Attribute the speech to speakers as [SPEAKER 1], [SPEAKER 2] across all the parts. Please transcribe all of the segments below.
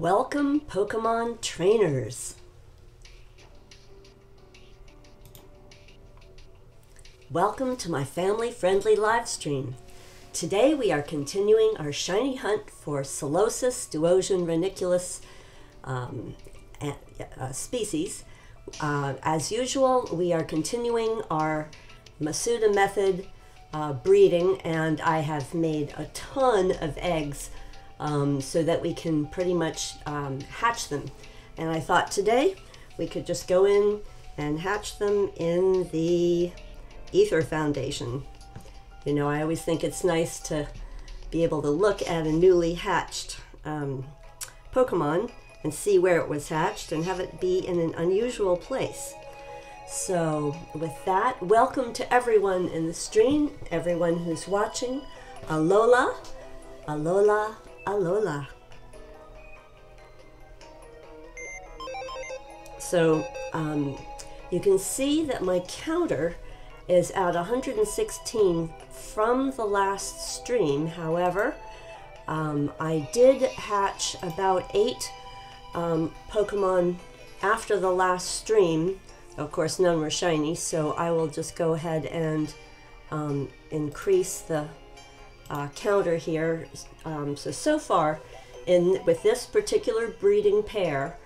[SPEAKER 1] Welcome, Pokemon trainers. Welcome to my family-friendly live stream. Today we are continuing our shiny hunt for Solosis, Duosion, Reuniclus species. As usual, we are continuing our Masuda Method breeding, and I have made a ton of eggs so that we can pretty much hatch them. And I thought today we could just go in and hatch them in the Ether Foundation. You know, I always think it's nice to be able to look at a newly hatched Pokemon and see where it was hatched and have it be in an unusual place. So with that, welcome to everyone in the stream, everyone who's watching. Alola, alola, alola. So you can see that my counter is at 116 from the last stream. However, I did hatch about 8 Pokemon after the last stream. Of course, none were shiny, so I will just go ahead and increase the counter here. So far, with this particular breeding pair,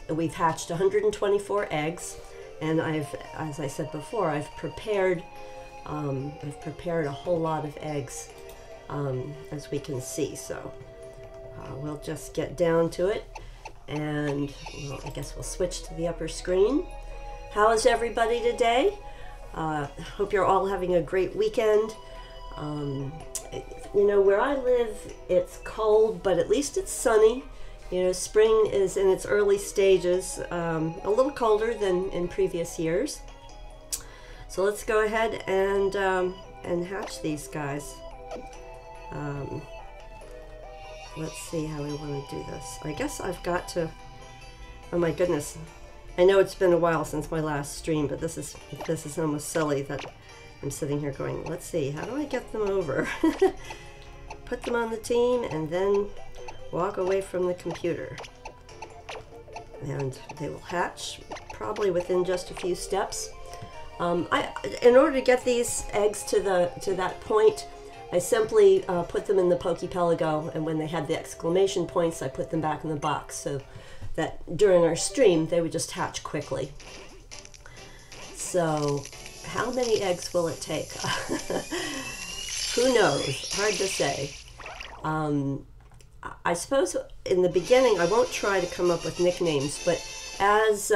[SPEAKER 1] we've hatched 124 eggs, and as I said before, I've prepared a whole lot of eggs, as we can see. So we'll just get down to it, and well, I guess we'll switch to the upper screen. How is everybody today? Hope you're all having a great weekend. You know, where I live, it's cold, but at least it's sunny. You know, spring is in its early stages, a little colder than in previous years. So let's go ahead and hatch these guys. Let's see how we want to do this. I guess I've got to, oh my goodness. I know it's been a while since my last stream, but this is almost silly that I'm sitting here going, let's see, how do I get them over? Put them on the team and then walk away from the computer. And they will hatch probably within just a few steps. In order to get these eggs to that point, I simply put them in the Pokepelago, and when they had the exclamation points, I put them back in the box so that during our stream they would just hatch quickly. So how many eggs will it take? Who knows? Hard to say. I suppose in the beginning I won't try to come up with nicknames, but as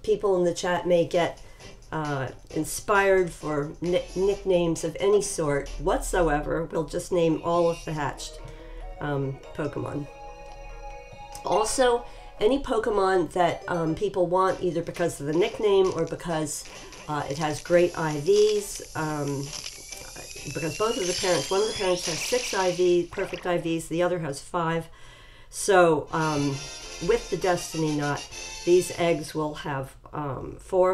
[SPEAKER 1] people in the chat may get inspired for nicknames of any sort whatsoever, we'll just name all of the hatched Pokemon. Also, any Pokemon that people want either because of the nickname or because it has great IVs, because both of the parents, one of the parents has 6 perfect IVs, the other has 5. So with the Destiny Knot, these eggs will have 4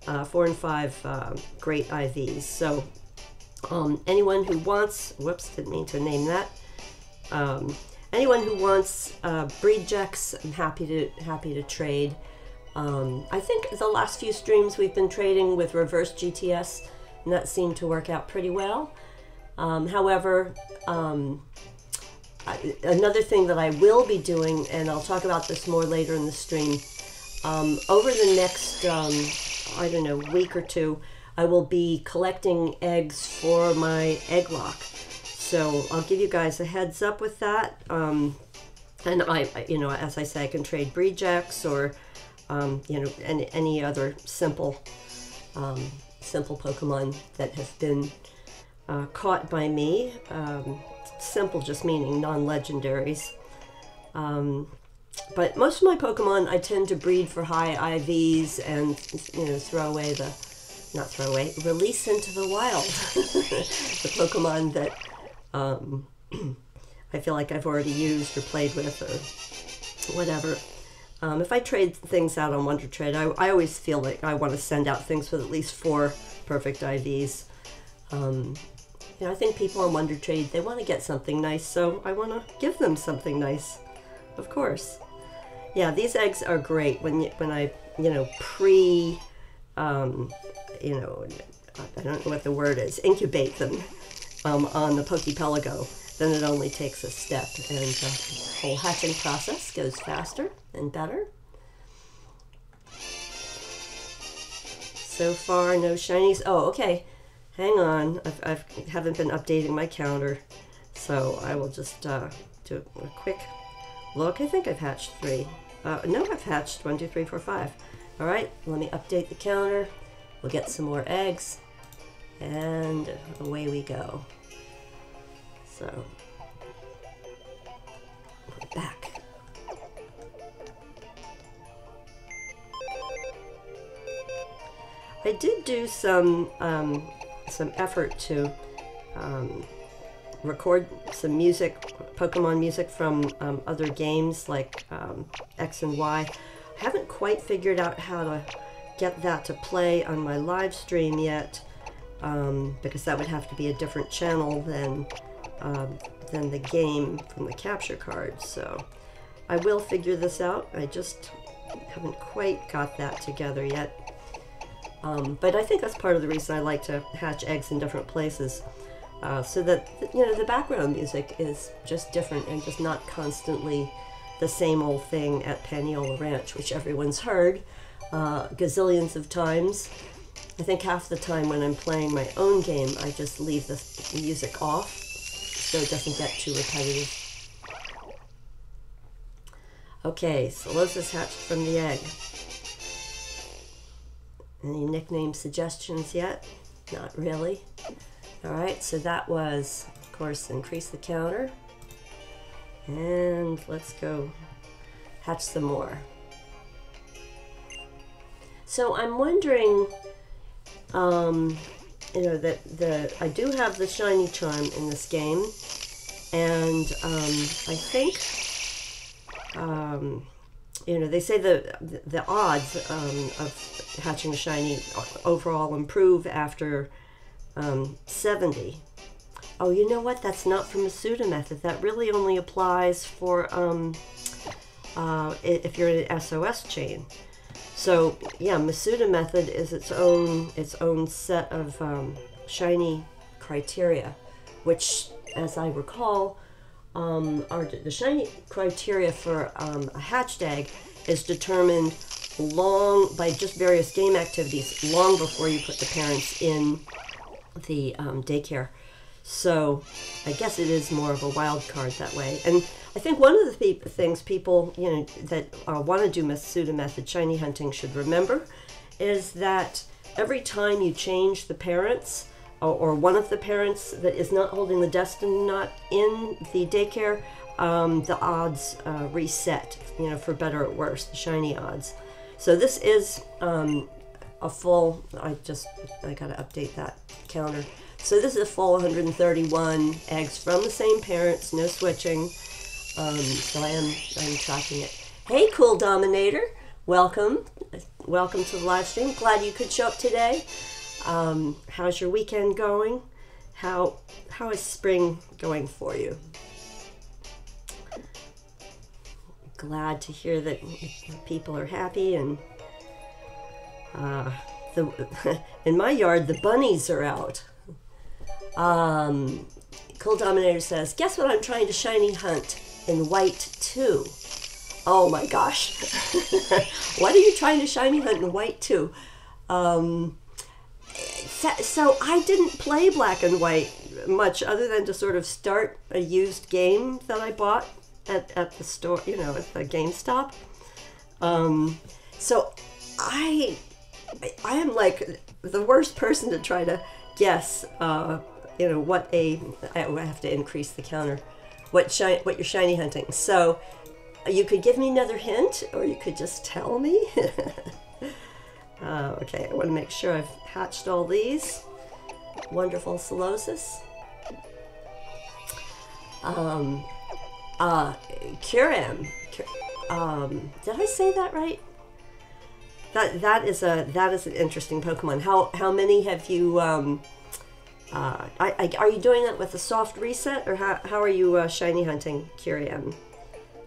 [SPEAKER 1] and 5 great IVs. So anyone who wants, whoops, didn't mean to name that. Anyone who wants Breedjects, I'm happy to trade. I think the last few streams we've been trading with reverse GTS, and that seemed to work out pretty well. However, another thing that I will be doing, and I'll talk about this more later in the stream, over the next, I don't know, week or two, I will be collecting eggs for my egg lock. So I'll give you guys a heads up with that. And you know, as I say, I can trade Breedjects or, you know, any other simple Pokemon that have been caught by me. Simple just meaning non-legendaries. But most of my Pokemon I tend to breed for high IVs and, you know, release into the wild. The Pokemon that I feel like I've already used or played with or whatever. If I trade things out on WonderTrade, I always feel like I want to send out things with at least 4 perfect IVs. You know, I think people on WonderTrade, they want to get something nice, so I want to give them something nice. of course. Yeah, these eggs are great when I you know you know, I don't know what the word is, incubate them on the Poképelago. Then it only takes a step, and the whole hatching process goes faster and better. So far, no shinies. Oh, okay. Hang on. I haven't been updating my counter, so I will just do a quick look. I think I've hatched 3. No, I've hatched 1, 2, 3, 4, 5. All right, let me update the counter. We'll get some more eggs, and away we go. So, we're back. I did do some effort to record some music, Pokemon music from other games like X and Y. I haven't quite figured out how to get that to play on my live stream yet, because that would have to be a different channel than the game from the capture card. So I will figure this out. I just haven't quite got that together yet. But I think that's part of the reason I like to hatch eggs in different places, so that, you know, the background music is just different and just not constantly the same old thing at Paniola Ranch, which everyone's heard gazillions of times. I think half the time when I'm playing my own game, I just leave the music off so it doesn't get too repetitive. Okay, Solosis hatched from the egg. Any nickname suggestions yet? Not really. All right, so that was, of course, increase the counter. And let's go hatch some more. So I'm wondering, you know, that I do have the shiny charm in this game, and I think, you know, they say the odds of hatching a shiny overall improve after 70. Oh, you know what? That's not for Masuda Method. That really only applies for if you're in an SOS chain. So yeah, Masuda Method is its own set of shiny criteria, which, as I recall, are the shiny criteria for a hatched egg is determined by just various game activities long before you put the parents in the daycare. So I guess it is more of a wild card that way. And I think one of the things people, you know, that want to do Masuda Method shiny hunting should remember is that every time you change the parents, or one of the parents that is not holding the destiny knot in the daycare, the odds reset, you know, for better or worse, the shiny odds. So this is a full, I gotta update that counter. So this is a full 131 eggs from the same parents, no switching. So I'm tracking it. Hey, Cool Dominator, welcome to the live stream. Glad you could show up today. How's your weekend going? How is spring going for you? Glad to hear that people are happy, and in my yard the bunnies are out. Cool Dominator says, guess what I'm trying to shiny hunt in white too. Oh my gosh. What are you trying to shiny hunt in white too? So I didn't play black and white much other than to sort of start a used game that I bought at the store, you know, at the GameStop. So I am like the worst person to try to guess, you know, I have to increase the counter, what you're shiny hunting. So you could give me another hint, or you could just tell me. Okay, I want to make sure I've hatched all these. Wonderful Solosis. Kyurem. Did I say that right? That is an interesting Pokemon. How many have you? Are you doing that with a soft reset, or how are you shiny hunting Kyurem?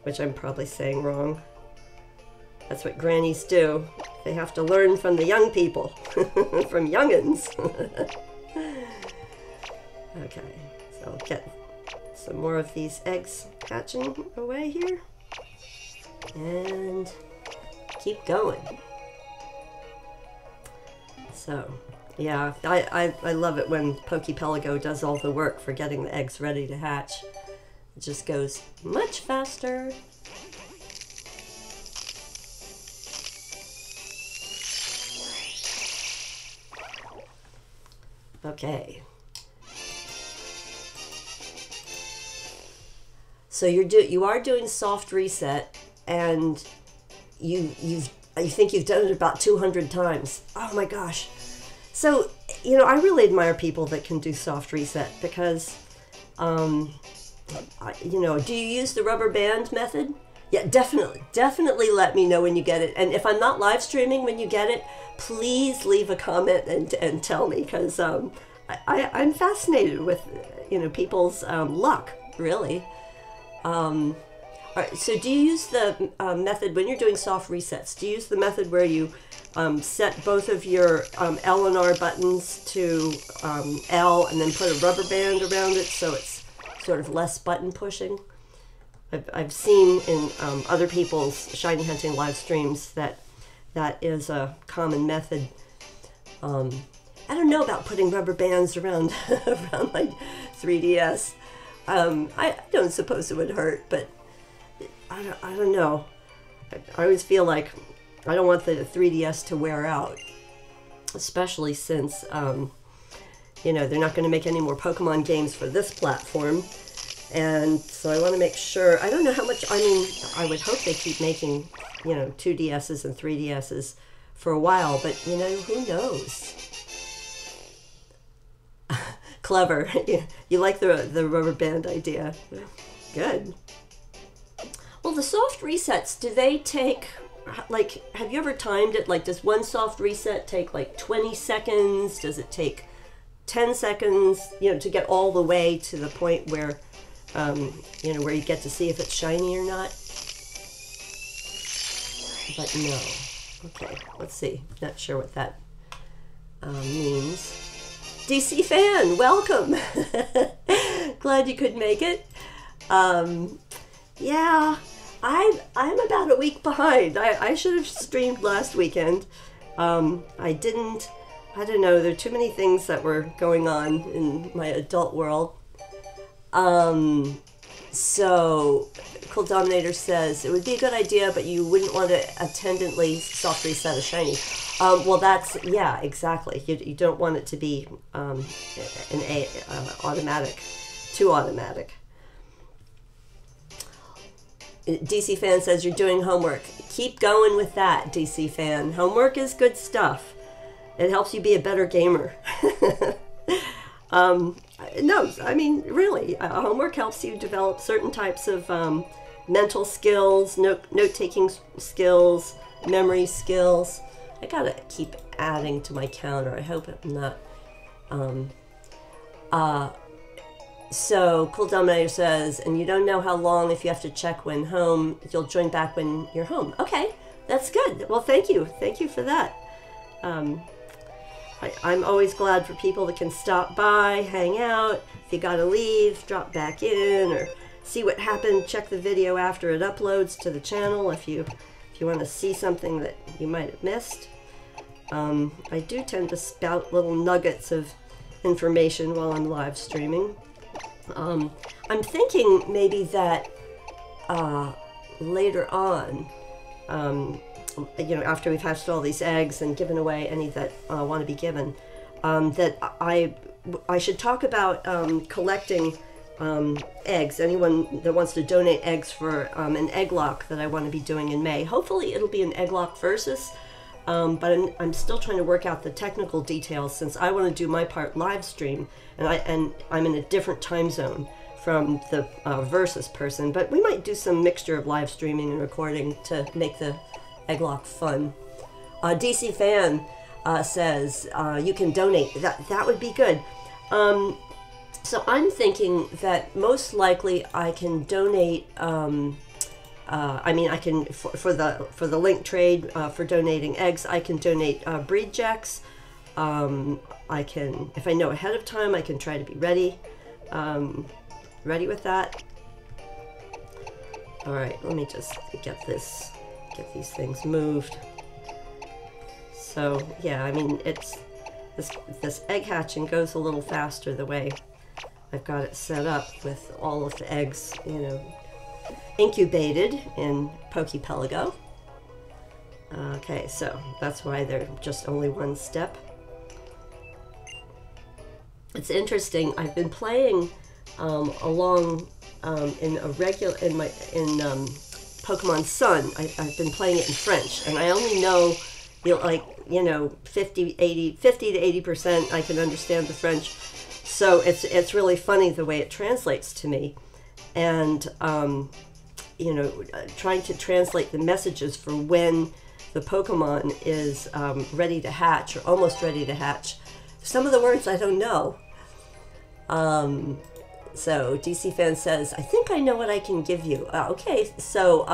[SPEAKER 1] which I'm probably saying wrong. That's what grannies do. They have to learn from the young people, from youngins. Okay, so I'll get some more of these eggs hatching away here. And keep going. So, yeah, I love it when Poképelago does all the work for getting the eggs ready to hatch. It just goes much faster. Okay. So you are doing soft reset, and you think you've done it about 200 times. Oh my gosh. So, you know, I really admire people that can do soft reset because, you know, do you use the rubber band method? Yeah, definitely let me know when you get it. And if I'm not live streaming when you get it, please leave a comment and tell me, because I'm fascinated with, you know, people's luck, really. All right, so do you use the method when you're doing soft resets? Do you use the method where you set both of your L and R buttons to L and then put a rubber band around it so it's sort of less button pushing? I've seen in other people's shiny hunting live streams that is a common method. I don't know about putting rubber bands around around my 3DS. I don't suppose it would hurt, but I don't know. I always feel like I don't want the 3DS to wear out, especially since, you know, they're not going to make any more Pokemon games for this platform. And so I want to make sure, I don't know how much, I mean, I would hope they keep making, you know, 2DSs and 3DSs for a while, but, you know, who knows? Clever. You like the rubber band idea. Good. Well, the soft resets, do they take, like, have you ever timed it? Like, does one soft reset take like 20 seconds? Does it take 10 seconds, you know, to get all the way to the point where, you know, where you get to see if it's shiny or not? But no. Okay, let's see. Not sure what that means. DC Fan, welcome. Glad you could make it. Yeah, I'm about a week behind. I should have streamed last weekend. I didn't. I don't know. There are too many things that were going on in my adult world. So, Cool Dominator says it would be a good idea, but you wouldn't want to attendantly soft reset a shiny. Well, that's, yeah, exactly. You don't want it to be automatic, too automatic. DC Fan says you're doing homework. Keep going with that, DC Fan. Homework is good stuff. It helps you be a better gamer. No, I mean, really, homework helps you develop certain types of mental skills, note-taking skills, memory skills. I gotta keep adding to my counter. I hope I'm not. So, Cool Dominator says, and you don't know how long if you have to check when home. You'll join back when you're home. Okay, that's good. Well, thank you. Thank you for that. I'm always glad for people that can stop by, hang out. If you gotta leave, drop back in, or see what happened. Check the video after it uploads to the channel if you want to see something that you might have missed. I do tend to spout little nuggets of information while I'm live streaming. I'm thinking maybe that later on, you know, after we've hatched all these eggs and given away any that want to be given, that I should talk about collecting eggs. Anyone that wants to donate eggs for an egg lock that I want to be doing in May. Hopefully it'll be an egg lock versus, but I'm still trying to work out the technical details since I want to do my part live stream, and I'm in a different time zone from the versus person, but we might do some mixture of live streaming and recording to make the Egglock fun. DC Fan says you can donate. That would be good. So I'm thinking that most likely I can donate I mean, I can for the link trade for donating eggs. I can donate breedjects. I can, if I know ahead of time, I can try to be ready with that. All right, let me just get these things moved. So yeah, I mean, it's this egg hatching goes a little faster the way I've got it set up with all of the eggs, you know, incubated in Poképelago. Okay, so that's why they're just only one step. It's interesting. I've been playing along in Pokemon Sun. I've been playing it in French, and I only know, like, you know, 50 to 80% I can understand the French. So it's really funny the way it translates to me, and you know, trying to translate the messages for when the Pokemon is ready to hatch or almost ready to hatch. Some of the words I don't know. So DC Fan says, I think I know what I can give you. Okay, so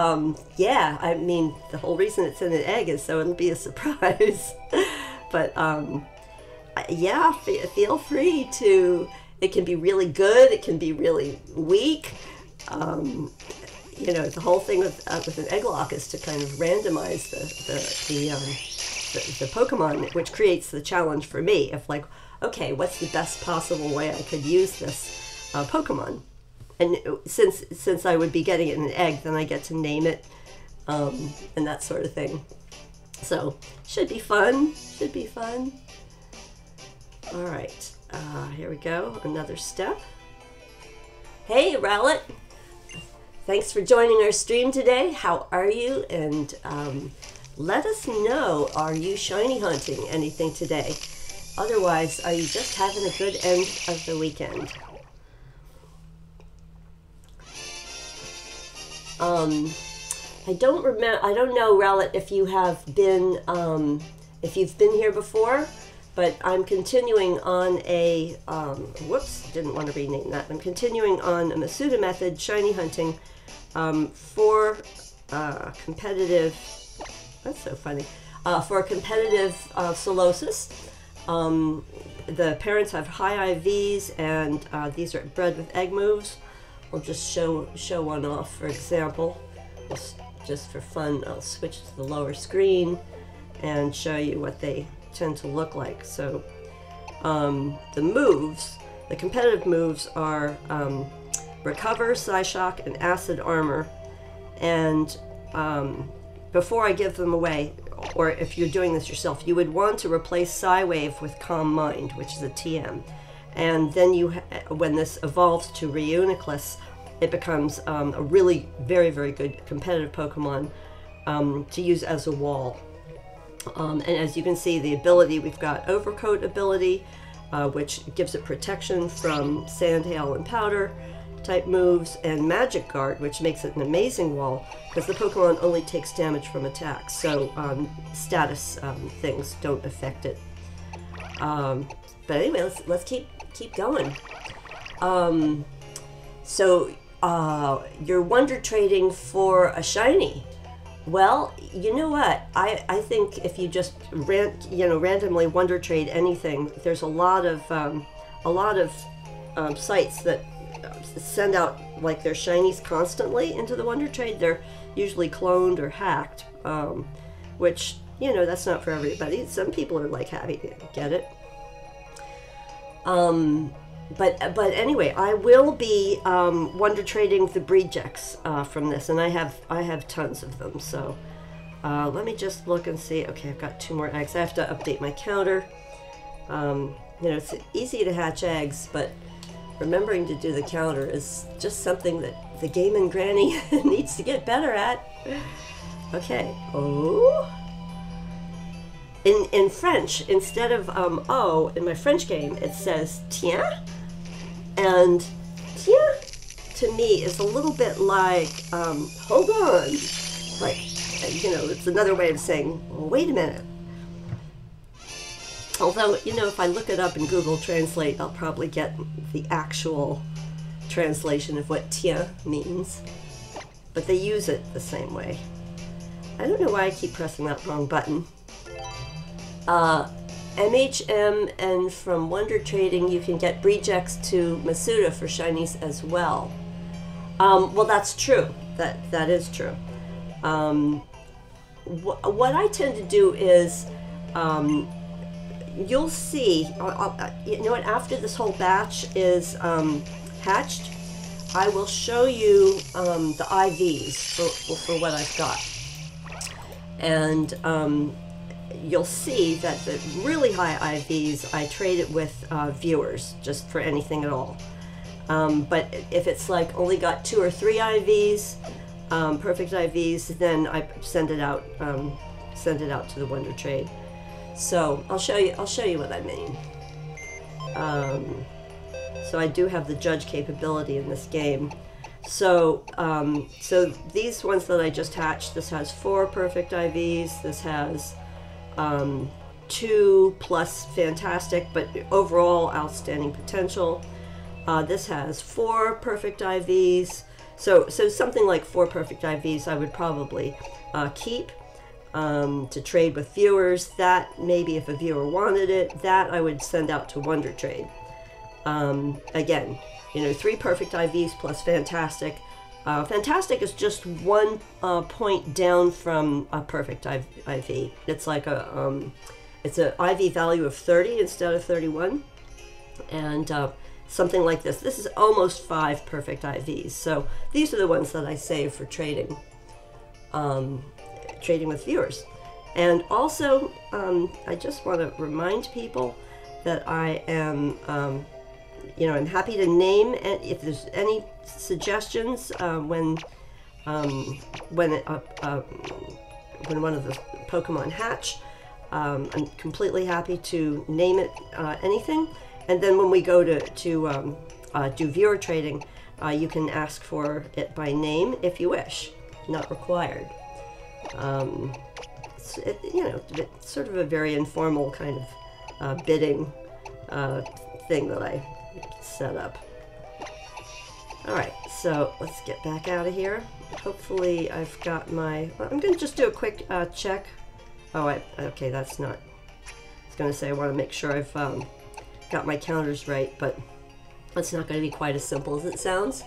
[SPEAKER 1] yeah, I mean, the whole reason it's in an egg is so it'll be a surprise. But yeah, feel free to, it can be really good, it can be really weak. You know, the whole thing with an egg lock is to kind of randomize the Pokemon, which creates the challenge for me of like, okay, what's the best possible way I could use this Pokemon? And since I would be getting it in an egg, then I get to name it and that sort of thing. So should be fun. Should be fun. All right, here we go. Another step. Hey, Rowlet. Thanks for joining our stream today. How are you? And let us know, are you shiny hunting anything today? Otherwise, are you just having a good end of the weekend? I don't know, Rowlet, if you have been, if you've been here before, but I'm continuing on a, whoops, didn't want to rename that. I'm continuing on a Masuda Method shiny hunting for competitive, that's so funny, for competitive Solosis. The parents have high IVs, and these are bred with egg moves. I'll just show one off, for example. Just for fun, I'll switch to the lower screen and show you what they tend to look like. So the moves, the competitive moves are Recover, Psyshock, and Acid Armor. And before I give them away, or if you're doing this yourself, you would want to replace Psywave with Calm Mind, which is a TM. And then when this evolves to Reuniclus, it becomes a really very, very good competitive Pokemon to use as a wall. And as you can see, the ability, we've got Overcoat ability, which gives it protection from Sand, Hail, and Powder type moves, and Magic Guard, which makes it an amazing wall because the Pokemon only takes damage from attacks, so status things don't affect it. But anyway, let's keep going. So you're wonder trading for a shiny. Well, you know what? I think if you just randomly wonder trade anything, there's a lot of sites that send out like their shinies constantly into the wonder trade. They're usually cloned or hacked, which, you know, that's not for everybody. Some people are like happy to get it. But anyway, I will be wonder trading the breedjects from this, and I have tons of them. So let me just look and see. Okay, I've got 2 more eggs. I have to update my counter. You know, it's easy to hatch eggs, but remembering to do the counter is just something that the GameNGrannie needs to get better at. Okay. Oh. In French, instead of oh, in my French game, it says tiens. And tiens, to me, is a little bit like, hold on. Like, you know, it's another way of saying, well, wait a minute. Although, you know, if I look it up in Google Translate, I'll probably get the actual translation of what tiens means. but they use it the same way. I don't know why I keep pressing that wrong button. MHM, and from WonderTrading you can get Breedjects to Masuda for shinies as well. Well, that's true. That is true. What I tend to do is, you'll see, you know what, after this whole batch is hatched, I will show you the IVs for what I've got. And you'll see that the really high IVs, I trade it with viewers, just for anything at all. But if it's like only got 2 or 3 IVs, perfect IVs, then I send it out to the WonderTrade. So I'll show you what I mean. So I do have the judge capability in this game. So so these ones that I just hatched, this has 4 perfect IVs. This has 2 plus fantastic, but overall outstanding potential. This has 4 perfect IVs. So something like 4 perfect IVs I would probably keep to trade with viewers. That maybe if a viewer wanted it, that I would send out to WonderTrade. Again, you know, 3 perfect IVs plus fantastic. Fantastic is just 1 point down from a perfect IV. It's like it's an IV value of 30 instead of 31, and something like this. This is almost 5 perfect IVs. So these are the ones that I save for trading, trading with viewers. And also, I just want to remind people that I am, you know, I'm happy to name, and if there's any suggestions when one of the Pokemon hatch, I'm completely happy to name it anything. And then when we go to do viewer trading, you can ask for it by name if you wish, not required. You know, it's sort of a very informal kind of bidding thing that I set up. All right, so let's get back out of here. Hopefully I've got my, I'm going to just do a quick check. Oh, okay, that's not, I was going to say I want to make sure I've got my counters right, but that's not going to be quite as simple as it sounds.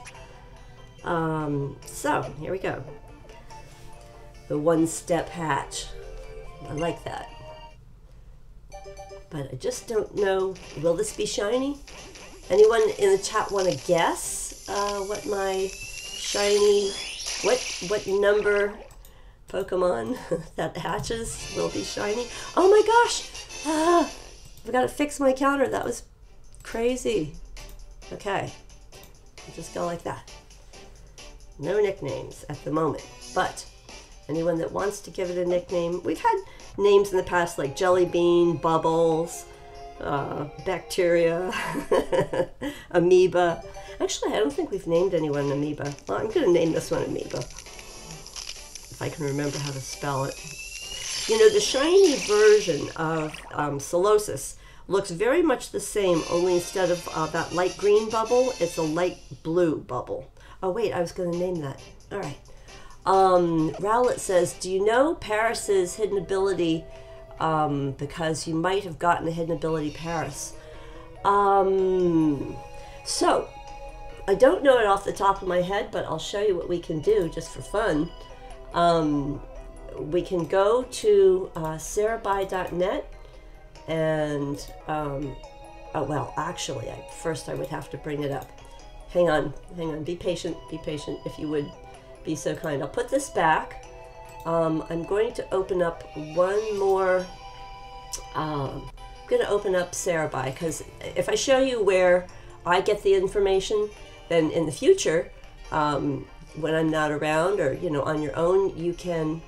[SPEAKER 1] So here we go. The one-step hatch. I like that. But I just don't know, will this be shiny? Anyone in the chat want to guess what my shiny, what number Pokemon that hatches will be shiny? Oh my gosh! I've got to fix my counter. That was crazy. Okay. I'll just go like that. No nicknames at the moment, but anyone that wants to give it a nickname, we've had names in the past like Jelly Bean, Bubbles, Bacteria, Amoeba. Actually, I don't think we've named anyone Amoeba. Well, I'm going to name this one Amoeba, if I can remember how to spell it. You know, the shiny version of Solosis looks very much the same, only instead of that light green bubble, it's a light blue bubble. Oh wait, I was going to name that. All right. Rowlett says, do you know Paris's hidden ability, because you might have gotten a hidden ability Paris? So, I don't know it off the top of my head, but I'll show you what we can do just for fun. We can go to sarabai.net and, oh, well, actually, first I would have to bring it up. Hang on, be patient if you would be so kind. I'll put this back. I'm going to open up one more, I'm going to open up Sarabai, because if I show you where I get the information, then in the future, when I'm not around, or you know, on your own, you can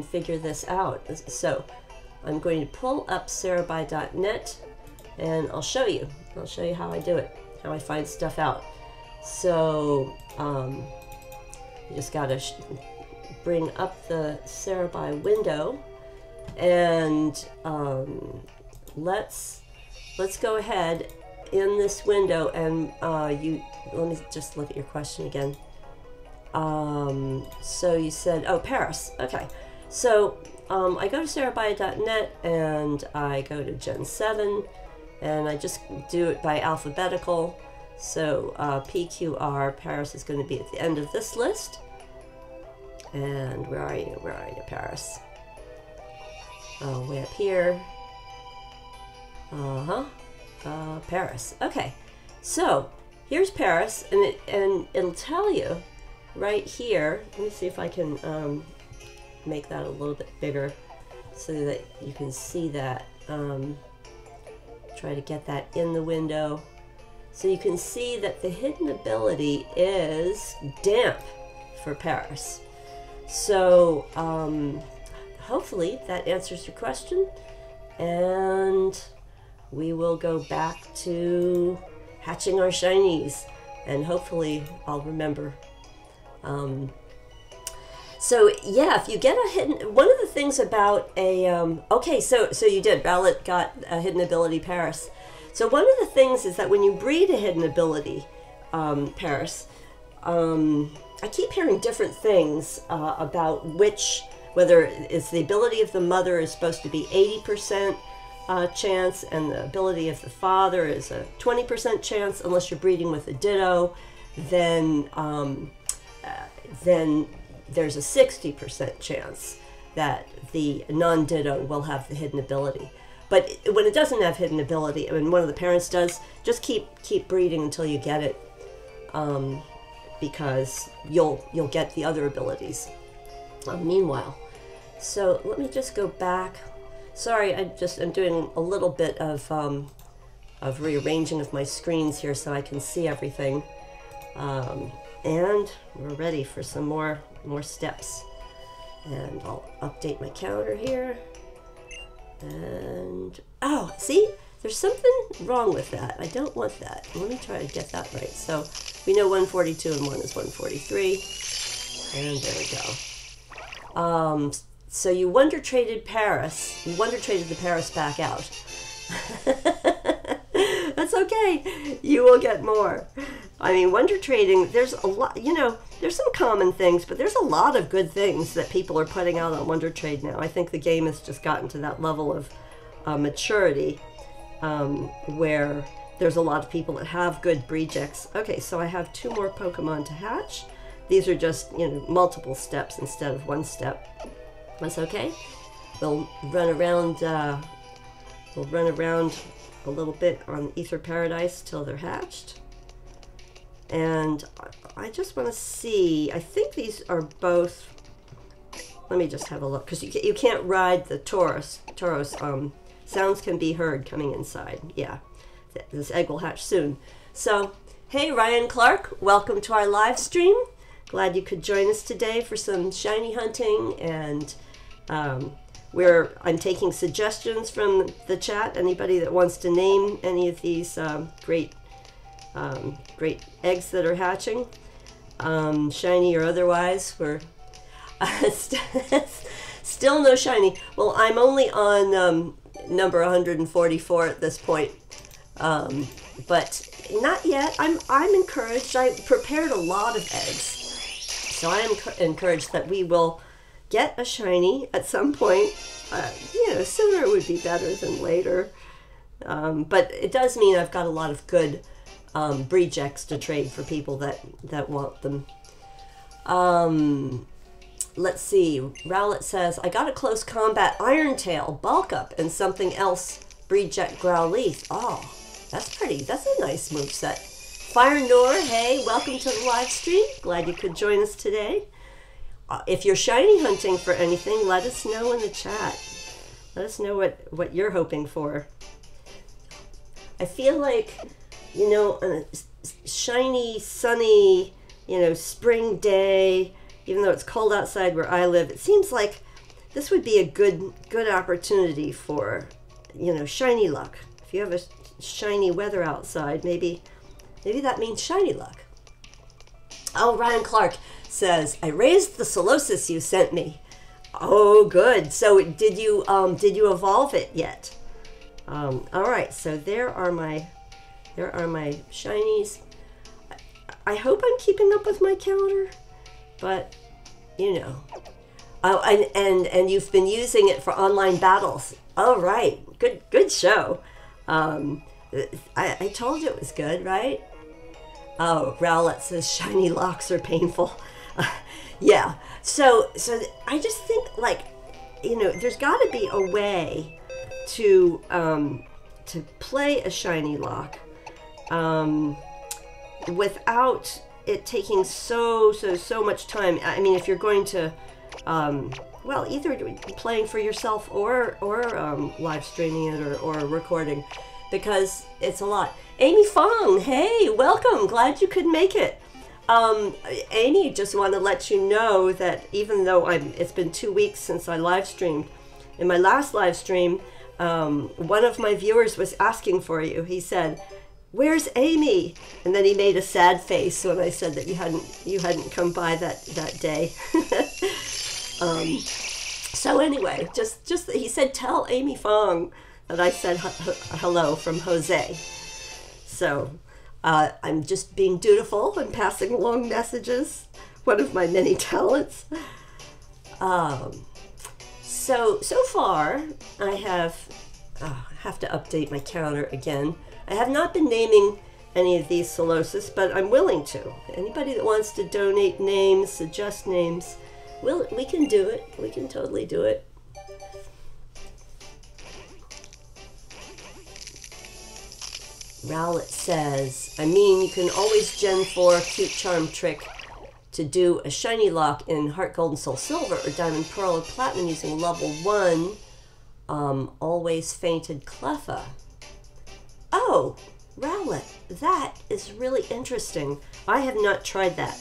[SPEAKER 1] figure this out. So I'm going to pull up sarabai.net, and I'll show you how I do it, how I find stuff out. So you just gotta bring up the Sarabai window, and let's go ahead in this window, and let me just look at your question again. So you said, oh, Paris. Okay. So I go to sarahbaya.net and I go to Gen 7 and I just do it by alphabetical. So PQR, Paris is going to be at the end of this list. And where are you? Where are you, Paris? Oh, way up here. Paris. Okay. So here's Paris, and it'll tell you right here. Let me see if I can make that a little bit bigger so that you can see that. Try to get that in the window. So you can see that the hidden ability is damp for Paris. So hopefully that answers your question, and we will go back to hatching our shinies, and hopefully I'll remember. So yeah, if you get a hidden, one of the things about a, okay, so you did, Rowlet got a hidden ability Paris. So one of the things is that when you breed a hidden ability Paris, I keep hearing different things about whether it's the ability of the mother is supposed to be 80% chance and the ability of the father is a 20% chance, unless you're breeding with a ditto, then there's a 60% chance that the non-ditto will have the hidden ability. But when it doesn't have hidden ability, I mean, one of the parents does, just keep breeding until you get it, because you'll get the other abilities. Meanwhile, so let me just go back. Sorry, I'm doing a little bit of rearranging of my screens here so I can see everything. And we're ready for some more steps. And I'll update my counter here. And, oh, see? There's something wrong with that. I don't want that. Let me try to get that right. So we know 142 and 1 is 143. And there we go. So you WonderTraded Paris. You WonderTraded the Paris back out. That's okay. You will get more. I mean, WonderTrading, there's a lot, you know, there's some common things, but there's a lot of good things that people are putting out on WonderTrade now. I think the game has just gotten to that level of maturity where there's a lot of people that have good breedjects. Okay, so I have 2 more Pokemon to hatch. These are just, you know, multiple steps instead of 1 step. That's okay. We'll run around a little bit on Ether Paradise till they're hatched. And I just want to see, I think these are both, let me just have a look, because you can't ride the Tauros. Sounds can be heard coming inside. Yeah, this egg will hatch soon. So, hey Ryan Clark, welcome to our live stream. Glad you could join us today for some shiny hunting, and I'm taking suggestions from the chat. Anybody that wants to name any of these great eggs that are hatching, shiny or otherwise. We're still no shiny. Well, I'm only on number 144 at this point, but not yet. I'm encouraged. I prepared a lot of eggs, so I am encouraged that we will get a shiny at some point. You know, sooner would be better than later, but it does mean I've got a lot of good breedjects to trade for people that want them. Let's see. Rowlet says, I got a close combat Irontail, bulk up, and something else breedject Growlithe. Oh, that's a nice moveset. Fire Noor, hey, welcome to the live stream. Glad you could join us today. If you're shiny hunting for anything, let us know in the chat. Let us know what you're hoping for. I feel like, you know, on a shiny, sunny, you know, spring day, even though it's cold outside where I live, it seems like this would be a good opportunity for, you know, shiny luck. If you have a shiny weather outside, maybe that means shiny luck. Oh, Ryan Clark says, I raised the Solosis you sent me. Oh, good. So did you evolve it yet? All right. So there are my shinies. I hope I'm keeping up with my calendar. but you know. Oh, and you've been using it for online battles. Oh, right. Good show. I told you it was good, right? Oh, Rowlett says shiny locks are painful. Yeah. So I just think, like, you know, there's got to be a way to play a shiny lock without it taking so much time. I mean, if you're going to well, either playing for yourself or live streaming it or recording, because it's a lot. Amy Fong, hey, welcome. Glad you could make it. Amy, just want to let you know that even though it's been 2 weeks since I live streamed, in my last live stream, one of my viewers was asking for you. He said, "Where's Amy?" And then he made a sad face when I said that you hadn't come by that day. So anyway, just he said, tell Amy Fong that I said hello from Jose. So I'm just being dutiful and passing along messages, one of my many talents. So far I have to update my counter again. I have not been naming any of these Solosis, but I'm willing to. Anybody that wants to donate names, suggest names, we can do it. We can totally do it. Rowlett says, I mean, you can always Gen 4 cute charm trick to do a shiny lock in Heart Gold and Soul Silver or Diamond Pearl or Platinum using level 1 always fainted Cleffa. Oh, Rowlett, that is really interesting. I have not tried that.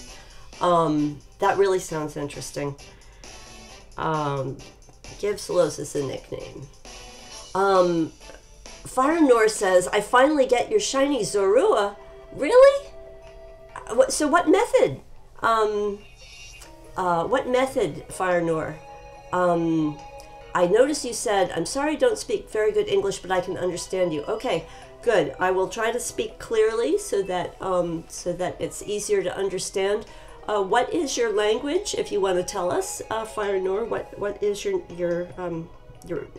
[SPEAKER 1] That really sounds interesting. Give Solosis a nickname. Fire Nor says, I finally get your shiny Zorua. Really? So what method? What method, Fire Nor? I noticed you said, I'm sorry I don't speak very good English, but I can understand you. Okay, good. I will try to speak clearly so that it's easier to understand. What is your language, if you want to tell us, Fire Nor? What is your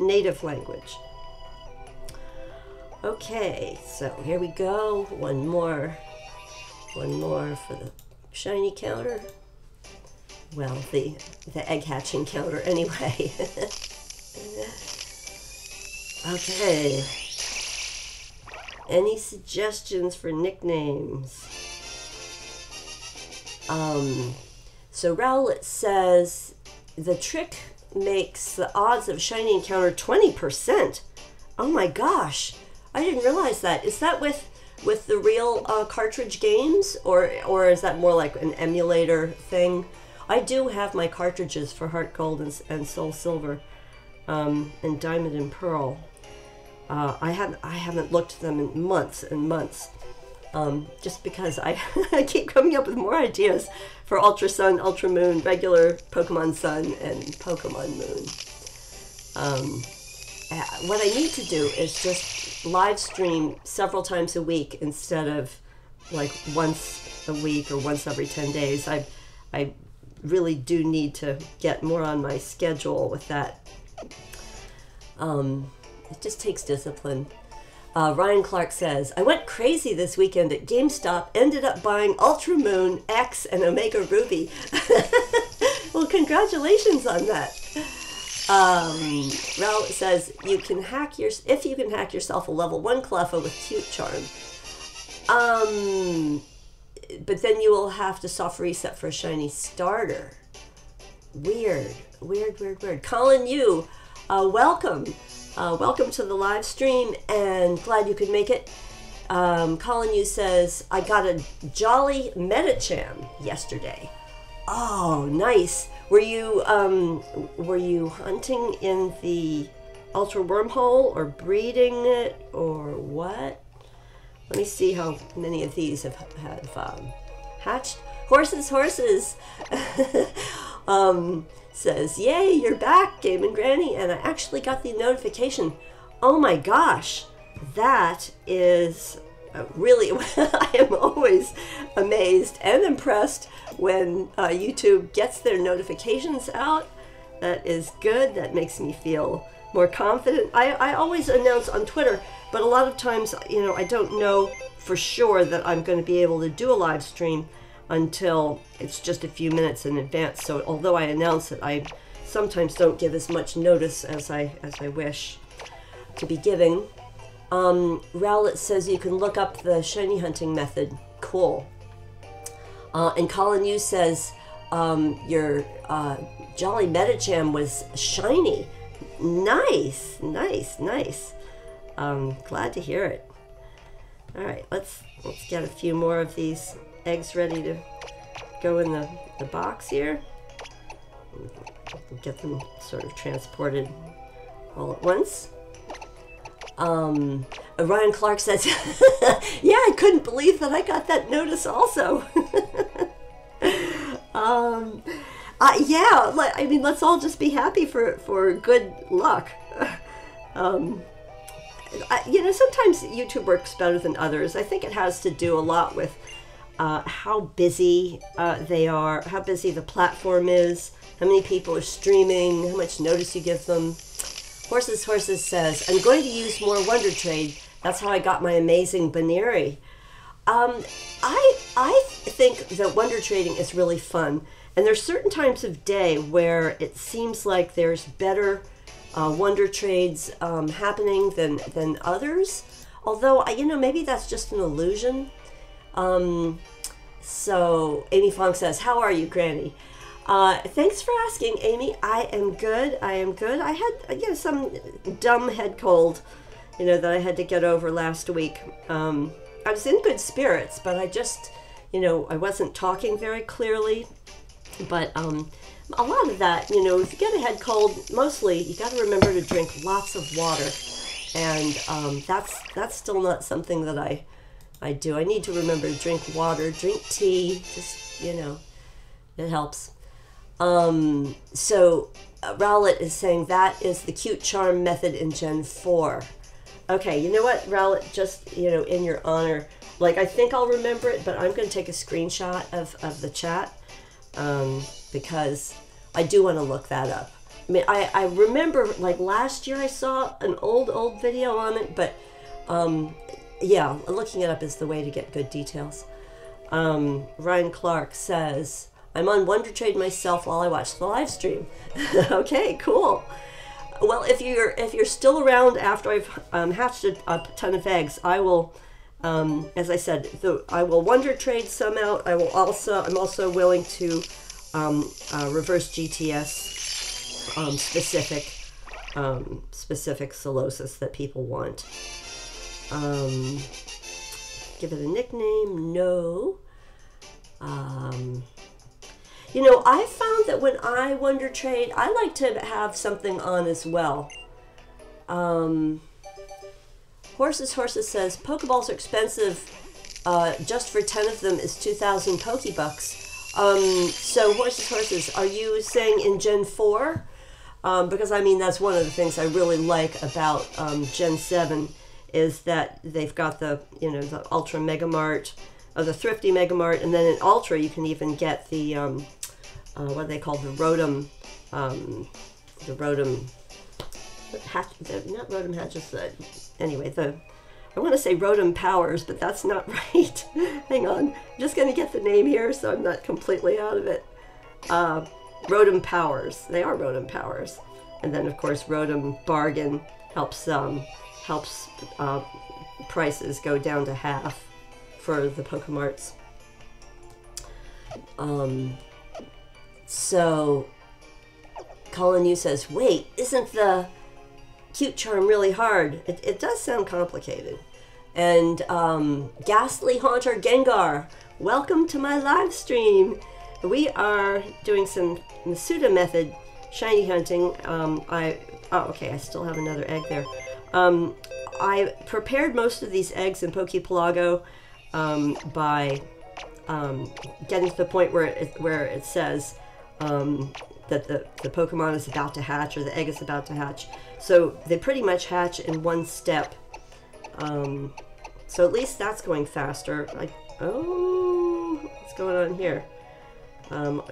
[SPEAKER 1] native language? Okay, so here we go. One more for the shiny counter. Well, the egg hatching counter anyway. Okay. Any suggestions for nicknames? So Rowlett says the trick makes the odds of shiny encounter 20%. Oh my gosh, I didn't realize that. Is that with the real cartridge games, or is that more like an emulator thing? I do have my cartridges for Heart Gold and Soul Silver, and Diamond and Pearl. I haven't looked at them in months and months. Just because I keep coming up with more ideas for Ultra Sun, Ultra Moon, regular Pokemon Sun, and Pokemon Moon. What I need to do is just live stream several times a week instead of like once a week or once every 10 days. I really do need to get more on my schedule with that. It just takes discipline. Ryan Clark says, I went crazy this weekend at GameStop, ended up buying Ultra Moon, X, and Omega Ruby. Well, congratulations on that. Rowlett says, if you can hack yourself a level 1 Cleffa with Cute Charm. But then you will have to soft reset for a shiny starter. Weird. Colin Yu, welcome. Welcome to the live stream, and glad you could make it. Colin Yu says, I got a Jolly Metacham yesterday. Oh, nice. Were you hunting in the Ultra Wormhole or breeding it or what? Let me see how many of these have hatched. Horses. Says, yay, you're back, GameNGrannie, and I actually got the notification. Oh my gosh, that is really, I am always amazed and impressed when YouTube gets their notifications out. That is good. That makes me feel more confident. I always announce on Twitter, but a lot of times, you know, I don't know for sure that I'm going to be able to do a live stream until it's just a few minutes in advance. So although I announce it, I sometimes don't give as much notice as I wish to be giving. Rowlett says you can look up the shiny hunting method. Cool. And Colin Yu says your Jolly Metagem was shiny. Nice, nice, nice. Glad to hear it. All right, let's get a few more of these eggs ready to go in the box here. Get them sort of transported all at once. Ryan Clark says, yeah, I couldn't believe that I got that notice also. Yeah, I mean, let's all just be happy for good luck. You know, sometimes YouTube works better than others. I think it has to do a lot with how busy they are, how busy the platform is, how many people are streaming, how much notice you give them. Horses says, I'm going to use more WonderTrade. That's how I got my amazing Baneri. I think that WonderTrading is really fun. And there's certain times of day where it seems like there's better WonderTrades happening than others. Although, you know, maybe that's just an illusion. So Amy Fong says, how are you, Granny? Thanks for asking, Amy. I am good. I am good. I had, you know, some dumb head cold, you know, that I had to get over last week. I was in good spirits, but I just, you know, I wasn't talking very clearly. But a lot of that, you know, if you get a head cold, mostly you got to remember to drink lots of water. And that's still not something that I do. I need to remember to drink water, drink tea, just, you know, it helps. So Rowlett is saying that is the cute charm method in Gen 4. Okay, you know what, Rowlett, just, you know, in your honor, like, I think I'll remember it, but I'm going to take a screenshot of the chat, because I do want to look that up. I mean, I remember, like, last year I saw an old video on it, but, yeah, looking it up is the way to get good details. Ryan Clark says, I'm on WonderTrade myself while I watch the live stream. Okay, cool. Well, if you're still around after I've hatched a ton of eggs, I will, as I said, I will WonderTrade some out. I'm also willing to reverse GTS specific Solosis that people want. Give it a nickname? No. You know, I found that when I WonderTrade, I like to have something on as well. Horses says, Pokeballs are expensive. Just for 10 of them is 2,000 Pokebucks. So Horses, are you saying in Gen 4? Because, I mean, that's one of the things I really like about Gen 7 is that they've got the, you know, the Ultra Mega Mart, or the Thrifty Mega Mart, and then in Ultra you can even get the, what are they called, the Rotom, not Rotom Hatches, anyway, I want to say Rotom Powers, but that's not right. Hang on, I'm just going to get the name here so I'm not completely out of it. Rotom Powers, they are Rotom Powers. And then of course Rotom Bargain helps prices go down to half for the Pokemarts. So Colin Yu says, wait, isn't the cute charm really hard? It does sound complicated. And Ghastly Haunter Gengar, welcome to my live stream. We are doing some Masuda Method shiny hunting. Okay, I still have another egg there. I prepared most of these eggs in Pokepelago by getting to the point where it says that the Pokemon is about to hatch, or the egg is about to hatch. So they pretty much hatch in one step. So at least that's going faster. Oh, what's going on here?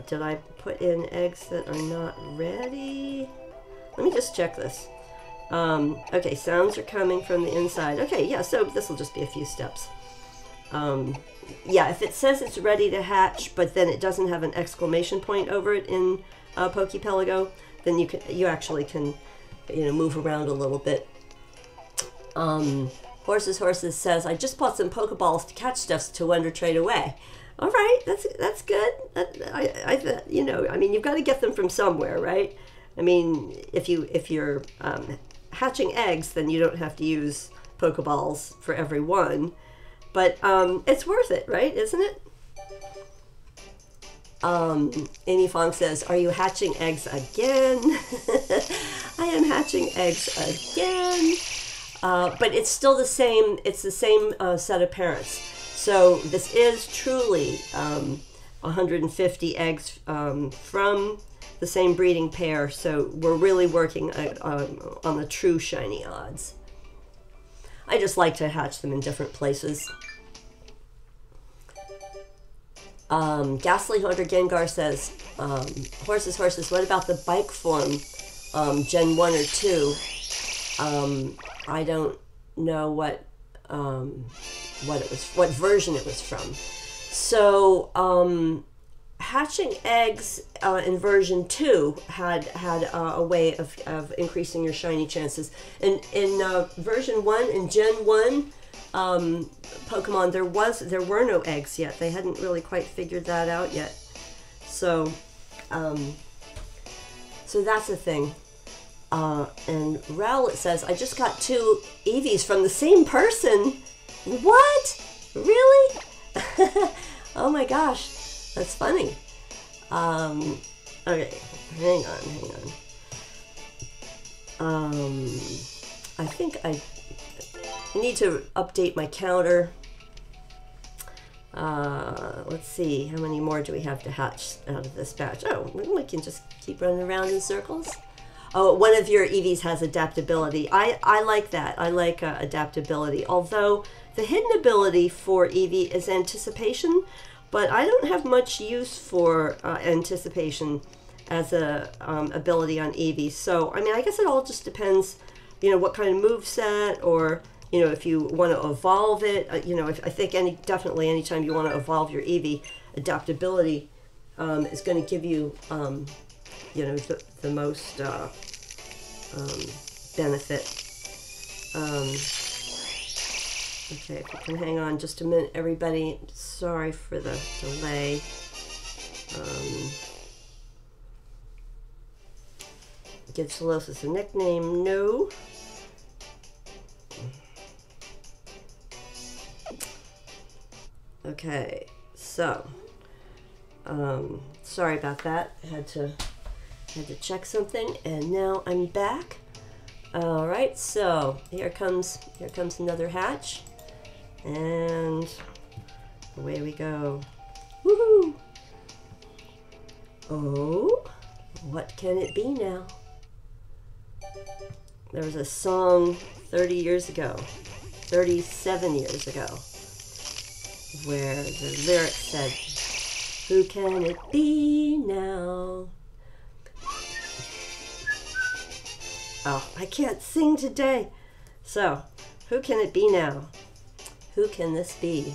[SPEAKER 1] Did I put in eggs that are not ready? Let me just check this. Okay, sounds are coming from the inside. Okay, yeah, so this will just be a few steps. Yeah, if it says it's ready to hatch, but then it doesn't have an exclamation point over it in Poképelago, then you actually can, you know, move around a little bit. Horses says, I just bought some Pokeballs to catch stuff to WonderTrade away. All right, that's good. You know, I mean, you've got to get them from somewhere, right? I mean, if you're hatching eggs, then you don't have to use Pokeballs for every one. But it's worth it, right? Isn't it? Amy Fong says, are you hatching eggs again? I am hatching eggs again. But it's still the same. It's the same set of parents. So this is truly 150 eggs from the same breeding pair. So we're really working on the true shiny odds. I just like to hatch them in different places. Ghastly Hunter Gengar says, horses, what about the bike form, Gen 1 or 2? I don't know what version it was from. So, hatching eggs in version 2 had a way of increasing your shiny chances. In version 1, in Gen 1 Pokemon, there were no eggs yet. They hadn't really quite figured that out yet. So, so that's the thing. And Rowlet says, I just got 2 Eevees from the same person. What? Really? Oh my gosh, that's funny. Okay, hang on. I think I need to update my counter. Let's see, how many more do we have to hatch out of this batch? Oh, we can just keep running around in circles. Oh, one of your Eevees has adaptability. I like that. I like adaptability. Although the hidden ability for Eevee is anticipation, but I don't have much use for anticipation as a ability on Eevee. So, I mean, I guess it all just depends, you know, what kind of moveset, or, you know, if you want to evolve it. You know, I think definitely anytime you want to evolve your Eevee, adaptability is going to give you, you know, the most benefit. Okay, if you can hang on just a minute, everybody. Sorry for the delay. Give Solosis a nickname? No. Okay, so sorry about that. I had to check something, and now I'm back. All right, so here comes another hatch, and away we go. Woohoo! Oh, what can it be now? There was a song 37 years ago, where the lyric said, "Who can it be now?" Oh, I can't sing today. So, who can it be now? Who can this be?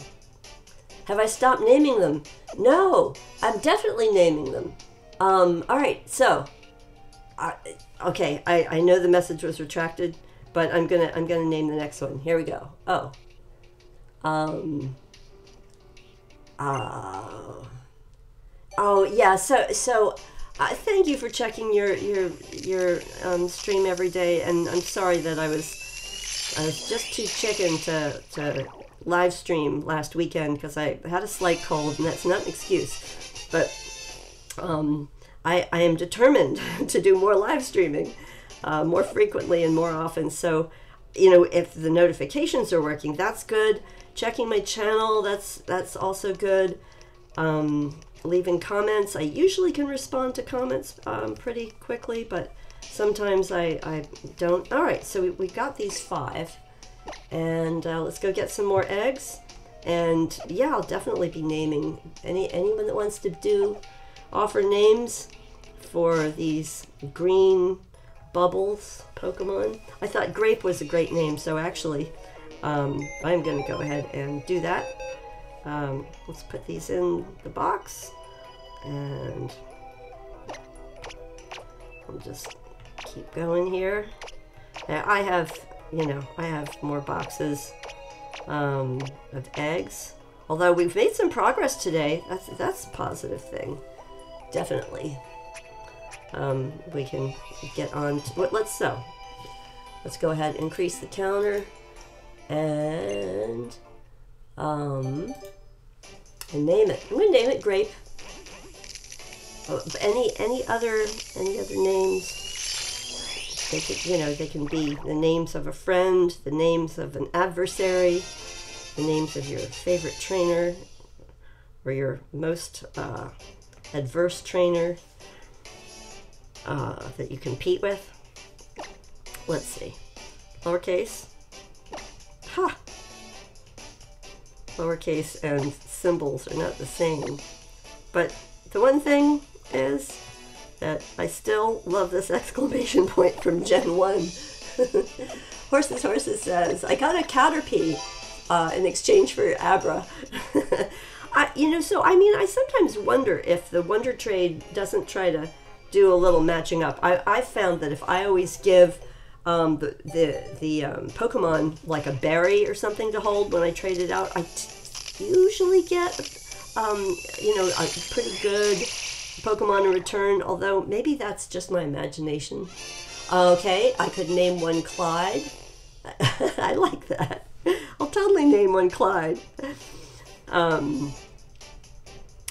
[SPEAKER 1] Have I stopped naming them? No, I'm definitely naming them. All right, so, okay, I know the message was retracted, but I'm gonna name the next one. Here we go. Oh, oh yeah. So. Thank you for checking your stream every day, and I'm sorry that I was just too chicken to live stream last weekend because I had a slight cold, and that's not an excuse. But I am determined to do more live streaming, more frequently and more often. So, you know, if the notifications are working, that's good. Checking my channel, that's also good. Leaving comments, I usually can respond to comments pretty quickly, but sometimes I don't. All right, so we got these 5, And let's go get some more eggs. And yeah, I'll definitely be naming anyone that wants to offer names for these green bubbles Pokemon. I thought Grape was a great name, so actually I'm going to go ahead and do that. Let's put these in the box, and I'll just keep going here. I have, I have more boxes of eggs. Although we've made some progress today, that's a positive thing, definitely. We can get on to what. Let's go ahead and increase the counter, and name it. I'm gonna name it Grape. Any other names? They could, they can be the names of a friend, the names of an adversary, the names of your favorite trainer, or your most adverse trainer that you compete with. Let's see. Lowercase. Ha! Lowercase and symbols are not the same. But the one thing is that I still love this exclamation point from Gen 1. Horses says, I got a Caterpie in exchange for Abra. I sometimes wonder if the WonderTrade doesn't try to do a little matching up. I found that if I always give the Pokemon like a berry or something to hold when I trade it out, I usually get a pretty good Pokemon in return, although maybe that's just my imagination. Okay, I could name one Clyde. I like that. I'll totally name one Clyde.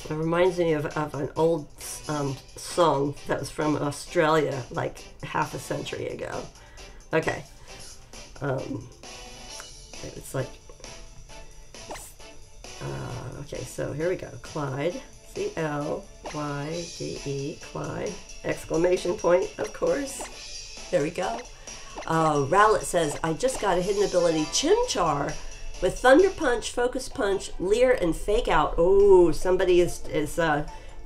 [SPEAKER 1] It reminds me of an old song that was from Australia like half a century ago. Okay. It's like, okay, so here we go. Clyde, C-L-Y-D-E, Clyde, exclamation point, of course. There we go. Rowlet says, I just got a hidden ability, Chimchar, with Thunder Punch, Focus Punch, Leer, and Fake Out. Oh, somebody is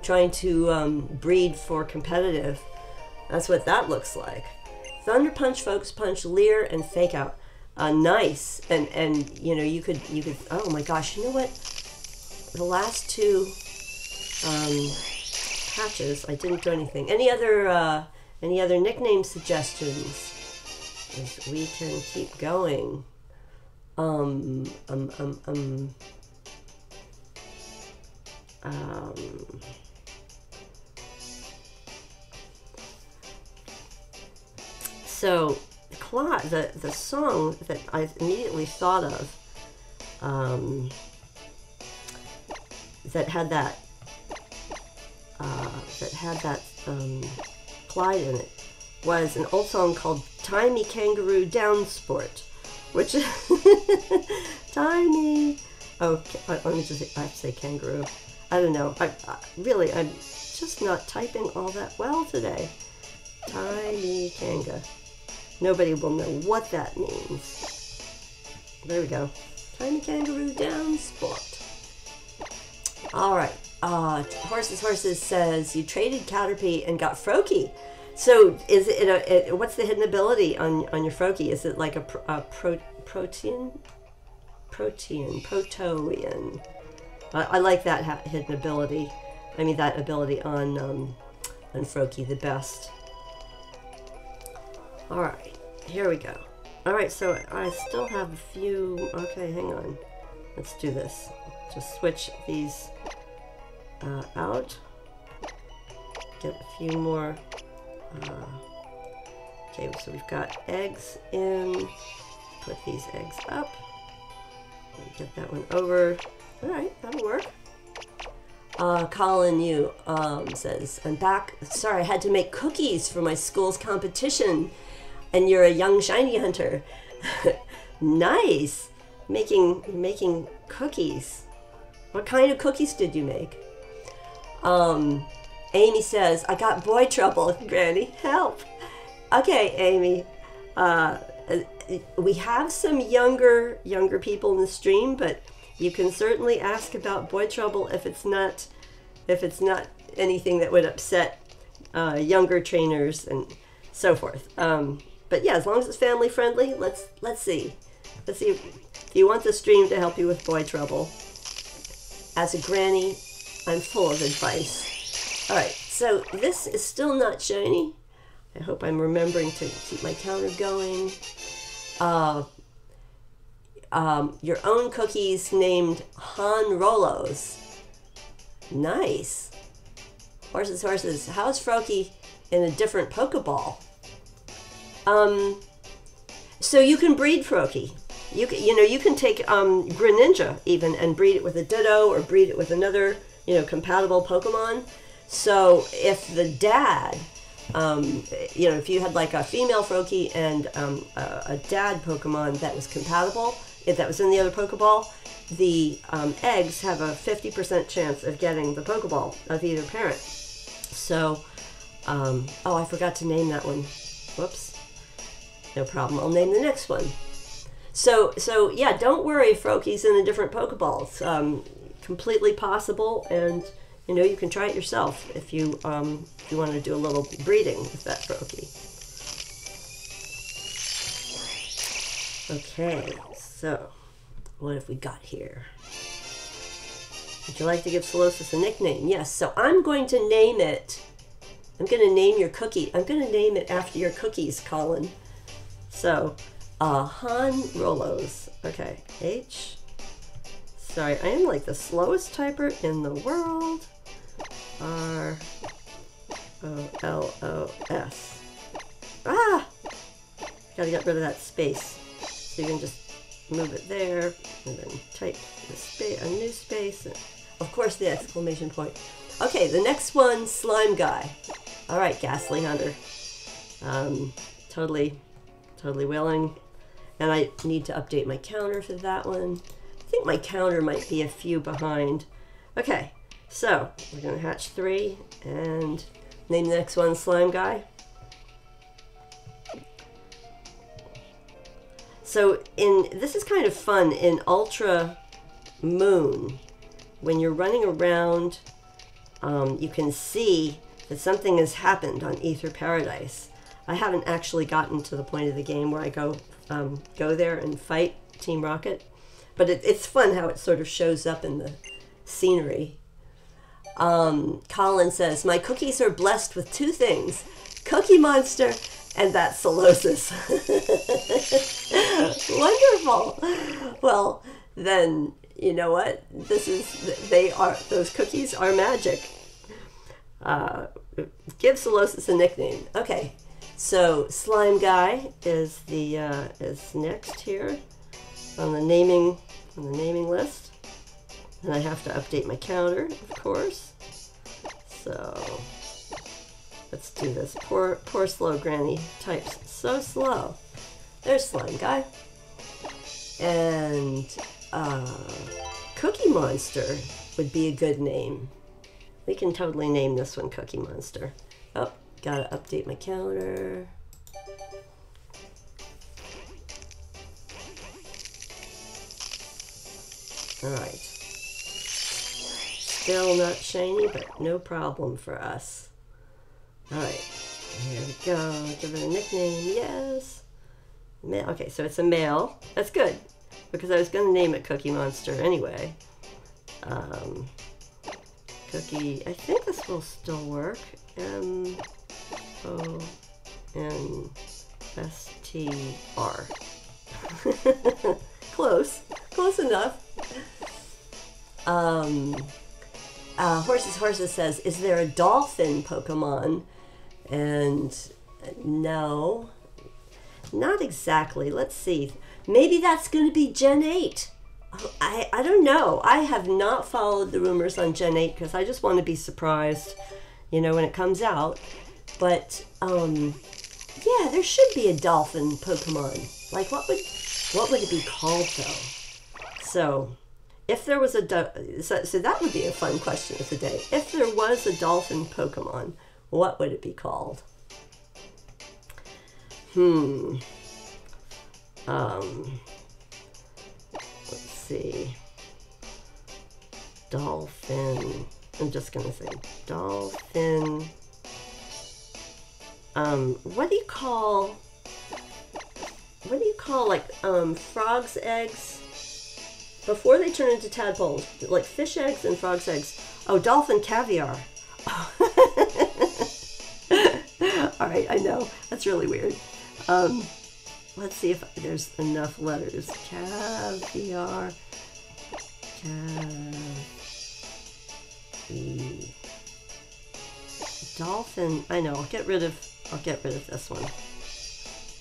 [SPEAKER 1] trying to breed for competitive. That's what that looks like. Thunder Punch, Focus Punch, Leer, and Fake Out. Nice. And you could. Oh my gosh! You know what? The last two hatches, I didn't do anything. Any other nickname suggestions? As we can keep going. So the song that I immediately thought of that had that Clyde in it was an old song called Tie Me Kangaroo Down Sport, which tie me. Okay, let me just. I have to say kangaroo. I don't know. I'm just not typing all that well today. Tie me kanga. Nobody will know what that means. There we go. Tie me kangaroo down sport. All right. Horses says you traded Caterpie and got Froakie. So is it what's the hidden ability on your Froakie? Is it like a protean? I like that hidden ability. I mean that ability on Froakie the best. All right, here we go. All right, so I still have a few. Okay, hang on. Let's do this. Just switch these out. Get a few more. Okay, so we've got eggs in. Put these eggs up. Get that one over. All right, that'll work. Colin Yu says, I'm back. Sorry, I had to make cookies for my school's competition. And you're a young shiny hunter. Nice. Making cookies. What kind of cookies did you make? Amy says, I got boy trouble, Granny. Help. Okay, Amy. we have some younger people in the stream, but you can certainly ask about Boy Trouble if it's not anything that would upset younger trainers and so forth. But yeah, as long as it's family friendly, let's see. Let's see if you want the stream to help you with Boy Trouble. As a granny, I'm full of advice. All right, so this is still not shiny. I hope I'm remembering to keep my counter going. Your own cookies named Han Rolos. Nice. Horses, horses. How's Froakie in a different Pokeball? So you can breed Froakie. You can take Greninja even and breed it with a Ditto or breed it with another compatible Pokemon. So if the dad, if you had like a female Froakie and a dad Pokemon that was compatible, if that was in the other Pokeball, the eggs have a 50% chance of getting the Pokeball of either parent. So, oh, I forgot to name that one. Whoops. No problem. I'll name the next one. So yeah, don't worry if Froakie's in a different Pokeball. It's completely possible, and you can try it yourself if you want to do a little breeding with that Froakie. Okay, so what have we got here? Would you like to give Solosis a nickname? Yes, so I'm going to name it. I'm going to name your cookie. I'm going to name it after your cookies, Colin. So, Han Rolos. Okay, H. Sorry, I am like the slowest typer in the world. R-O-L-O-S. Ah! Gotta get rid of that space. So you can just move it there, and then type a new space. And of course, the exclamation point. Okay, the next one, Slime Guy. All right, Ghastly Hunter. Totally willing. And I need to update my counter for that one. I think my counter might be a few behind. Okay, so we're gonna hatch 3 and name the next one Slime Guy. So this is kind of fun in Ultra Moon. When you're running around, you can see that something has happened on Ether Paradise. I haven't actually gotten to the point of the game where I go there and fight Team Rocket, but it's fun how it sort of shows up in the scenery. Colin says, my cookies are blessed with 2 things, Cookie Monster and that Solosis. Wonderful. Well, then, you know what? Those cookies are magic. Give Solosis a nickname. Okay. So Slime Guy is next here on the naming list, and I have to update my counter, of course. So let's do this. Poor slow Granny types so slow. There's Slime Guy, and Cookie Monster would be a good name. We can totally name this one Cookie Monster. Oh. Gotta update my counter. Alright. Still not shiny, but no problem for us. Alright. Here we go. Give it a nickname. Yes. Okay, so it's a male. That's good, because I was going to name it Cookie Monster anyway. Cookie. I think this will still work. M-O-N-S-T-R. Close enough. Horses says, is there a dolphin Pokemon? And no, not exactly. Let's see. Maybe that's going to be Gen 8. I don't know. I have not followed the rumors on Gen 8 because I just want to be surprised, when it comes out. But yeah, there should be a dolphin Pokemon. Like, what would it be called though? So, if there was so that would be a fun question of the day. If there was a dolphin Pokemon, what would it be called? Let's see. Dolphin. I'm just gonna say dolphin. What do you call like frogs' eggs before they turn into tadpoles? Like fish eggs and frogs' eggs. Oh, dolphin caviar. All right, I know that's really weird. Let's see if there's enough letters. Caviar. Dolphin. I know. I'll get rid of this one.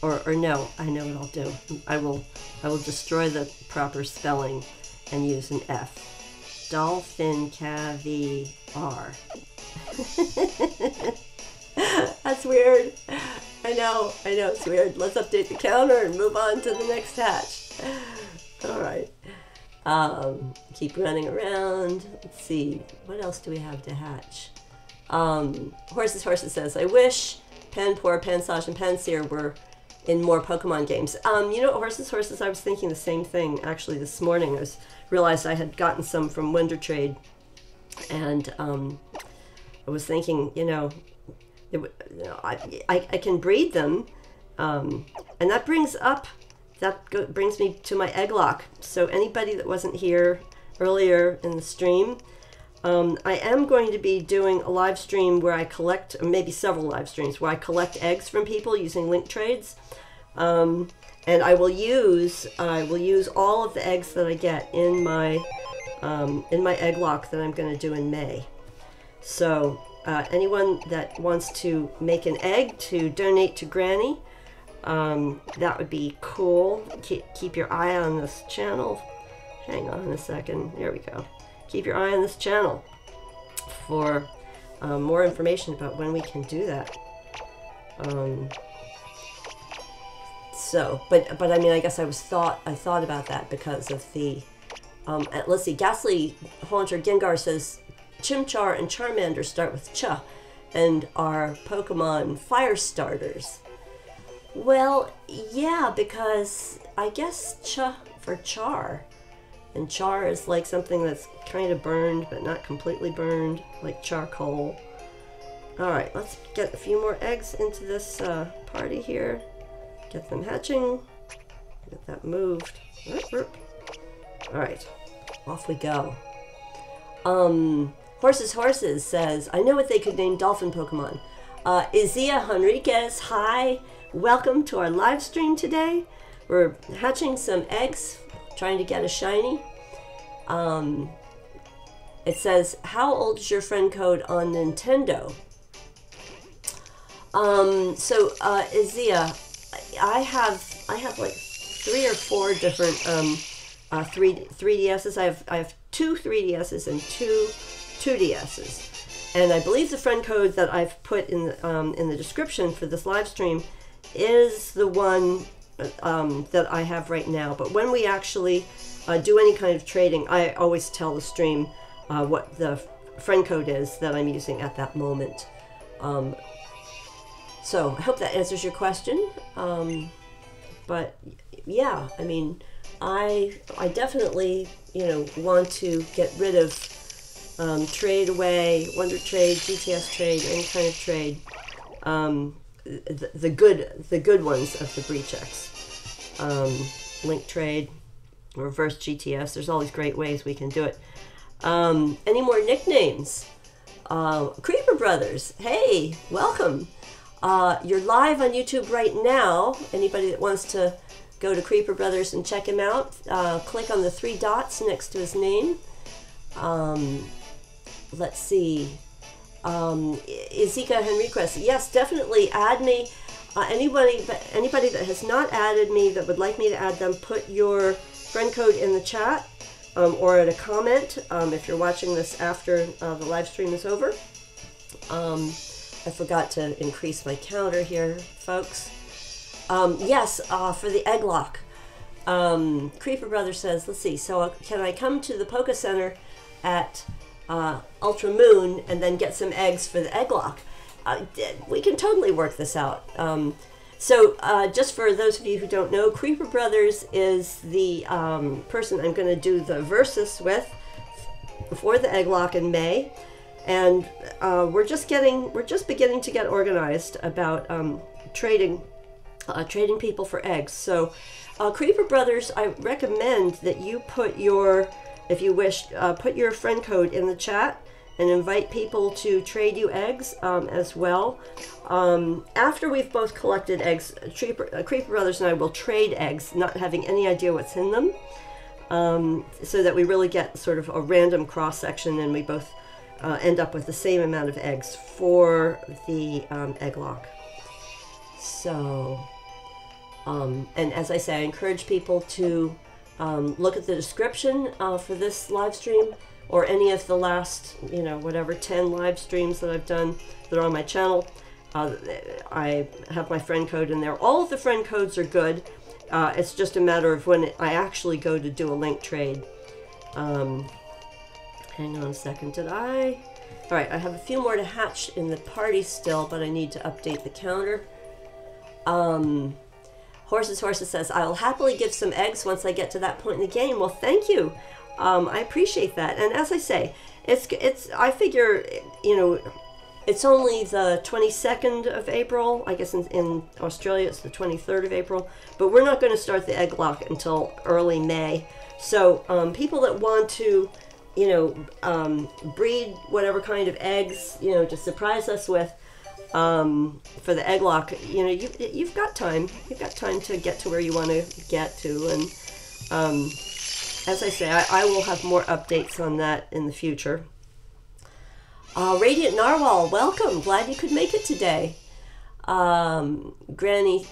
[SPEAKER 1] Or no, I know what I'll do. I will destroy the proper spelling and use an F. Dolphin caviar. That's weird. I know it's weird. Let's update the counter and move on to the next hatch. All right. Keep running around. Let's see. What else do we have to hatch? Horses says, I wish Panpour, Pansage, and Pansear were in more Pokemon games. You know what, Horses, I was thinking the same thing actually this morning. I realized I had gotten some from WonderTrade, and I was thinking, I can breed them, and that brings me to my egg lock. So anybody that wasn't here earlier in the stream, I am going to be doing a live stream where I collect, maybe several live streams, where I collect eggs from people using link trades. And I will use all of the eggs that I get in my egg lock that I'm going to do in May. So anyone that wants to make an egg to donate to Grannie, that would be cool. Keep your eye on this channel. Hang on a second. There we go. Keep your eye on this channel for more information about when we can do that. But I mean, I guess I thought about that because of the. Let's see. Ghastly Haunter Gengar says Chimchar and Charmander start with Ch, and are Pokemon fire starters. Well, yeah, because I guess Ch for char. And char is like something that's kind of burned, but not completely burned, like charcoal. Alright, let's get a few more eggs into this party here. Get them hatching. Get that moved. Alright, off we go. Horses says, I know what they could name dolphin Pokemon. Izia Henriquez, hi. Welcome to our live stream today. We're hatching some eggs, trying to get a shiny. It says, how old is your friend code on Nintendo? Izia, I have like 3 or 4 different 3DSs. I have 2 3DSs and 2 2DSs. And I believe the friend code that I've put in the description for this live stream is the one that I have right now. But when we actually do any kind of trading, I always tell the stream what the friend code is that I'm using at that moment. So I hope that answers your question. But yeah, I mean, I definitely want to get rid of trade away, WonderTrade, GTS trade, any kind of trade. The good ones of the Breedjects. Link trade, reverse GTS. There's all these great ways we can do it. Any more nicknames? Creeper Brothers, hey, welcome. You're live on YouTube right now. Anybody that wants to go to Creeper Brothers and check him out, click on the 3 dots next to his name. Let's see. Izika Henriquez, yes, definitely add me. Anybody that has not added me that would like me to add them, put your friend code in the chat or in a comment if you're watching this after the live stream is over. I forgot to increase my counter here, folks. Yes, for the egg lock. Creeper Brother says, let's see, so can I come to the Poke Center at Ultra Moon and then get some eggs for the egg lock? We can totally work this out. So just for those of you who don't know, Creeper Brothers is the person I'm going to do the versus with for the egg lock in May, and we're just beginning to get organized about trading people for eggs. So Creeper Brothers, I recommend that you put your, if you wish, put your friend code in the chat and invite people to trade you eggs as well. After we've both collected eggs, Creeper Brothers and I will trade eggs, not having any idea what's in them, so that we really get sort of a random cross-section and we both end up with the same amount of eggs for the egg lock. So, and as I say, I encourage people to look at the description for this live stream, or any of the last, you know, whatever 10 live streams that I've done that are on my channel. I have my friend code in there. All of the friend codes are good. It's just a matter of when I actually go to do a link trade. Hang on a second, all right, I have a few more to hatch in the party still, but I need to update the counter. Horses says, I'll happily give some eggs once I get to that point in the game. Well, thank you. I appreciate that. And as I say, I figure, you know, it's only the 22nd of April. I guess in Australia it's the 23rd of April. But we're not going to start the egg lock until early May. So people that want to, you know, breed whatever kind of eggs, you know, to surprise us with for the egg lock, you know, you've got time. You've got time to get to where you want to get to. And as I say, I will have more updates on that in the future. Radiant Narwhal, welcome. Glad you could make it today. Grannie,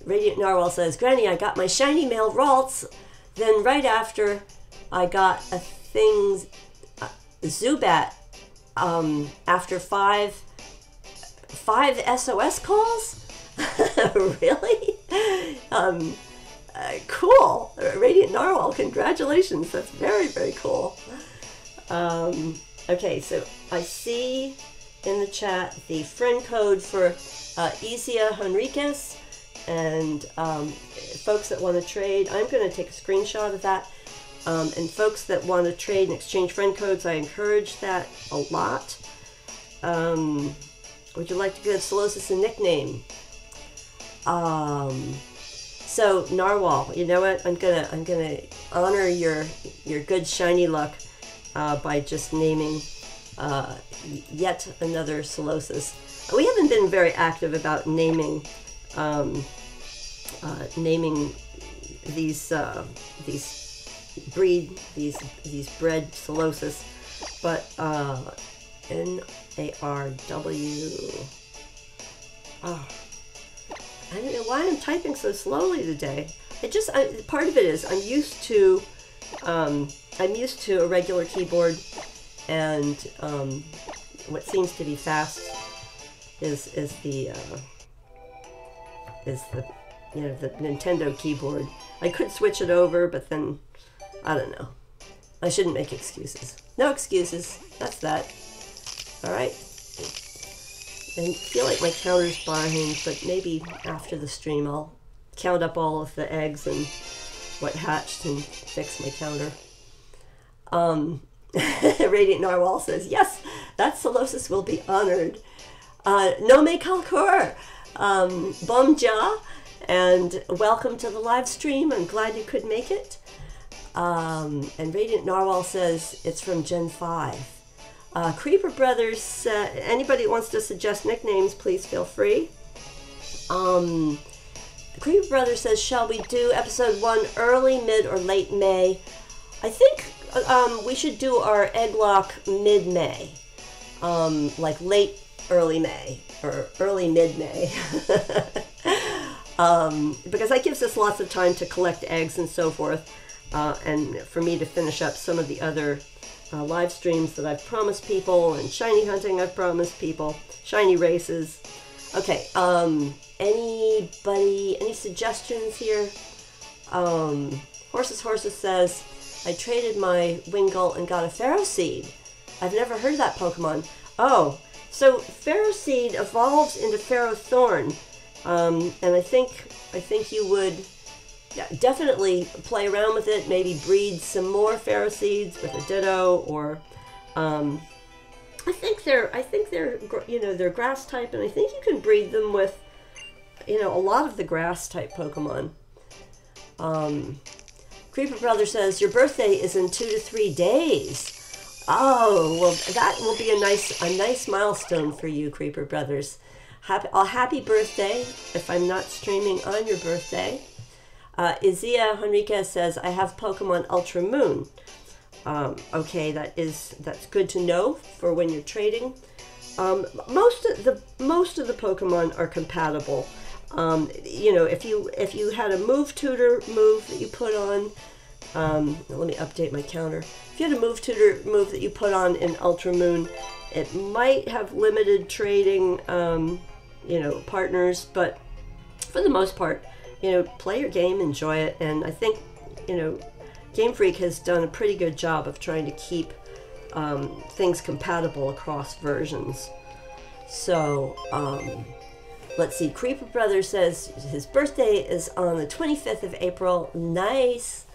[SPEAKER 1] Radiant Narwhal says, Grannie, I got my shiny male Ralts. Then right after, I got a thing, Zubat, after five SOS calls? Really? Cool. Radiant Narwhal, congratulations. That's very, very cool. Okay, so I see in the chat the friend code for Isia Henriquez, and folks that want to trade, I'm going to take a screenshot of that. And folks that want to trade and exchange friend codes, I encourage that a lot. Would you like to give Solosis a nickname? So Narwhal, you know what? I'm gonna honor your good shiny luck by just naming yet another Solosis. We haven't been very active about naming these bred Solosis, but N-A-R-W. Oh, I don't know why I'm typing so slowly today. Part of it is I'm used to a regular keyboard, and what seems to be fast is the you know, the Nintendo keyboard. I could switch it over, but then I don't know. I shouldn't make excuses. No excuses. That's that. All right. I feel like my counter's behind, but maybe after the stream I'll count up all of the eggs and what hatched and fix my counter. Radiant Narwhal says, yes, that Solosis will be honored. No me calcor. Bom ja, and welcome to the live stream. I'm glad you could make it. And Radiant Narwhal says it's from Gen 5. Creeper Brothers, anybody that wants to suggest nicknames, please feel free. Creeper Brothers says, shall we do episode 1 early, mid, or late May? I think we should do our egg lock mid-May. Like late, early May, or early mid-May. Because that gives us lots of time to collect eggs and so forth, and for me to finish up some of the other live streams that I've promised people, and shiny hunting I've promised people, shiny races. Okay, anybody, any suggestions here? Horses says, I traded my Wingull and got a Ferroseed. I've never heard of that Pokemon. Oh, so Ferroseed evolves into Ferrothorn, And I think you would definitely play around with it. Maybe breed some more Phariseeds with a Ditto, or I think they're they're grass type, and I think you can breed them with a lot of the grass type Pokemon. Creeper Brother says your birthday is in 2 to 3 days. Oh, well, that will be a nice milestone for you, Creeper Brothers. Happy birthday if I'm not streaming on your birthday. Izia Henriquez says I have Pokemon Ultra Moon. Okay, that's good to know for when you're trading. Most of the Pokemon are compatible. If you had a Move Tutor move that you put on, let me update my counter. If you had a Move Tutor move that you put on in Ultra Moon, it might have limited trading, partners, but for the most part, play your game, enjoy it, and I think, Game Freak has done a pretty good job of trying to keep things compatible across versions. So, let's see. Creeper Brother says his birthday is on the 25th of April. Nice.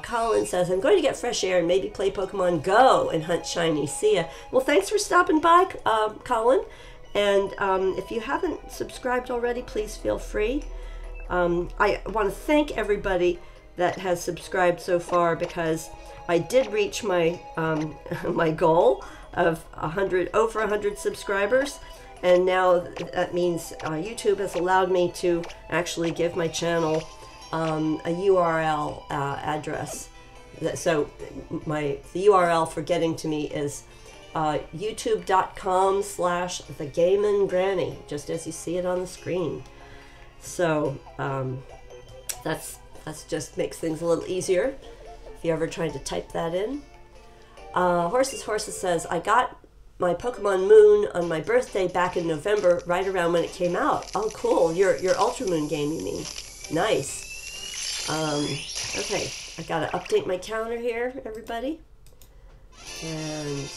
[SPEAKER 1] Colin says, I'm going to get fresh air and maybe play Pokemon Go and hunt shiny. See ya. Well, thanks for stopping by, Colin. And if you haven't subscribed already, please feel free. I want to thank everybody that has subscribed so far, because I did reach my my goal of over 100 subscribers, and now that means YouTube has allowed me to actually give my channel a URL address. So the URL for getting to me is youtube.com/TheGameNGrannie, just as you see it on the screen. So that's just makes things a little easier if you ever tried to type that in. Horses says, I got my Pokemon Moon on my birthday back in November, right around when it came out. Oh, cool. Your Ultra Moon game, you mean? Nice. Okay, I gotta update my counter here, everybody. And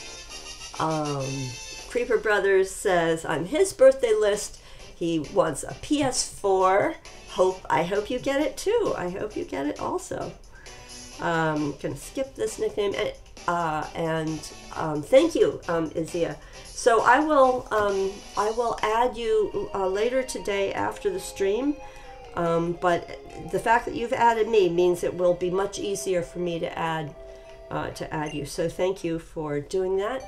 [SPEAKER 1] Creeper Brothers says on his birthday list he wants a PS4. I hope you get it too. I hope you get it also. Gonna skip this nickname and thank you, Izia. So I will add you later today after the stream. But the fact that you've added me means it will be much easier for me to add you. So thank you for doing that.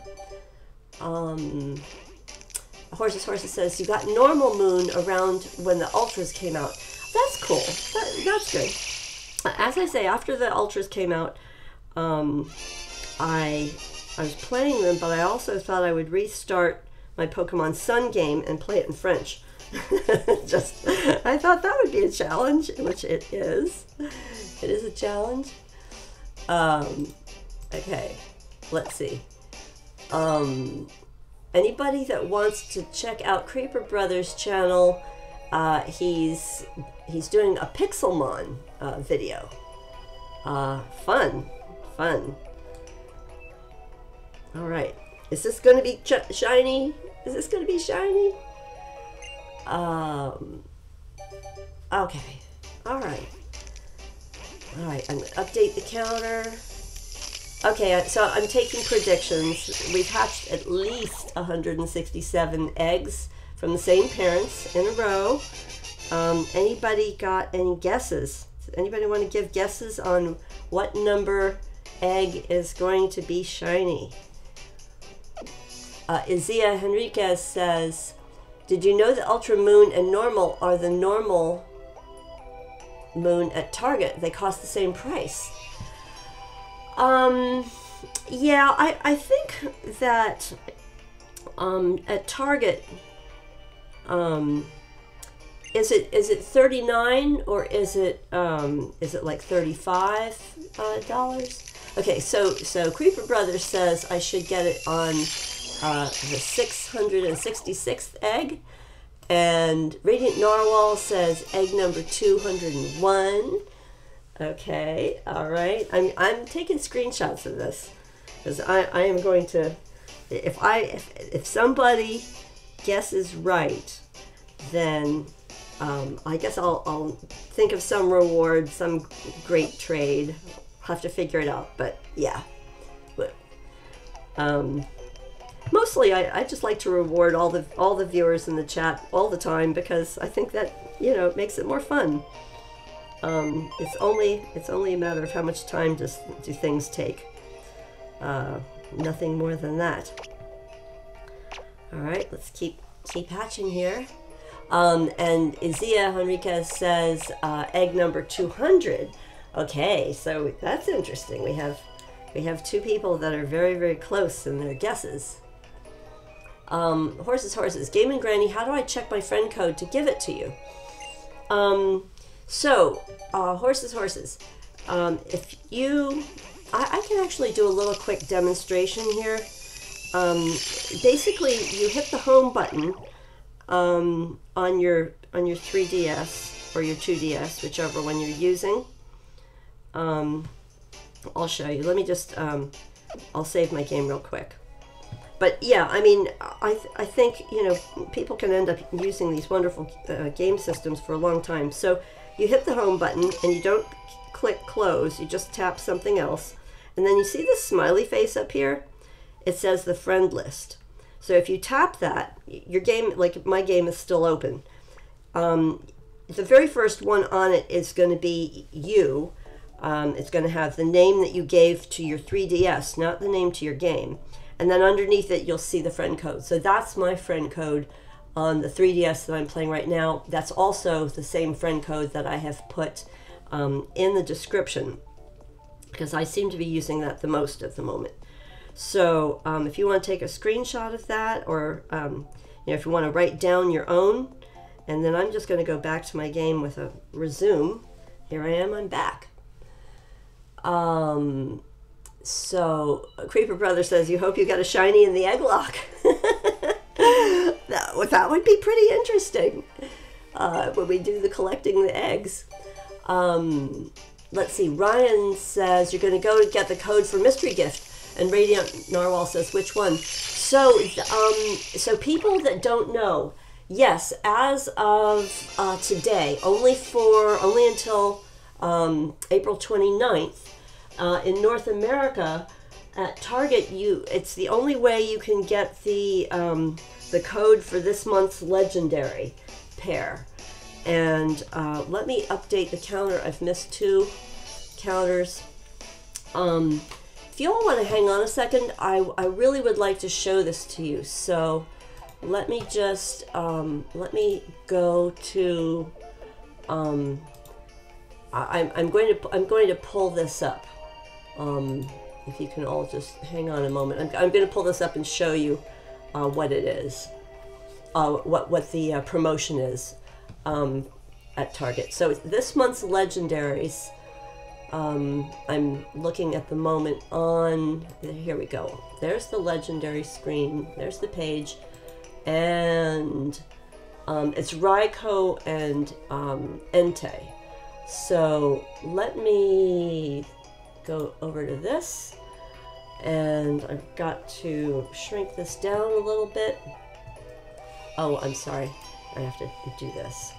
[SPEAKER 1] Horses says you got normal Moon around when the Ultras came out. That's cool. That's good. As I say, after the Ultras came out, I was playing them, but I also thought I would restart my Pokemon Sun game and play it in French. I thought that would be a challenge, which it is. It is a challenge. Okay, let's see. Anybody that wants to check out Creeper Brothers' channel, he's doing a Pixelmon video. Fun. All right, is this going to be shiny? Is this going to be shiny? Okay. All right, I'm going to update the counter. Okay, so I'm taking predictions. We've hatched at least 167 eggs from the same parents in a row. Anybody got any guesses? Anybody want to give guesses on what number egg is going to be shiny? Izia Henriquez says, did you know that Ultra Moon and Normal are the normal Moon at Target? They cost the same price. Yeah, I think that at Target, is it $39 or is it like $35? Okay, so Creeper Brothers says I should get it on the 666th egg, and Radiant Narwhal says egg number 201. Okay, all right. I'm taking screenshots of this because I am going to, if somebody guesses right, then I guess I'll think of some reward, some great trade. Have to figure it out, but yeah. But, mostly I just like to reward all the viewers in the chat all the time, because I think that, you know, it makes it more fun. It's only a matter of how much time do things take. Nothing more than that. All right, let's keep hatching here. And Izia Henriquez says egg number 200. Okay, so that's interesting. We have two people that are very, very close in their guesses. Horses. GameNGrannie, how do I check my friend code to give it to you? Horses. If you, I can actually do a little quick demonstration here. Basically, you hit the home button on your 3DS or your 2DS, whichever one you're using. I'll show you. Let me just, I'll save my game real quick. But yeah, I mean, I think, you know, people can end up using these wonderful game systems for a long time. So you hit the home button and you don't click close, you just tap something else. And then you see this smiley face up here? It says the friend list. So if you tap that, your game, like my game, is still open. The very first one on it is going to be you. It's going to have the name that you gave to your 3DS, not the name to your game. And then underneath it, you'll see the friend code. So that's my friend code on the 3DS that I'm playing right now. That's also the same friend code that I have put in the description, because I seem to be using that the most at the moment. So if you want to take a screenshot of that, or you know, if you want to write down your own, and then I'm just going to go back to my game with a resume. Here I am, I'm back. So Creeper Brother says, you hope you got a shiny in the egg lock. That would be pretty interesting when we do the collecting the eggs. Let's see, Ryan says you're going to go get the code for mystery gift, and Radiant Narwhal says which one. So so people that don't know, yes, as of today, only until April 29th, in North America, at Target, it's the only way you can get the code for this month's legendary pair. And let me update the counter. I've missed 2 counters. If you all want to hang on a second, I really would like to show this to you. So let me just let me go to. I'm going to pull this up. If you can all just hang on a moment, I'm going to pull this up and show you what it is, what the promotion is at Target. So this month's legendaries, I'm looking at the moment on, here we go. There's the legendary screen. There's the page, and it's Raikou and Entei. So let me go over to this, and I've got to shrink this down a little bit. Oh, I'm sorry, I have to do this.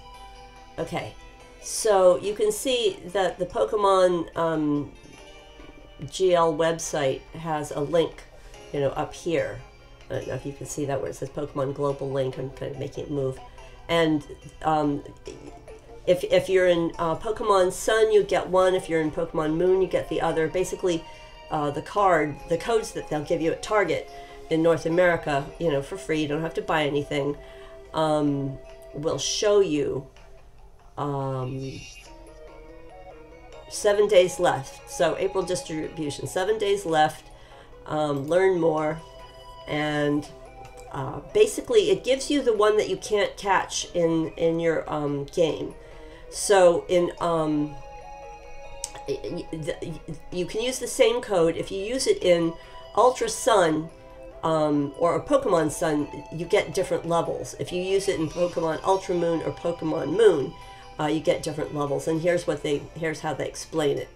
[SPEAKER 1] Okay, so you can see that the Pokemon GL website has a link, you know, up here. I don't know if you can see that where it says Pokemon Global Link. I'm kind of making it move. And if you're in Pokemon Sun, you get one. If you're in Pokemon Moon, you get the other. Basically, the codes that they'll give you at Target in North America, you know, for free, you don't have to buy anything, will show you 7 days left. So April distribution, 7 days left. Learn more, and basically it gives you the one that you can't catch in your game. So you can use the same code. If you use it in Ultra Sun or Pokemon Sun, you get different levels. If you use it in Pokemon Ultra Moon or Pokemon Moon, you get different levels. And here's how they explain it.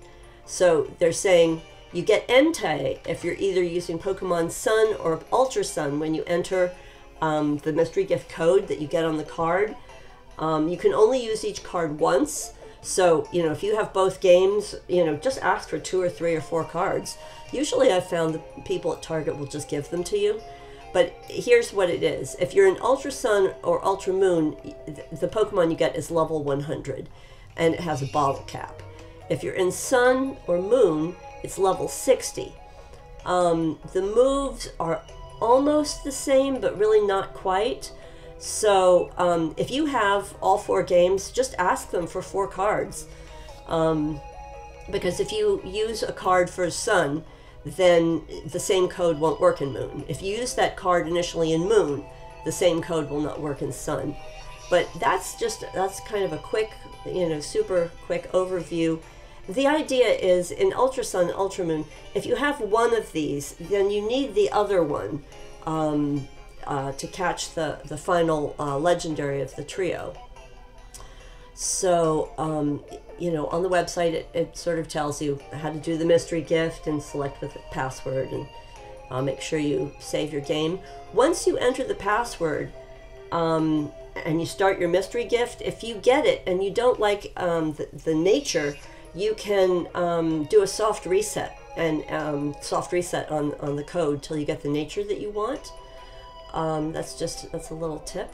[SPEAKER 1] So they're saying you get Entei if you're either using Pokemon Sun or Ultra Sun when you enter the mystery gift code that you get on the card. You can only use each card once. So, you know, if you have both games, you know, just ask for 2 or 3 or 4 cards. Usually I've found that people at Target will just give them to you. But here's what it is. If you're in Ultra Sun or Ultra Moon, the Pokemon you get is level 100, and it has a bottle cap. If you're in Sun or Moon, it's level 60. The moves are almost the same, but really not quite. So if you have all 4 games, just ask them for 4 cards. Because if you use a card for Sun, then the same code won't work in Moon. If you use that card initially in Moon, the same code will not work in Sun. But that's kind of a quick, you know, super quick overview. The idea is in Ultra Sun, Ultra Moon, if you have one of these, then you need the other one to catch the final legendary of the trio. So, you know, on the website, it sort of tells you how to do the mystery gift and select with a password, and make sure you save your game. Once you enter the password and you start your mystery gift, if you get it and you don't like the nature, you can do a soft reset and soft reset on the code till you get the nature that you want. That's a little tip.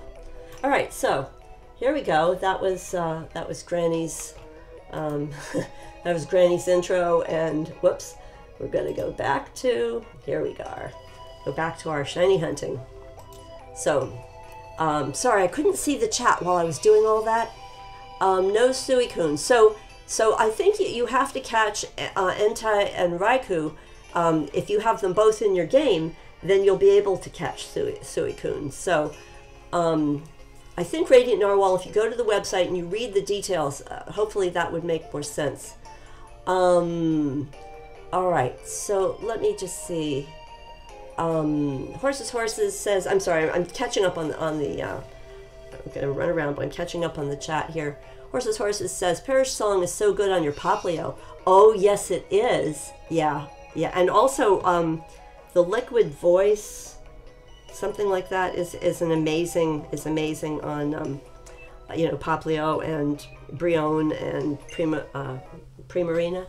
[SPEAKER 1] All right, so here we go. That was Granny's that was Granny's intro, and whoops, we're gonna go back to, here we go back to our shiny hunting. So sorry, I couldn't see the chat while I was doing all that. No Suicune. So I think you have to catch Entei and Raikou. If you have them both in your game, then you'll be able to catch Suicune. So I think Radiant Narwhal, if you go to the website and you read the details, hopefully that would make more sense. All right, so let me just see. Horses says, I'm sorry, I'm catching up on the I'm going to run around, but I'm catching up on the chat here. Horses says, Parish Song is so good on your Poplio. Oh, yes, it is. Yeah, and also the Liquid Voice, something like that, is amazing on you know, Poplio and Brionne and Primarina.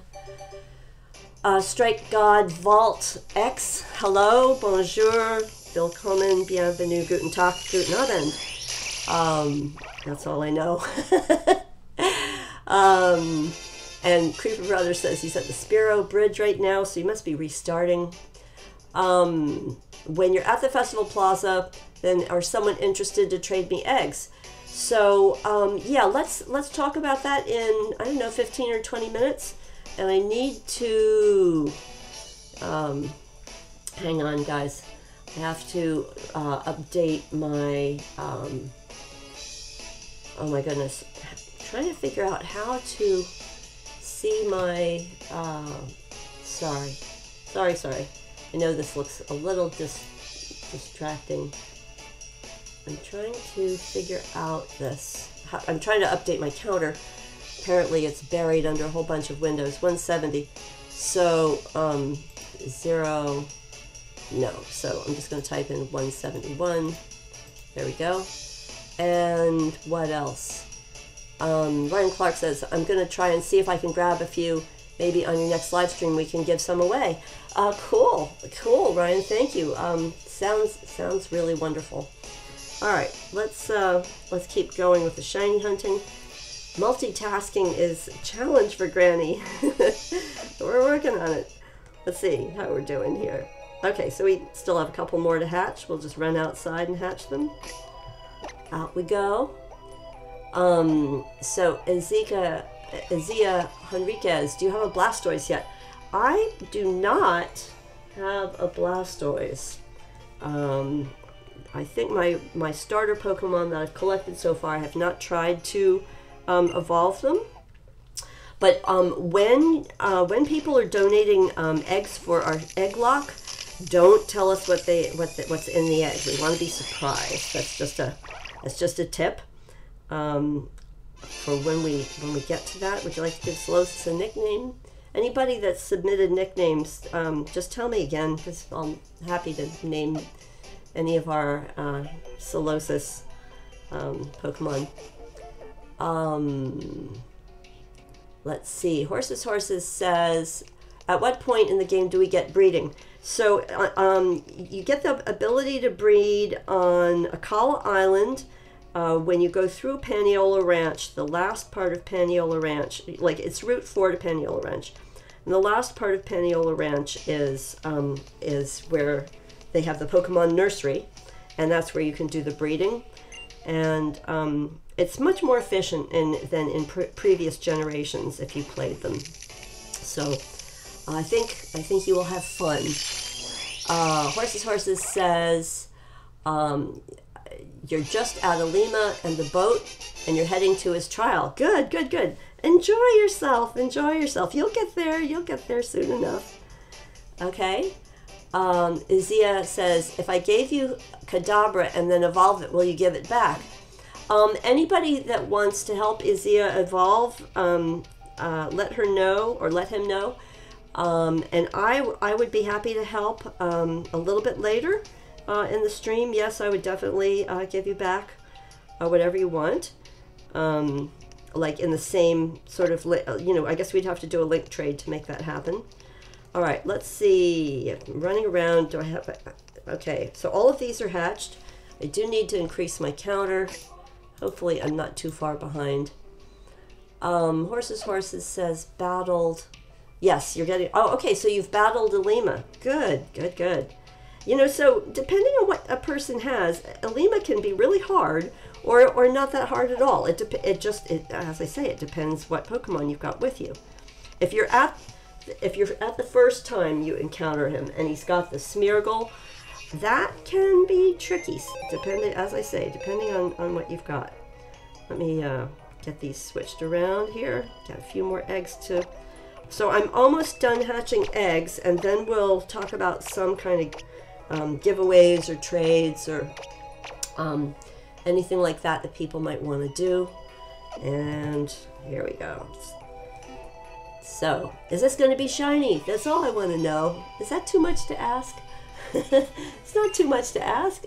[SPEAKER 1] Strike God Vault X, hello, bonjour, willkommen, bienvenue, guten Tag, guten Abend. That's all I know. And Creeper Brother says he's at the Spiro Bridge right now, so you must be restarting. When you're at the Festival Plaza, then are someone interested to trade me eggs? So yeah, let's talk about that in, I don't know, 15 or 20 minutes. And I need to hang on, guys. I have to update my oh my goodness, I'm trying to figure out how to see my sorry. I know this looks a little distracting. I'm trying to figure out this. I'm trying to update my counter. Apparently it's buried under a whole bunch of windows. 170. So 0. No. So I'm just going to type in 171. There we go. And what else? Ryan Clark says, I'm going to try and see if I can grab a few. Maybe on your next live stream we can give some away. Cool, Ryan. Thank you. Sounds really wonderful. All right, let's keep going with the shiny hunting. Multitasking is a challenge for Granny. We're working on it. Let's see how we're doing here. Okay, so we still have a couple more to hatch. We'll just run outside and hatch them. Out we go. So Ezia Henriquez, do you have a Blastoise yet? I do not have a Blastoise. I think my starter Pokemon that I've collected so far, I have not tried to evolve them. But when people are donating eggs for our egg lock, don't tell us what's in the egg. We want to be surprised. That's just a tip. For when we get to that. Would you like to give Solosis a nickname? Anybody that submitted nicknames, just tell me again, because I'm happy to name any of our Solosis Pokemon. Let's see. Horses says, at what point in the game do we get breeding? So you get the ability to breed on Akala Island when you go through Paniola Ranch, the last part of Paniola Ranch, like it's Route 4 to Paniola Ranch. And the last part of Paniola Ranch is where they have the Pokemon Nursery, and that's where you can do the breeding. And it's much more efficient than in previous generations if you played them. So I think you will have fun. Horses says you're just out of Lima and the boat, and you're heading to his trial. Good, good, good. Enjoy yourself. Enjoy yourself. You'll get there. You'll get there soon enough. Okay. Izia says, if I gave you Kadabra and then evolve it, will you give it back? Anybody that wants to help Izia evolve, let her know or let him know. And I would be happy to help a little bit later in the stream. Yes, I would definitely give you back whatever you want. Like in the same sort of, I guess we'd have to do a link trade to make that happen. All right, let's see. I'm running around. Do I have... Okay, so all of these are hatched. I do need to increase my counter. Hopefully I'm not too far behind. Horses says battled. Yes, you're getting... Oh, okay, so you've battled Elima. Good, good, good. So depending on what a person has, Elima can be really hard or not that hard at all. As I say, it depends what Pokemon you've got with you. If you're at the first time you encounter him and he's got the Smeargle, that can be tricky, as I say, depending on what you've got. Let me get these switched around here. Got a few more eggs to... So I'm almost done hatching eggs, and then we'll talk about some kind of giveaways or trades or anything like that people might want to do. And here we go. So, is this going to be shiny? That's all I want to know. Is that too much to ask? It's not too much to ask.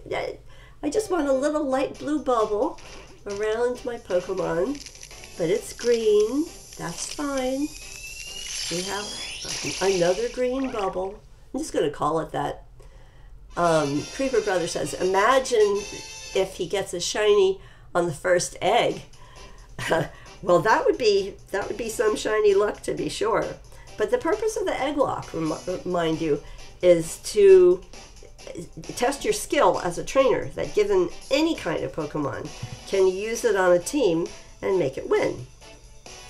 [SPEAKER 1] I just want a little light blue bubble around my Pokemon, but it's green. That's fine. We have another green bubble. I'm just going to call it that. Creeper Brother says, imagine if he gets a shiny on the first egg. Well, that would be some shiny luck, to be sure. But the purpose of the egg lock, mind you, is to test your skill as a trainer, that given any kind of Pokemon, can you use it on a team and make it win.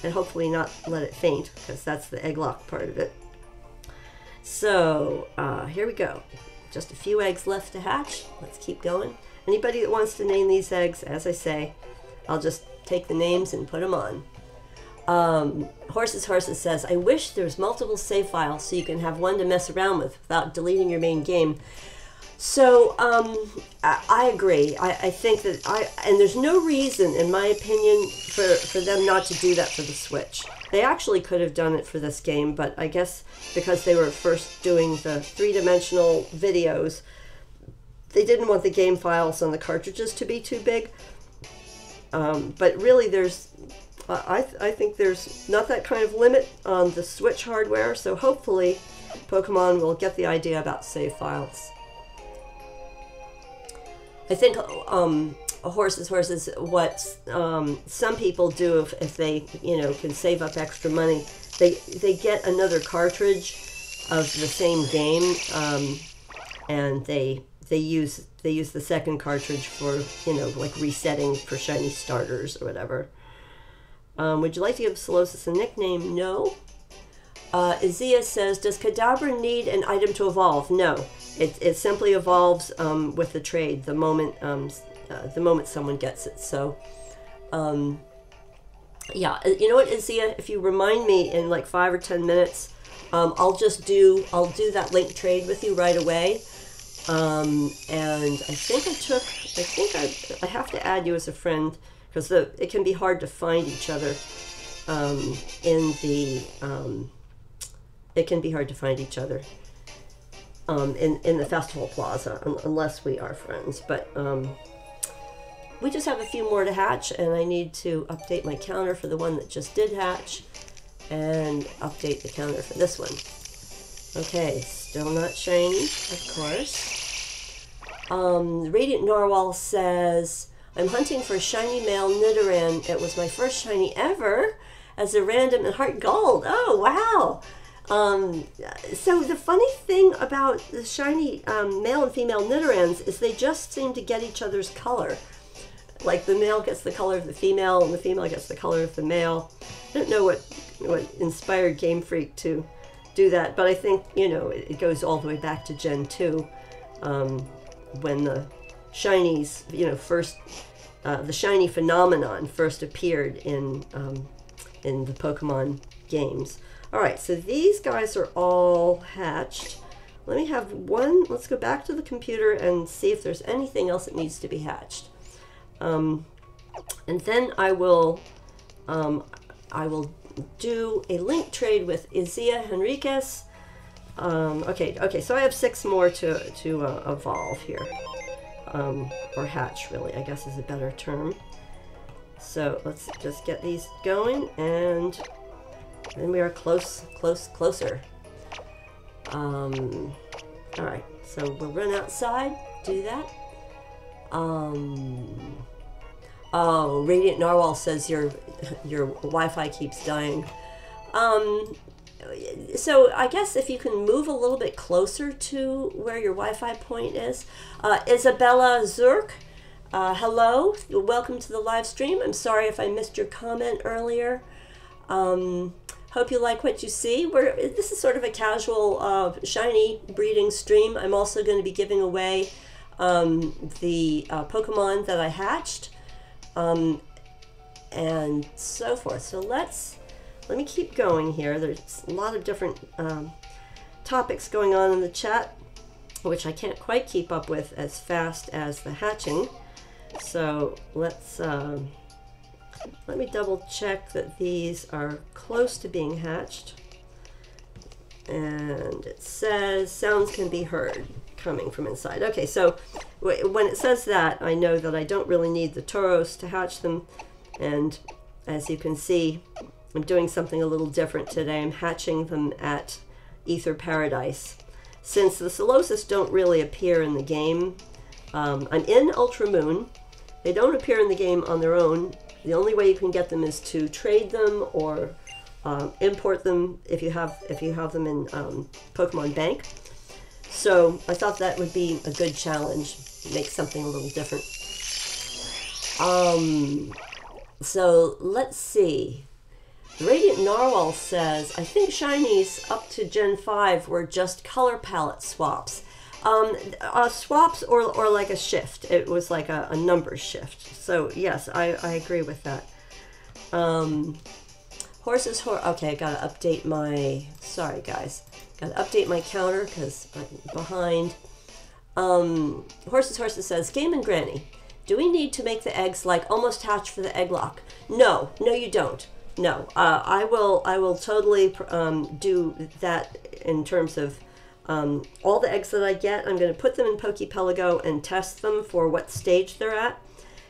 [SPEAKER 1] And hopefully not let it faint, because that's the egg lock part of it. So, here we go. Just a few eggs left to hatch. Let's keep going. Anybody that wants to name these eggs, as I say, I'll just take the names and put them on. Horses says, I wish there was multiple save files so you can have one to mess around with without deleting your main game. So I agree. I think that and there's no reason, in my opinion, for them not to do that for the Switch. They actually could have done it for this game, but I guess because they were first doing the three-dimensional videos, they didn't want the game files on the cartridges to be too big. But really, I think there's not that kind of limit on the Switch hardware, so hopefully Pokemon will get the idea about save files. I think horses, what some people do if they can save up extra money, they get another cartridge of the same game, and they use the second cartridge for like resetting for shiny starters or whatever. Would you like to give Solosis a nickname? No. Izia says, does Kadabra need an item to evolve? No. It simply evolves with the trade the moment someone gets it. So, yeah. You know what, Izia? If you remind me in like 5 or 10 minutes, I'll do that link trade with you right away. And I have to add you as a friend, because it can be hard to find each other it can be hard to find each other in the festival plaza unless we are friends. But we just have a few more to hatch, and I need to update my counter for the one that just did hatch, and update the counter for this one. Okay, still not shiny, of course. Radiant Narwhal says, I'm hunting for a shiny male Nidoran. It was my first shiny ever as a random and heart gold. Oh, wow. So the funny thing about the shiny male and female Nidorans is they just seem to get each other's color. Like the male gets the color of the female and the female gets the color of the male. I don't know what inspired Game Freak to do that, but I think, you know, it goes all the way back to Gen 2 when the shinies, you know, first, the shiny phenomenon first appeared in the Pokemon games. All right, so these guys are all hatched. Let me have one. Let's go back to the computer and see if there's anything else that needs to be hatched. And then I will do a link trade with Izia Henriquez. Okay, so I have 6 more to evolve here, or hatch, really, I guess is a better term. So let's just get these going, and then we are closer. All right, so we'll run outside, do that. Oh, Radiant Narwhal says your Wi-Fi keeps dying. So I guess if you can move a little bit closer to where your Wi-Fi point is. Isabella Zurk, hello, welcome to the live stream. I'm sorry if I missed your comment earlier. Hope you like what you see. This is sort of a casual shiny breeding stream. I'm also going to be giving away the Pokemon that I hatched, and so forth. So let me keep going here. There's a lot of different topics going on in the chat, which I can't quite keep up with as fast as the hatching. So let me double check that these are close to being hatched. And it says sounds can be heard coming from inside. Okay, so when it says that, I know that I don't really need the Tauros to hatch them. And as you can see, I'm doing something a little different today. I'm hatching them at Ether Paradise. Since the Solosis don't really appear in the game, I'm in Ultra Moon. They don't appear in the game on their own. The only way you can get them is to trade them or import them if you have them in Pokemon Bank. So I thought that would be a good challenge, make something a little different. So let's see. Radiant Narwhal says, I think shinies up to Gen 5 were just color palette swaps. Swaps or like a shift. It was like a number shift. So yes, I agree with that. Okay, I gotta update my, sorry guys. Gotta update my counter because I'm behind. Horses says, GameNGrannie, do we need to make the eggs like almost hatch for the egg lock? No, you don't. No, I will totally do that in terms of all the eggs that I get. I'm going to put them in Pokepelago and test them for what stage they're at.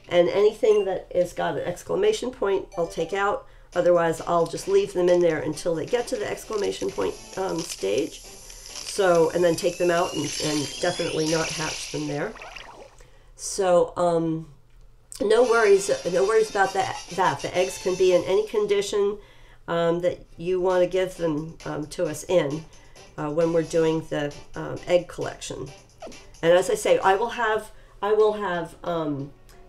[SPEAKER 1] And anything that has got an exclamation point, I'll take out. Otherwise, I'll just leave them in there until they get to the exclamation point stage. So, and then take them out and definitely not hatch them there. So, no worries about that. The eggs can be in any condition that you want to give them to us in when we're doing the egg collection. And as I say, I will have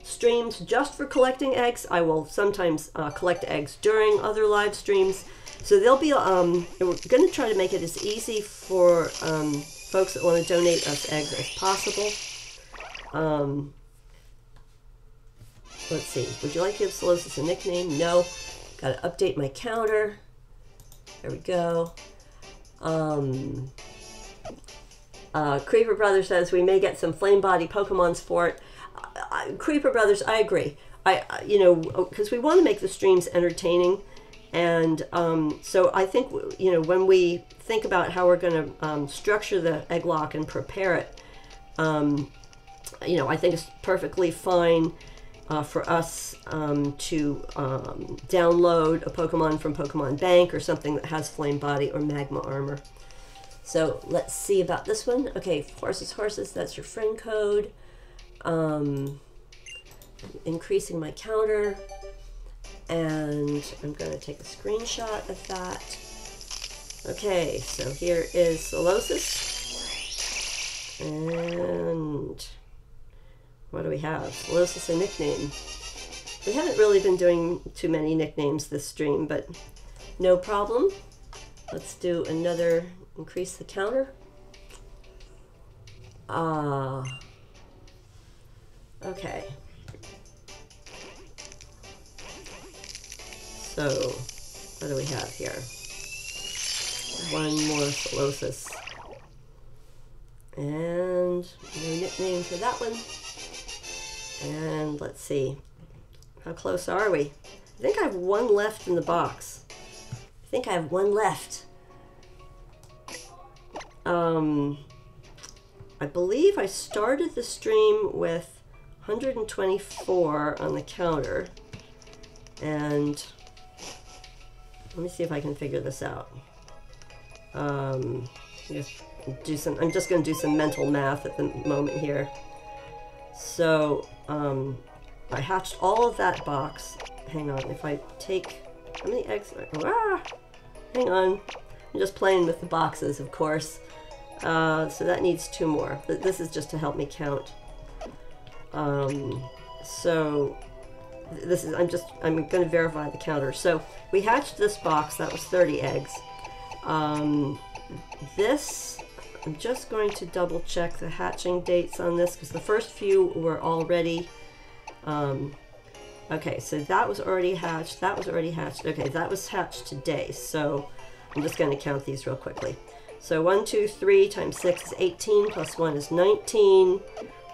[SPEAKER 1] streams just for collecting eggs. I will sometimes collect eggs during other live streams. So they'll be. We're going to try to make it as easy for folks that want to donate us eggs as possible. Let's see. Would you like to give Solosis a nickname? No. Got to update my counter. There we go. Creeper Brother says we may get some flame body Pokemons for it. Creeper Brothers, I agree. You know, because we want to make the streams entertaining, and so I think, you know, when we think about how we're going to structure the egg lock and prepare it, you know, I think it's perfectly fine for us to download a Pokemon from Pokemon Bank or something that has Flame Body or Magma Armor. So let's see about this one. Okay, horses, that's your friend code. Increasing my counter, and I'm going to take a screenshot of that. Okay, so here is Solosis. And what do we have? Solosis, a nickname. We haven't really been doing too many nicknames this stream, but no problem. Let's do another, increase the counter. Okay. So, what do we have here? One more Solosis. And no nickname for that one. And let's see. How close are we? I think I have one left in the box. I think I have one left. I believe I started the stream with 124 on the counter. And let me see if I can figure this out. I'm just going to do some mental math at the moment here. So I hatched all of that box. Hang on, if I take, how many eggs? Hang on, I'm just playing with the boxes, of course. So that needs 2 more. This is just to help me count. So this is, I'm going to verify the counter. So we hatched this box, that was 30 eggs. This, I'm just going to double check the hatching dates on this because the first few were already, okay, so that was already hatched, that was already hatched. Okay, that was hatched today, so I'm just going to count these real quickly. So 1, 2, 3 times 6 is 18, plus 1 is 19,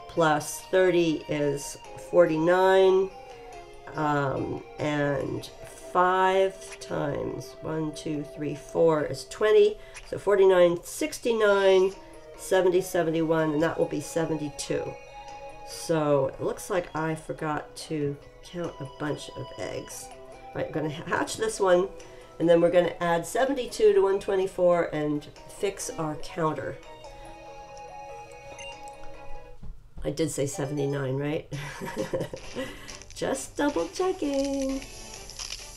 [SPEAKER 1] plus 30 is 49, and 5 times 1, 2, 3, 4 is 20. So 49, 69, 70, 71, and that will be 72. So it looks like I forgot to count a bunch of eggs. All right, I'm going to hatch this one, and then we're going to add 72 to 124 and fix our counter. I did say 79, right? Just double checking.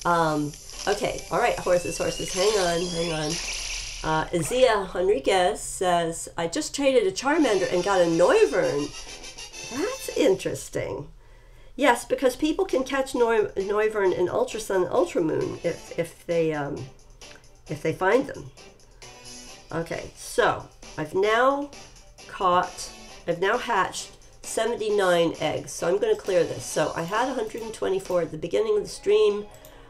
[SPEAKER 1] Okay, all right, horses, hang on. Izia Henriquez says, I just traded a Charmander and got a Noivern. That's interesting. Yes, because people can catch Noivern in Ultra Sun and Ultra Moon if they find them. Okay, so I've now hatched 79 eggs, so I'm going to clear this. So I had 124 at the beginning of the stream.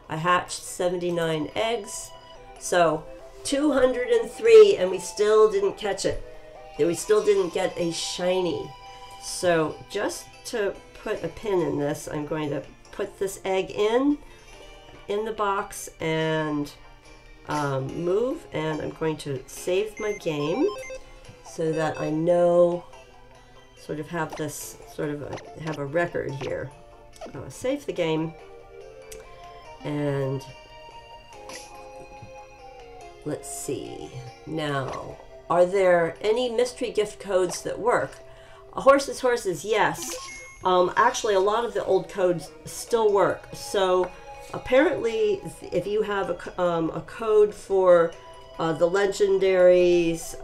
[SPEAKER 1] I hatched 79 eggs, so 203, and we still didn't catch it. We still didn't get a shiny. So just to put a pin in this, I'm going to put this egg in the box and move, and I'm going to save my game so that I know, sort of have this, have a record here. Save the game. And let's see. Now, are there any mystery gift codes that work? Horses, yes. Actually, a lot of the old codes still work. So apparently, if you have a code for the legendaries,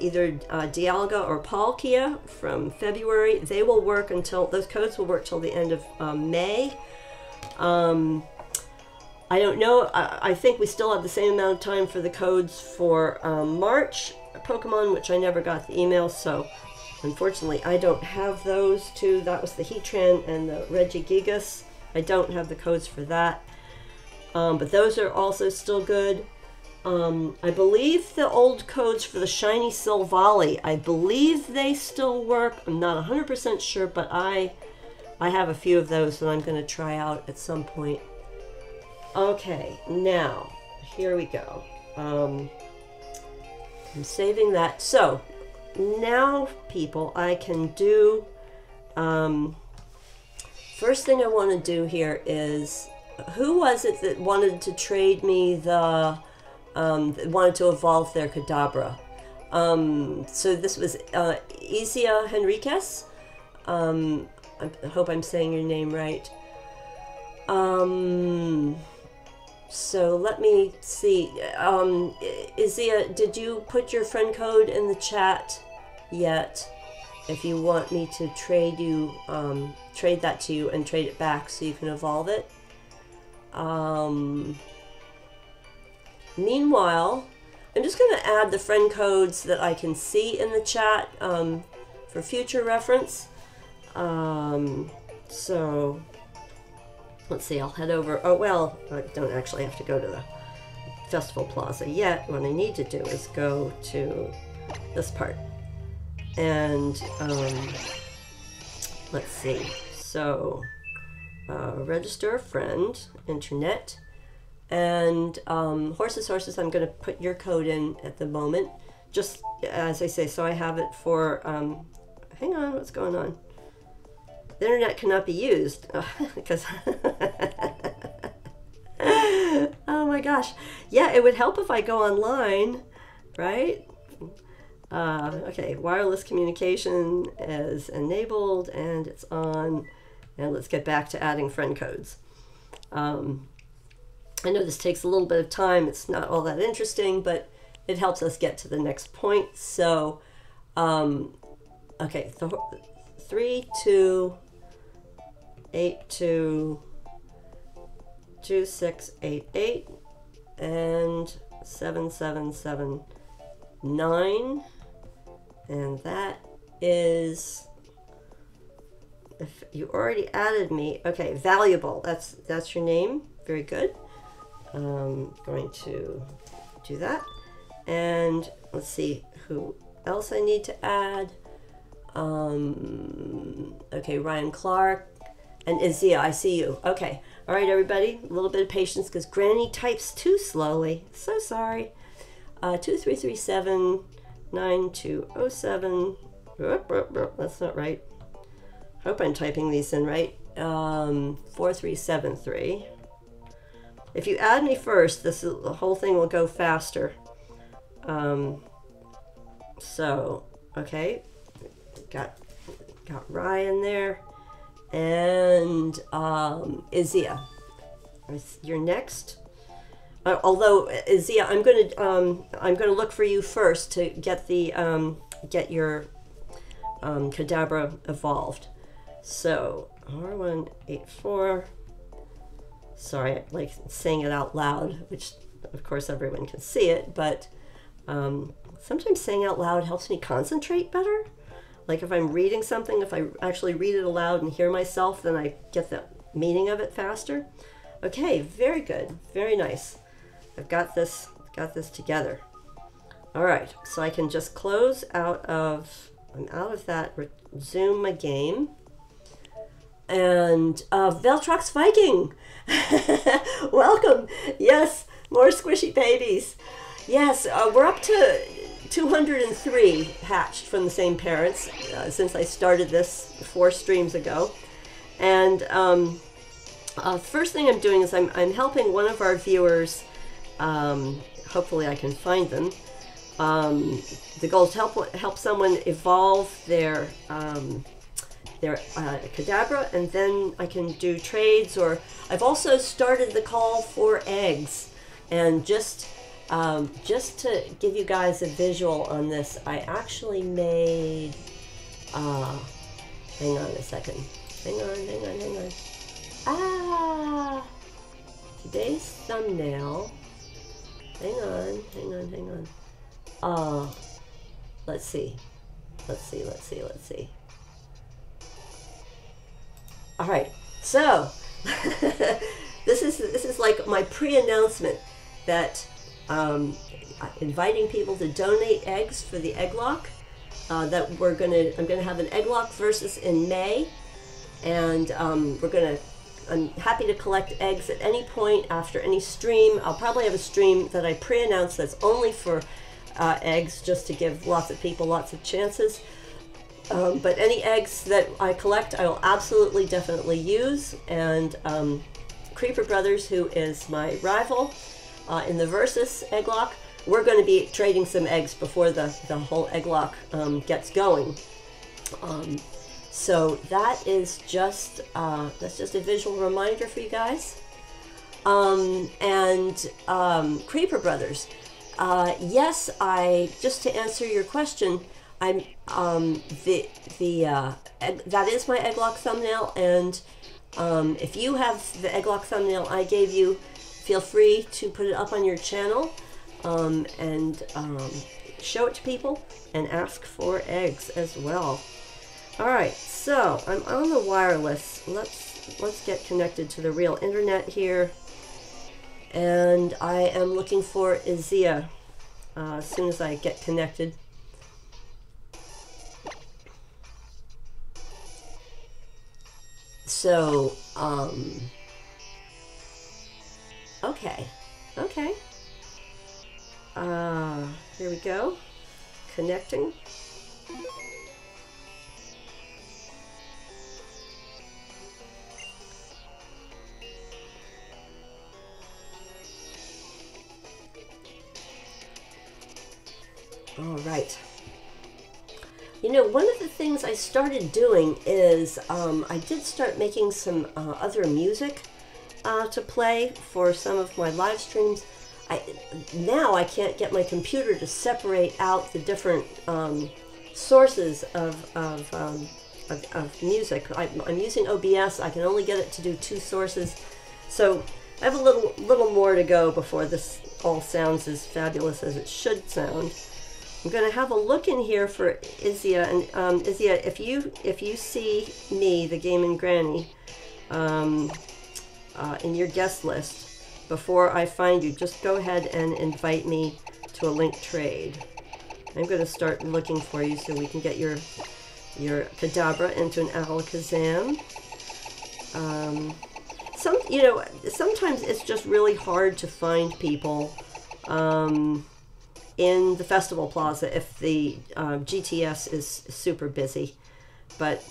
[SPEAKER 1] either Dialga or Palkia from February, they will work until, those codes will work till the end of May. I don't know. I think we still have the same amount of time for the codes for March Pokemon, which I never got the email, so unfortunately I don't have those two. That was the Heatran and the Regigigas. I don't have the codes for that. But those are also still good. I believe the old codes for the Shiny Silvally, I believe they still work. I'm not 100% sure, but I have a few of those that I'm going to try out at some point. Okay, now, here we go. I'm saving that. So, now, people, I can do first thing I want to do here is, who was it that wanted to trade me the, wanted to evolve their Kadabra? So this was Isia Henriquez. I hope I'm saying your name right. So let me see. Isia, did you put your friend code in the chat yet? If you want me to trade you, trade that to you and trade it back so you can evolve it. Meanwhile, I'm just going to add the friend codes that I can see in the chat for future reference. So let's see, I'll head over. Oh, well, I don't actually have to go to the Festival Plaza yet. What I need to do is go to this part. And let's see. So register a friend, internet. And horses, I'm going to put your code in at the moment. Just as I say, so I have it for, hang on, what's going on? The internet cannot be used because, oh my gosh. Yeah, it would help if I go online, right? Okay, wireless communication is enabled and it's on. And let's get back to adding friend codes. I know this takes a little bit of time. It's not all that interesting, but it helps us get to the next point. So, okay, 32822688 and 7779, and that is, if you already added me, okay, valuable. That's your name. Very good. Going to do that, and let's see who else I need to add. Okay, Ryan Clark and Izia, I see you. Okay, all right, everybody, a little bit of patience because Granny types too slowly. So sorry. 2337-9207. That's not right. Hope I'm typing these in right. 4373. If you add me first, the whole thing will go faster. So, okay. Got Ryan there, and Izia, you're next. Although Izia, I'm gonna look for you first to get the get your Kadabra evolved. So R184. Sorry, I like saying it out loud, which of course everyone can see it, but sometimes saying out loud helps me concentrate better. Like if I'm reading something, if I actually read it aloud and hear myself, then I get the meaning of it faster. Okay, very good, very nice. I've got this together. All right, so I can just close out of, I'm out of that, resume my game. And Veltrox Viking, welcome. Yes, more squishy babies. Yes, we're up to 203 hatched from the same parents since I started this 4 streams ago. And first thing I'm doing is I'm helping one of our viewers, hopefully I can find them. The goal is to help someone evolve their Kadabra, and then I can do trades, or I've also started the call for eggs. And just to give you guys a visual on this, I actually made, hang on a second. Hang on. Today's thumbnail. Hang on. Let's see. All right, so this is like my pre-announcement that inviting people to donate eggs for the egg lock. That I'm gonna have an egg lock versus in May, and I'm happy to collect eggs at any point after any stream. I'll probably have a stream that I pre-announce that's only for eggs, just to give lots of people lots of chances. But any eggs that I collect, I will absolutely, definitely use. And Creeper Brothers, who is my rival in the Versus egg lock, we're going to be trading some eggs before the whole egg lock gets going. So that is just that's just a visual reminder for you guys. Creeper Brothers, yes, just to answer your question, I'm that is my egg lock thumbnail, and if you have the egg lock thumbnail I gave you, feel free to put it up on your channel and show it to people and ask for eggs as well. All right, so I'm on the wireless. Let's get connected to the real internet here, and I am looking for Izia as soon as I get connected. So, okay. Here we go. Connecting. All right. You know, one of the things I started doing is I did start making some other music to play for some of my live streams. Now I can't get my computer to separate out the different sources of music. I'm using OBS. I can only get it to do 2 sources, so I have a little more to go before this all sounds as fabulous as it should sound. I'm going to have a look in here for Izia, and Izia, if you see me, the GameNGrannie, in your guest list, before I find you, just go ahead and invite me to a link trade. I'm going to start looking for you so we can get your Kadabra into an Alakazam. Sometimes it's just really hard to find people in the Festival Plaza if the GTS is super busy, but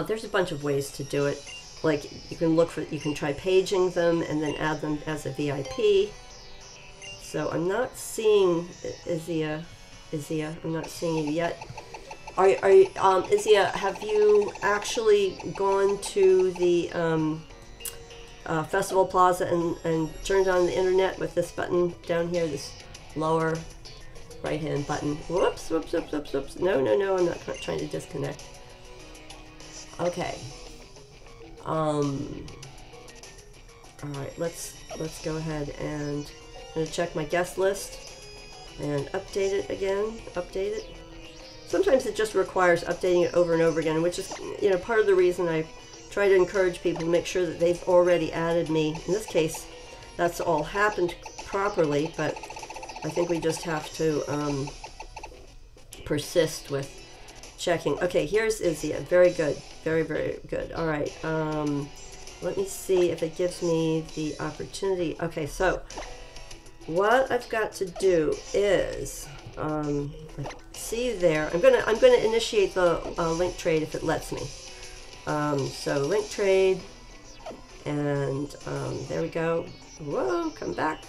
[SPEAKER 1] there's a bunch of ways to do it. Like you can try paging them and then add them as a VIP. So I'm not seeing Izia. I'm not seeing you yet. Izia, have you actually gone to the Festival Plaza and turned on the internet with this button down here, this lower right hand button? Whoops. No, I'm not trying to disconnect. Okay. All right, let's go ahead and I'm gonna check my guest list and update it again. Update it. Sometimes it just requires updating it over and over again, which is, you know, part of the reason I try to encourage people to make sure that they've already added me. In this case, that's all happened properly, but I think we just have to persist with checking. Okay, here's Izia. Very good. Very, very good. All right. Let me see if it gives me the opportunity. Okay, so what I've got to do is see you there. I'm gonna initiate the link trade if it lets me. So link trade, and there we go. Whoa! Come back!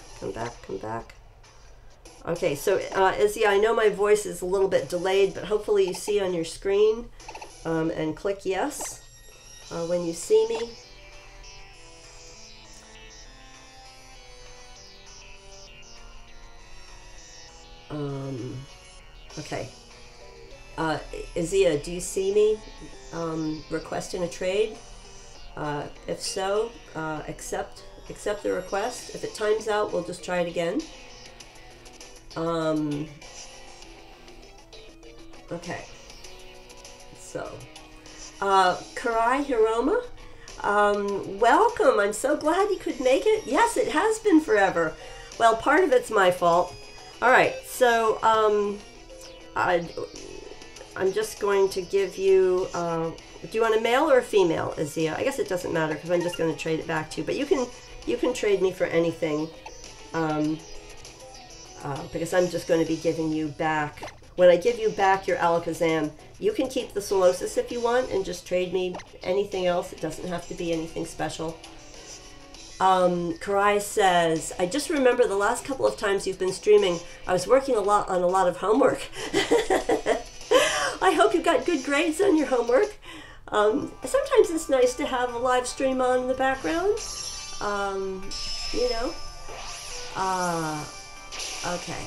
[SPEAKER 1] Okay, so Izzy, I know my voice is a little bit delayed, but hopefully you see on your screen, and click yes when you see me. Okay. Izia, do you see me requesting a trade? If so, accept the request. If it times out, we'll just try it again. Okay. So, Karai Hiroma, welcome. I'm so glad you could make it. Yes, it has been forever. Well, part of it's my fault. All right, so I'm just going to give you, do you want a male or a female, Izia? I guess it doesn't matter because I'm just going to trade it back to you. But you can trade me for anything, because I'm just going to be giving you back when I give you back your Alakazam, you can keep the Solosis if you want and just trade me anything else. It doesn't have to be anything special. Karai says, I just remember the last couple of times you've been streaming, I was working on a lot of homework. I hope you got good grades on your homework. Sometimes it's nice to have a live stream on in the background. You know. Okay.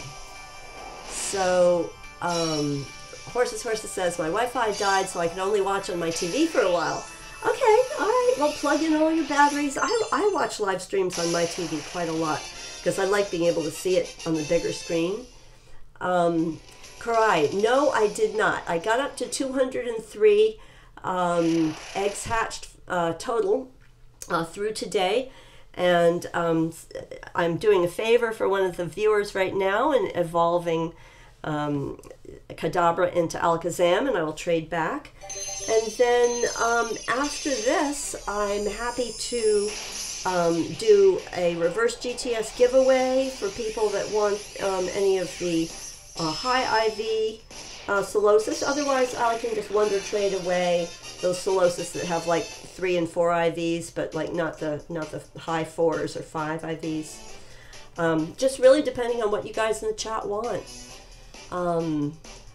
[SPEAKER 1] So, Horses says, my Wi-Fi died, so I can only watch on my TV for a while. Okay, all right, well, plug in all your batteries. I watch live streams on my TV quite a lot because I like being able to see it on the bigger screen. Karai, no, I did not. I got up to 203 eggs hatched total through today. And I'm doing a favor for one of the viewers right now and evolving Kadabra into Alakazam, and I will trade back. And then after this, I'm happy to do a reverse GTS giveaway for people that want any of the high IV Solosis. Otherwise, I can just WonderTrade away those Solosis that have like 3 and 4 IVs, but like not the high 4s or 5 IVs. Just really depending on what you guys in the chat want.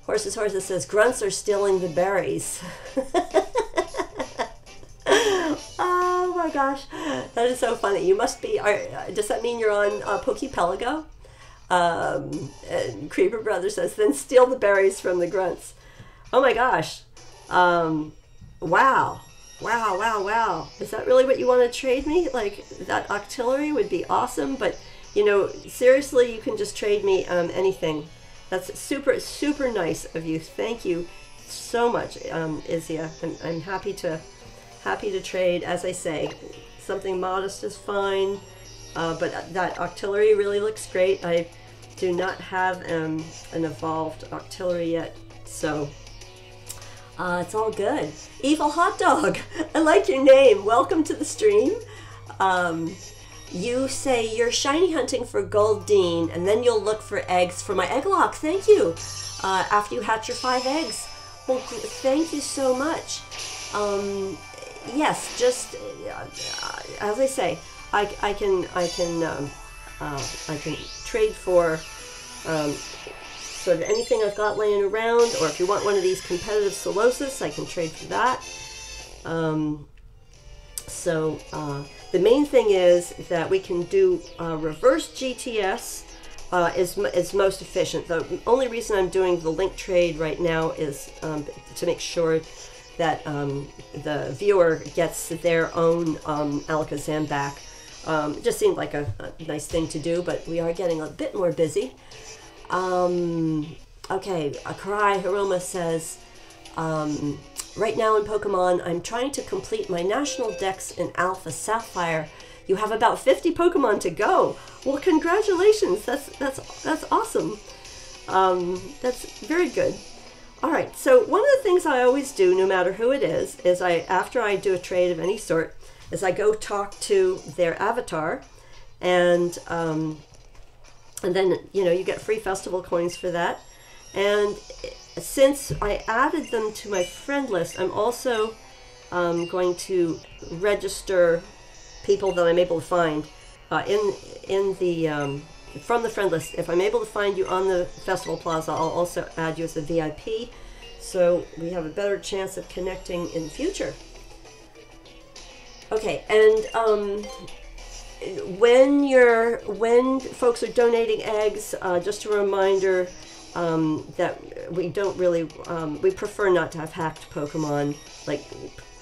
[SPEAKER 1] Horses says grunts are stealing the berries. Oh my gosh, that is so funny. You must be. Does that mean you're on Pokepelago? And Creeper Brother says, then steal the berries from the grunts. Oh my gosh. Wow. Is that really what you want to trade me? Like, that Octillery would be awesome, but, you know, seriously, you can just trade me anything. That's super, super nice of you. Thank you so much, Izia. I'm happy to trade. As I say, something modest is fine, but that Octillery really looks great. I do not have an evolved Octillery yet, so it's all good. Evil Hot Dog, I like your name. Welcome to the stream. You say you're shiny hunting for Goldeen, and then you'll look for eggs for my egg lock. Thank you. After you hatch your 5 eggs. Well, thank you so much. Yes, just as I say, I can trade for sort of anything I've got laying around, or if you want one of these competitive Solosis, I can trade for that. The main thing is that we can do reverse GTS is most efficient. The only reason I'm doing the link trade right now is to make sure that the viewer gets their own Alakazam back. It just seemed like a nice thing to do, but we are getting a bit more busy. Okay, Karai Hiroma says, right now in Pokemon, I'm trying to complete my national dex in Alpha Sapphire. You have about 50 Pokemon to go. Well, congratulations. That's awesome. That's very good. All right, so one of the things I always do, no matter who it is after I do a trade of any sort, is I go talk to their avatar, and then, you know, you get free festival coins for that. And since I added them to my friend list, I'm also going to register people that I'm able to find from the friend list. If I'm able to find you on the Festival Plaza, I'll also add you as a VIP, so we have a better chance of connecting in the future. Okay, and when folks are donating eggs, just a reminder that we don't really, we prefer not to have hacked Pokemon. Like,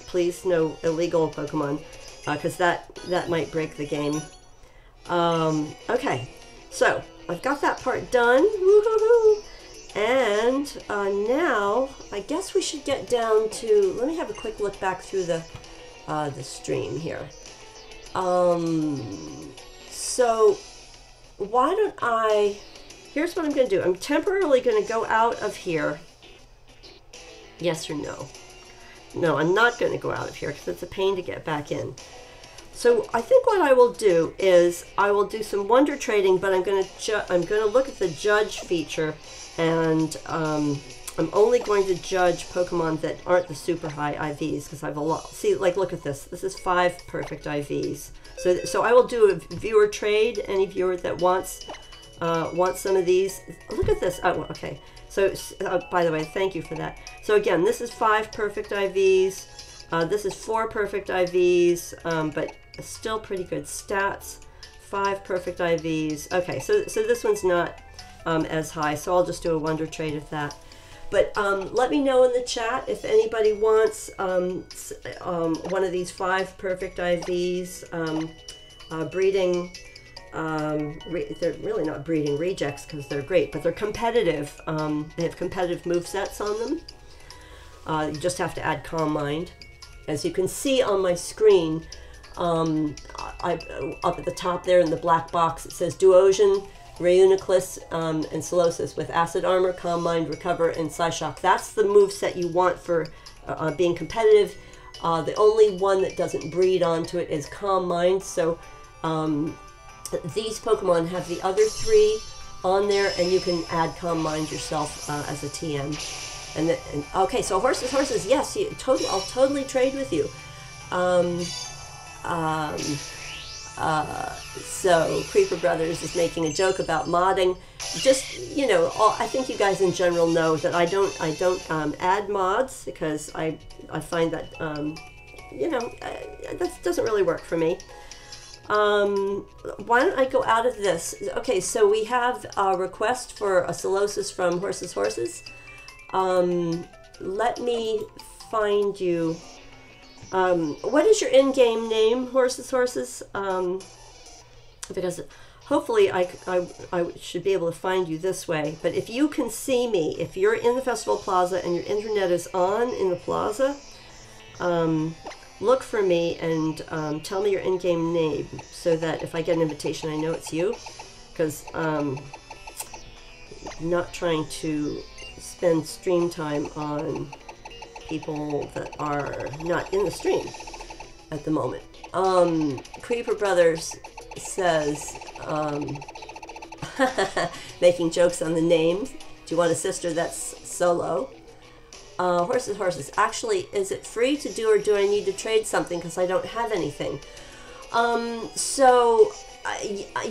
[SPEAKER 1] please, no illegal Pokemon, because that might break the game. Okay, so I've got that part done. Woo-hoo-hoo. And now I guess we should get down to, let me have a quick look back through the stream here. So why don't here's what I'm going to do. I'm temporarily going to go out of here. Yes or no? No, I'm not going to go out of here because it's a pain to get back in. So I think what I will do is I will do some wonder trading, but I'm going to look at the judge feature and I'm only going to judge Pokemon that aren't the super high IVs, because I have a lot. See, like, look at this. This is 5 perfect IVs. So I will do a viewer trade. Any viewer that wants some of these. Look at this. Oh, okay. So, by the way, thank you for that. So again, this is 5 perfect IVs. This is 4 perfect IVs, but still pretty good stats. 5 perfect IVs. Okay, so this one's not as high, so I'll just do a WonderTrade of that. But let me know in the chat if anybody wants one of these 5 perfect IVs, breeding. They're really not breeding rejects because they're great, but they're competitive. They have competitive movesets on them. You just have to add Calm Mind. As you can see on my screen, up at the top there in the black box, it says Duosion, Reuniclus, and Solosis with Acid Armor, Calm Mind, Recover, and Psyshock. That's the moveset you want for being competitive. The only one that doesn't breed onto it is Calm Mind. So these Pokemon have the other 3 on there, and you can add Calm Mind yourself as a TM. And okay, so horses, yes, I'll totally trade with you. So Creeper Brothers is making a joke about modding. Just, you know, I think you guys in general know that I don't add mods, because I find that you know, that doesn't really work for me. Why don't I go out of this? Okay, so we have a request for a Solosis from Horses. Let me find you. What is your in-game name, Horses? Because hopefully I should be able to find you this way. But if you can see me, if you're in the Festival Plaza and your internet is on in the plaza, look for me and tell me your in-game name, so that if I get an invitation, I know it's you. Because I'm not trying to spend stream time on people that are not in the stream at the moment. Creeper Brothers says, making jokes on the names. Do you want a sister that's solo? Horses. Actually, is it free to do, or do I need to trade something because I don't have anything?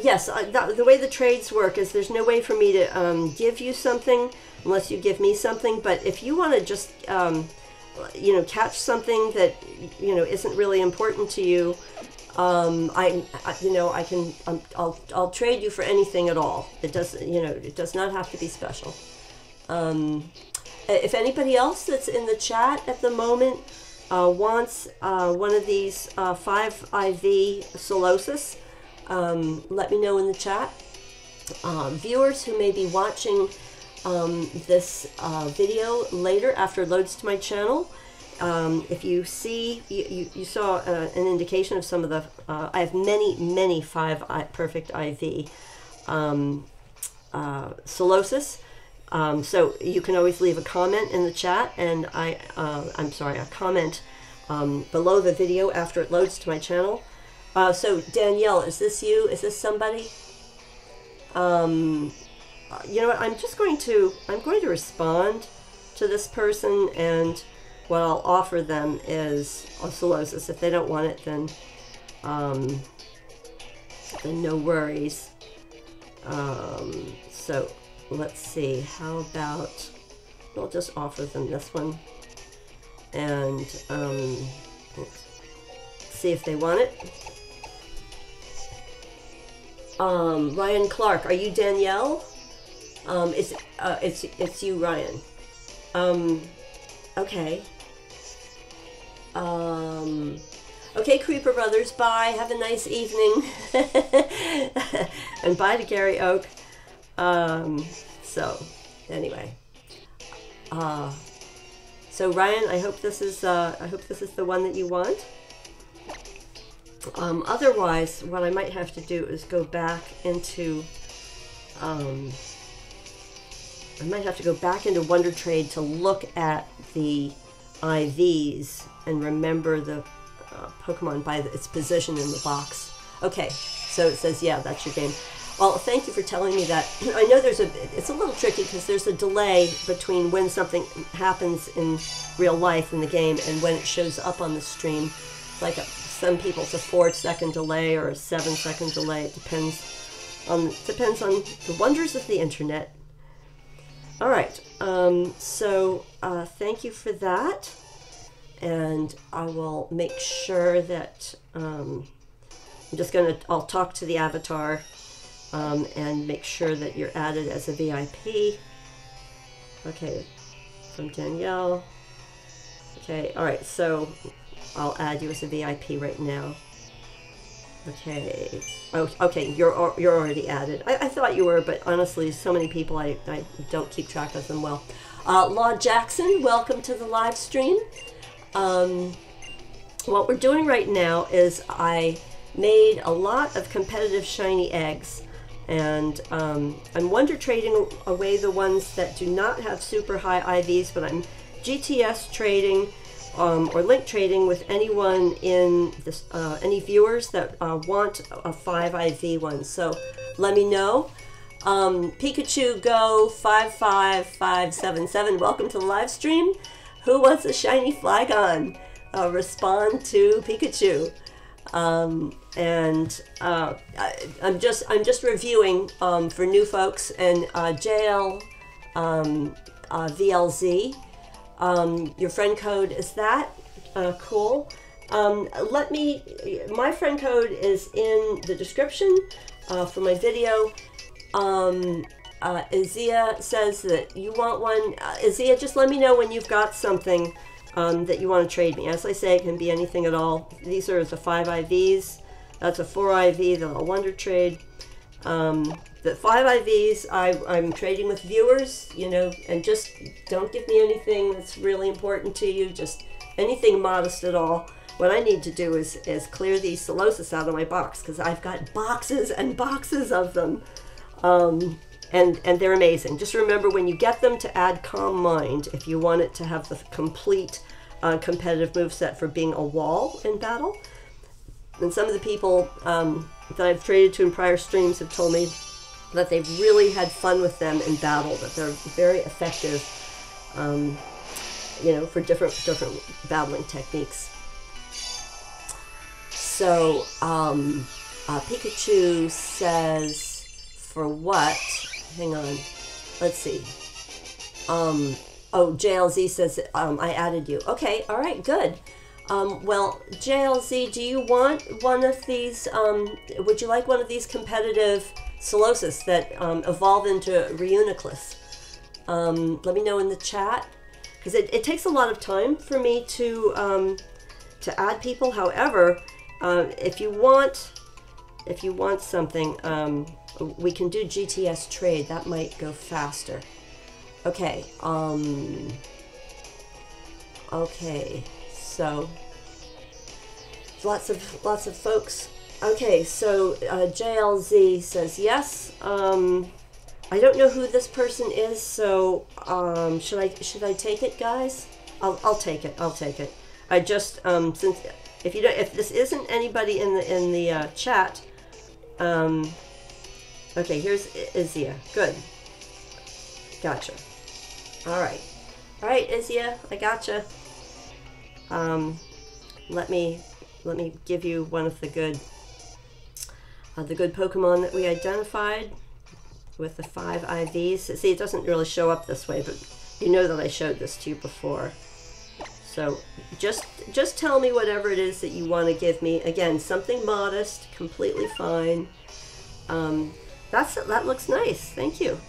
[SPEAKER 1] Yes, the way the trades work is there's no way for me to give you something unless you give me something. But if you want to just, you know, catch something that, you know, isn't really important to you, you know, I'll trade you for anything at all. It doesn't, you know, it does not have to be special. If anybody else that's in the chat at the moment wants one of these 5 IV Solosis, let me know in the chat. Viewers who may be watching this video later after it loads to my channel, if you see, you saw an indication of some of the, I have many 5 perfect IV Solosis. So you can always leave a comment in the chat, and I'm sorry, a comment below the video after it loads to my channel. So Danielle, is this you? Is this somebody? You know what? I'm going to respond to this person, and what I'll offer them is a Solosis. If they don't want it, then no worries. So let's see. How about I'll just offer them this one, and see if they want it. Ryan Clark, are you Danielle? It's you, Ryan. Okay. Okay, Creeper Brothers, bye. Have a nice evening. And bye to Gary Oak. So, anyway. So Ryan, I hope this is the one that you want. Otherwise, what I might have to do is go back into I might have to go back into WonderTrade to look at the IVs and remember the Pokemon by its position in the box. Okay, so it says, yeah, that's your game. Well, thank you for telling me that. I know it's a little tricky because there's a delay between when something happens in real life in the game and when it shows up on the stream. It's like some people it's a 4-second delay or a 7-second delay. It depends on the wonders of the internet. All right, so thank you for that, and I will make sure that I'll talk to the avatar and make sure that you're added as a VIP. Okay, from Danielle. Okay, all right, so I'll add you as a VIP right now. Okay. Oh, okay, you're already added. I thought you were, but honestly, so many people, I don't keep track of them well. Law Jackson, welcome to the live stream. What we're doing right now is I made a lot of competitive shiny eggs, and I'm wonder trading away the ones that do not have super high IVs, but I'm GTS trading or link trading with anyone in this, any viewers that want a 5 IV one. So let me know. Pikachu Go 55577, welcome to the live stream. Who wants a shiny Flygon? Respond to Pikachu. I'm just reviewing for new folks, and JL VLZ. Your friend code is that cool. My friend code is in the description for my video. Izia says that you want one. Izia, just let me know when you've got something that you want to trade me. As I say, it can be anything at all. These are the 5 IVs. That's a 4 IV, the WonderTrade. The 5 IVs, I'm trading with viewers, you know, and just don't give me anything that's really important to you, just anything modest at all. What I need to do is clear these Solosis out of my box, because I've got boxes and boxes of them. And they're amazing. Just remember, when you get them, to add Calm Mind if you want it to have the complete competitive moveset for being a wall in battle. And some of the people that I've traded to in prior streams have told me that they've really had fun with them in battle, that they're very effective, you know, for different battling techniques. So Pikachu says, for what? Hang on, let's see. Oh, JLZ says I added you. Okay, all right, good. Well, JLZ, do you want one of these? Would you like one of these competitive Solosis that evolve into Reuniclus? Let me know in the chat, because it takes a lot of time for me to add people. However, if you want something, we can do GTS trade. That might go faster. Okay. Okay. So lots of folks. Okay. So JLZ says yes. I don't know who this person is. So should I take it, guys? I'll take it. I'll take it. I just since if this isn't anybody in the chat. Okay, here's Izia. Good. Gotcha. All right, Izia, I gotcha. Let me give you one of the good Pokemon that we identified with the 5 IVs. See, it doesn't really show up this way, but you know that I showed this to you before. So just tell me whatever it is that you want to give me. Again, something modest, completely fine. That looks nice. Thank you.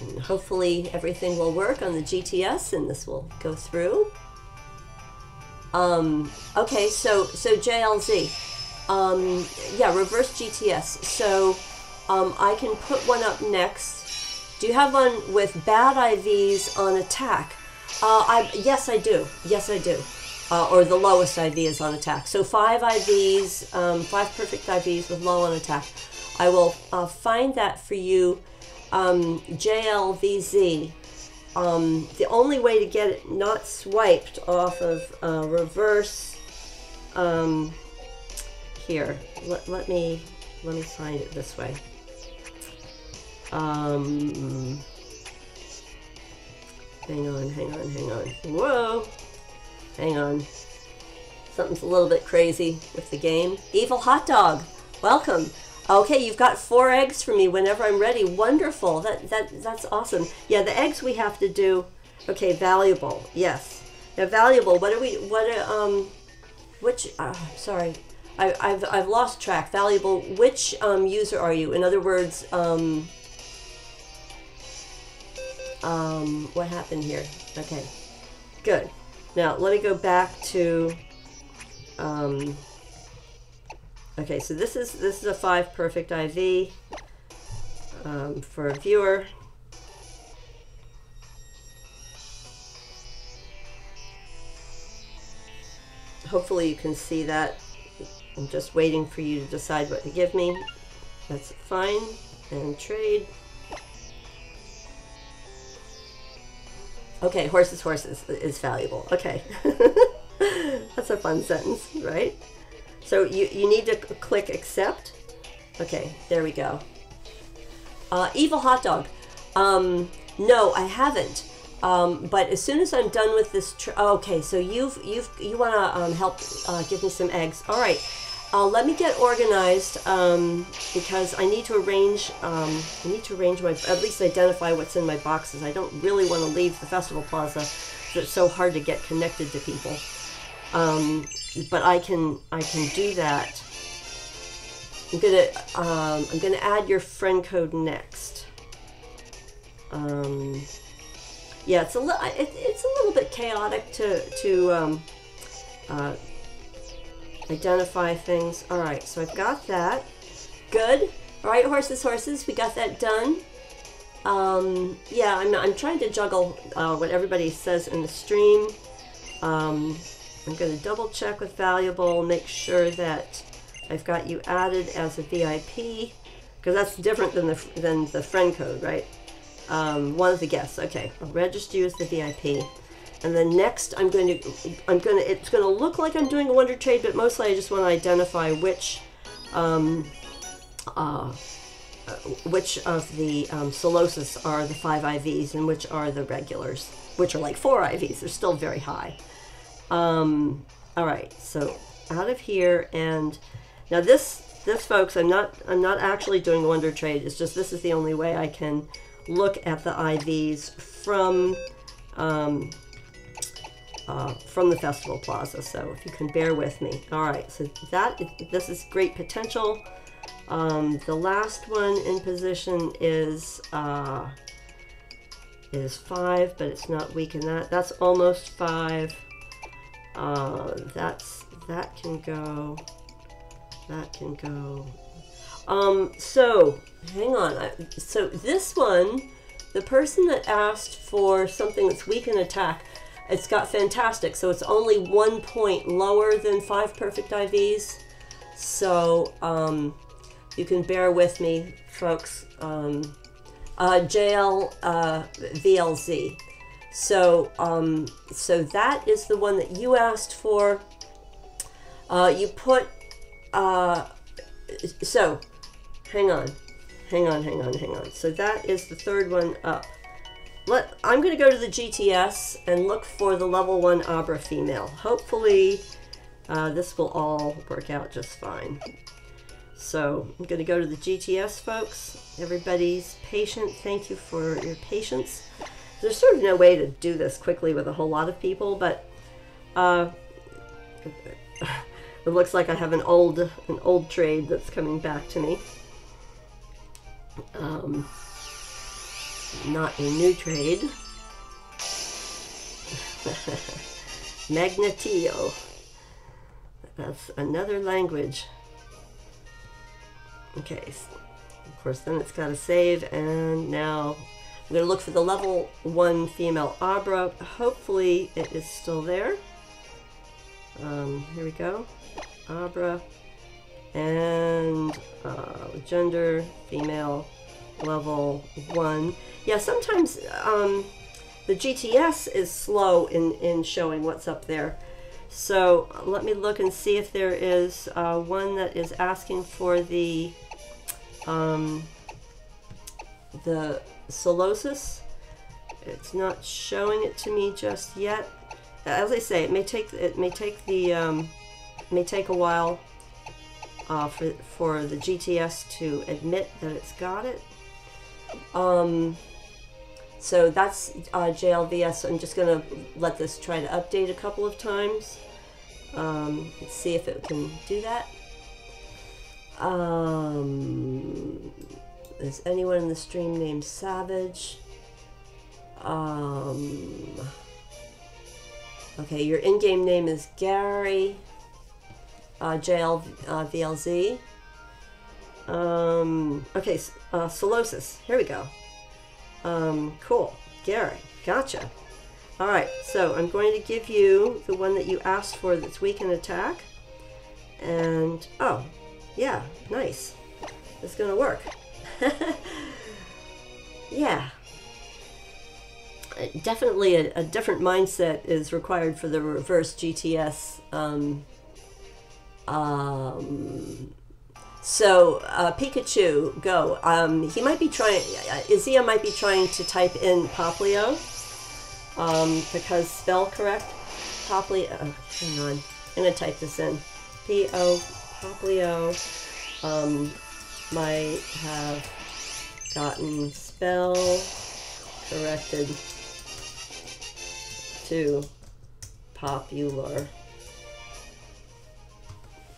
[SPEAKER 1] And hopefully everything will work on the GTS and this will go through. Okay, so JLZ. Yeah, reverse GTS. So I can put one up next. Do you have one with bad IVs on attack? Yes, I do. Yes, I do. Or the lowest IV is on attack. So 5 IVs, 5 perfect IVs with low on attack. I will find that for you, JLVZ. the only way to get it not swiped off of reverse, here, let me find it this way. Hang on. Whoa, hang on. Something's a little bit crazy with the game. Evil Hot Dog, welcome. Okay, you've got 4 eggs for me whenever I'm ready. Wonderful. That's awesome. Yeah, the eggs we have to do. Okay, valuable. Yes. Now valuable. Sorry, I've lost track. Valuable. Which user are you? In other words, what happened here? Okay, good. Now let me go back to. Okay, so this is a 5 perfect IV for a viewer. Hopefully you can see that. I'm just waiting for you to decide what to give me. That's fine. And trade. Okay, horses is valuable. Okay. That's a fun sentence, right? So you need to click accept. Okay, there we go. Evil Hot Dog. No, I haven't. But as soon as I'm done with this, okay. So you want to help give me some eggs. All right. Let me get organized because I need to arrange. My, at least identify what's in my boxes. I don't really want to leave the festival plaza. It's so hard to get connected to people. But I can do that. I'm gonna add your friend code next. Yeah, it's a little bit chaotic to identify things. All right, so I've got that. Good. All right, horses, we got that done. Yeah, I'm trying to juggle what everybody says in the stream. I'm going to double check with valuable, make sure that I've got you added as a VIP, because that's different than the friend code, right? One of the guests. Okay, I'll register you as the VIP, and then next it's going to look like I'm doing a WonderTrade, but mostly I just want to identify which of the Solosis are the 5 IVs and which are the regulars, which are like 4 IVs. They're still very high. All right, so out of here, and now this folks, I'm not actually doing WonderTrade. It's just this is the only way I can look at the IVs from the festival plaza. So if you can bear with me. All right, so this is great potential. The last one in position is 5, but it's not weak in that. That's almost 5. That can go. So hang on. So this one, the person that asked for something that's weak in attack, it's got fantastic. So it's only 1 point lower than 5 perfect IVs. So you can bear with me, folks. JL VLZ. So that is the one that you asked for. You put, so hang on. So that is the 3rd one up. I'm going to go to the GTS and look for the level 1 Abra female. Hopefully this will all work out just fine. So I'm going to go to the GTS, folks. Everybody's patient. Thank you for your patience. There's sort of no way to do this quickly with a whole lot of people, but it looks like I have an old trade that's coming back to me. Not a new trade. Magnetio. That's another language. Okay, of course then it's got to save, and now I'm going to look for the level 1 female Abra. Hopefully it is still there. Here we go. Abra. And gender, female, level 1. Yeah, sometimes the GTS is slow in showing what's up there. So let me look and see if there is one that is asking for the Solosis. It's not showing it to me just yet. As I say, it may take a while for the GTS to admit that it's got it. So that's JLVS. I'm just going to let this try to update a couple of times. Let's see if it can do that. Is anyone in the stream named Savage? Okay, your in-game name is Gary. JLVLZ. Okay, Solosis. Here we go. Cool. Gary. Gotcha. Alright, so I'm going to give you the one that you asked for that's weak in attack. And, oh, yeah, nice. It's going to work. Yeah. Definitely a different mindset is required for the reverse GTS. So Pikachu, go. He might be trying. Izia might be trying to type in Poplio, because spell correct. Poplio. Hang on. I'm gonna type this in. Poplio. Might have gotten spell corrected to popular.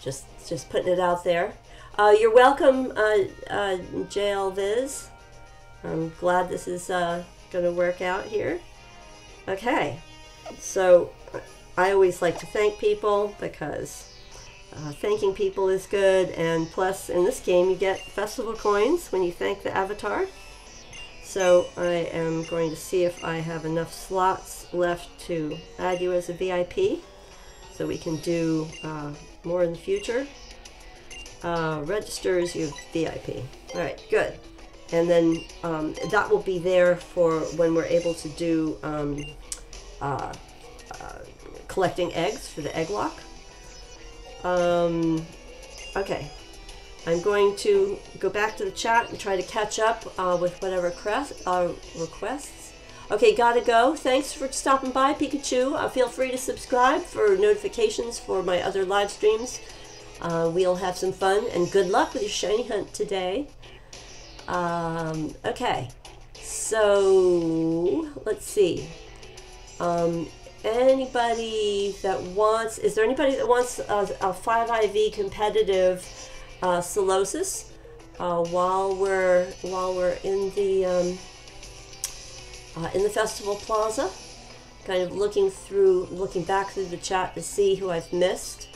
[SPEAKER 1] Just putting it out there. You're welcome, JLViz. I'm glad this is going to work out here. Okay, so I always like to thank people because thanking people is good, and plus in this game you get festival coins when you thank the avatar. So I am going to see if I have enough slots left to add you as a VIP so we can do more in the future. Registers you VIP. Alright, good. And then that will be there for when we're able to do collecting eggs for the egg lock. Okay. I'm going to go back to the chat and try to catch up with whatever requests. Okay, gotta go. Thanks for stopping by, Pikachu. Feel free to subscribe for notifications for my other live streams. We'll have some fun, and good luck with your shiny hunt today. Okay, so let's see. Anybody that wants, is there anybody that wants a 5IV competitive Solosis while we're in the festival plaza? Kind of looking back through the chat to see who I've missed.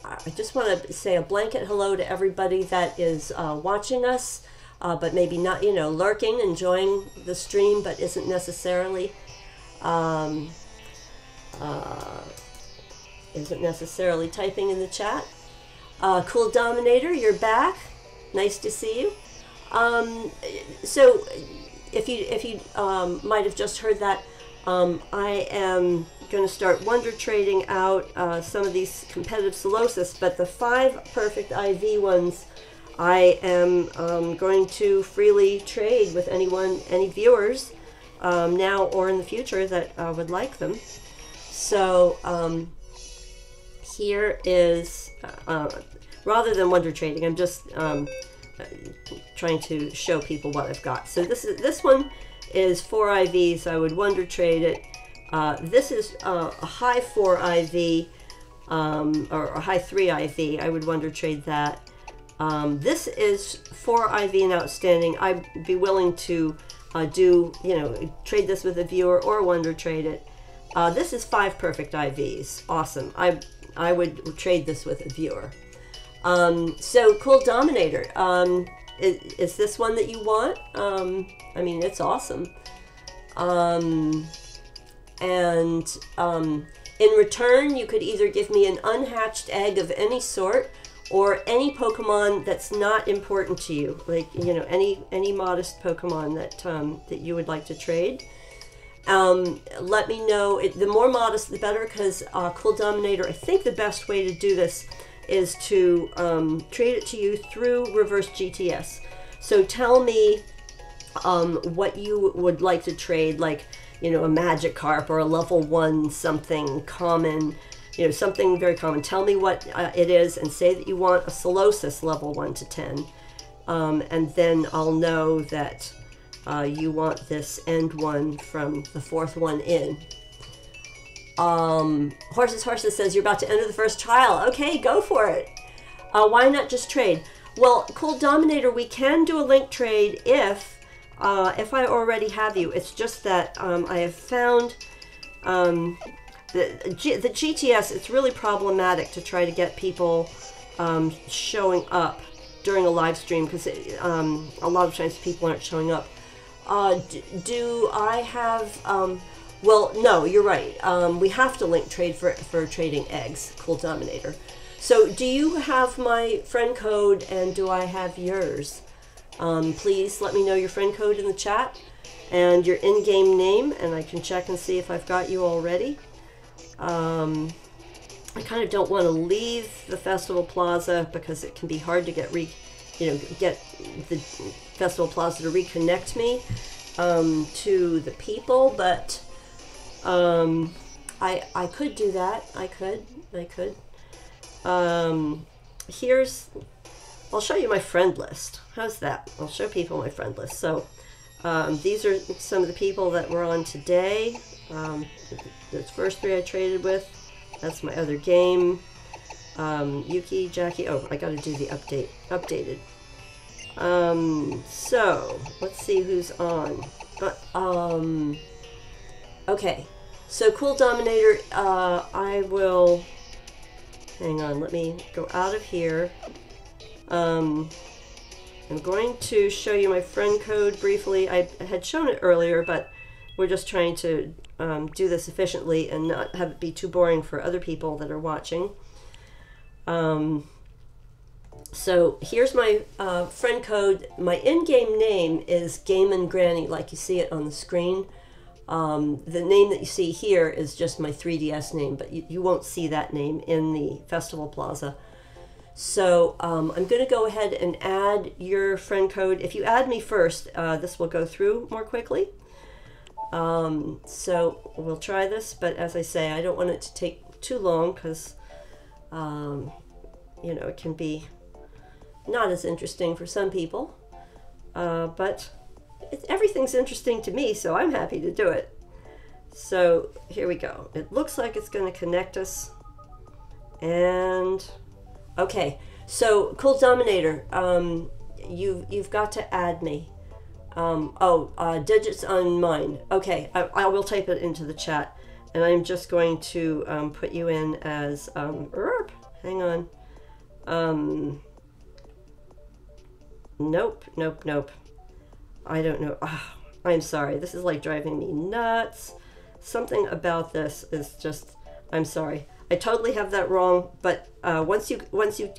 [SPEAKER 1] I just want to say a blanket hello to everybody that is watching us, but maybe not, lurking, enjoying the stream, but isn't necessarily typing in the chat. Cool Dominator, you're back. Nice to see you. So if you might have just heard that, I am going to start wonder trading out some of these competitive Solosis, but the 5 perfect IV ones I am going to freely trade with any viewers now or in the future that would like them. So here is, rather than wonder trading, I'm just trying to show people what I've got. So this one is 4 IVs. I would wonder trade it. This is a high 4 IV or a high 3 IV. I would wonder trade that. This is 4 IV and outstanding. I'd be willing to trade this with a viewer or wonder trade it. This is 5 perfect IVs. Awesome. I would trade this with a viewer. So Cool Dominator, is this one that you want? I mean, it's awesome. In return, you could either give me an unhatched egg of any sort, or any Pokemon that's not important to you, like, you know, any modest Pokemon that that you would like to trade. Let me know. The more modest, the better, because Cool Dominator, I think the best way to do this is to trade it to you through reverse GTS. So tell me what you would like to trade, like, you know, a Magikarp or a level 1 something common, you know, something very common. Tell me what it is and say that you want a Solosis level 1 to 10. And then I'll know that you want this end one from the 4th one in. Horses says you're about to enter the first trial. Okay, go for it. Why not just trade? Well, Cool Dominator, we can do a link trade if I already have you. It's just that I have found the GTS, it's really problematic to try to get people showing up during a live stream, because a lot of times people aren't showing up. Do I have, well, no, you're right. We have to link trade for trading eggs, Cool Dominator. So do you have my friend code, and do I have yours? Please let me know your friend code in the chat and your in-game name, and I can check and see if I've got you already. I kind of don't want to leave the Festival Plaza because it can be hard to get the Festival Plaza to reconnect me to the people, but I could do that. I could. I'll show you my friend list. How's that? I'll show people my friend list. So these are some of the people that were on today. The first 3 I traded with. That's my other game. Yuki, Jackie. Oh, I got to do the updated. So let's see who's on. Okay. So Cool Dominator. I will. Hang on. Let me go out of here. I'm going to show you my friend code briefly. I had shown it earlier, but we're just trying to do this efficiently and not have it be too boring for other people that are watching. So here's my friend code. My in-game name is GameNGrannie, like you see it on the screen. The name that you see here is just my 3DS name, but you won't see that name in the Festival Plaza. So I'm going to go ahead and add your friend code. If you add me first, this will go through more quickly. So we'll try this, but as I say, I don't want it to take too long because, you know, it can be not as interesting for some people, but everything's interesting to me, so I'm happy to do it. So here we go. It looks like it's going to connect us, and okay. So Cool Dominator, you've got to add me. Digits on mine. Okay, I will type it into the chat, and I'm just going to put you in as hang on. Nope. I don't know. Oh, I'm sorry. This is like driving me nuts. Something about this is just. I'm sorry. I totally have that wrong. But once you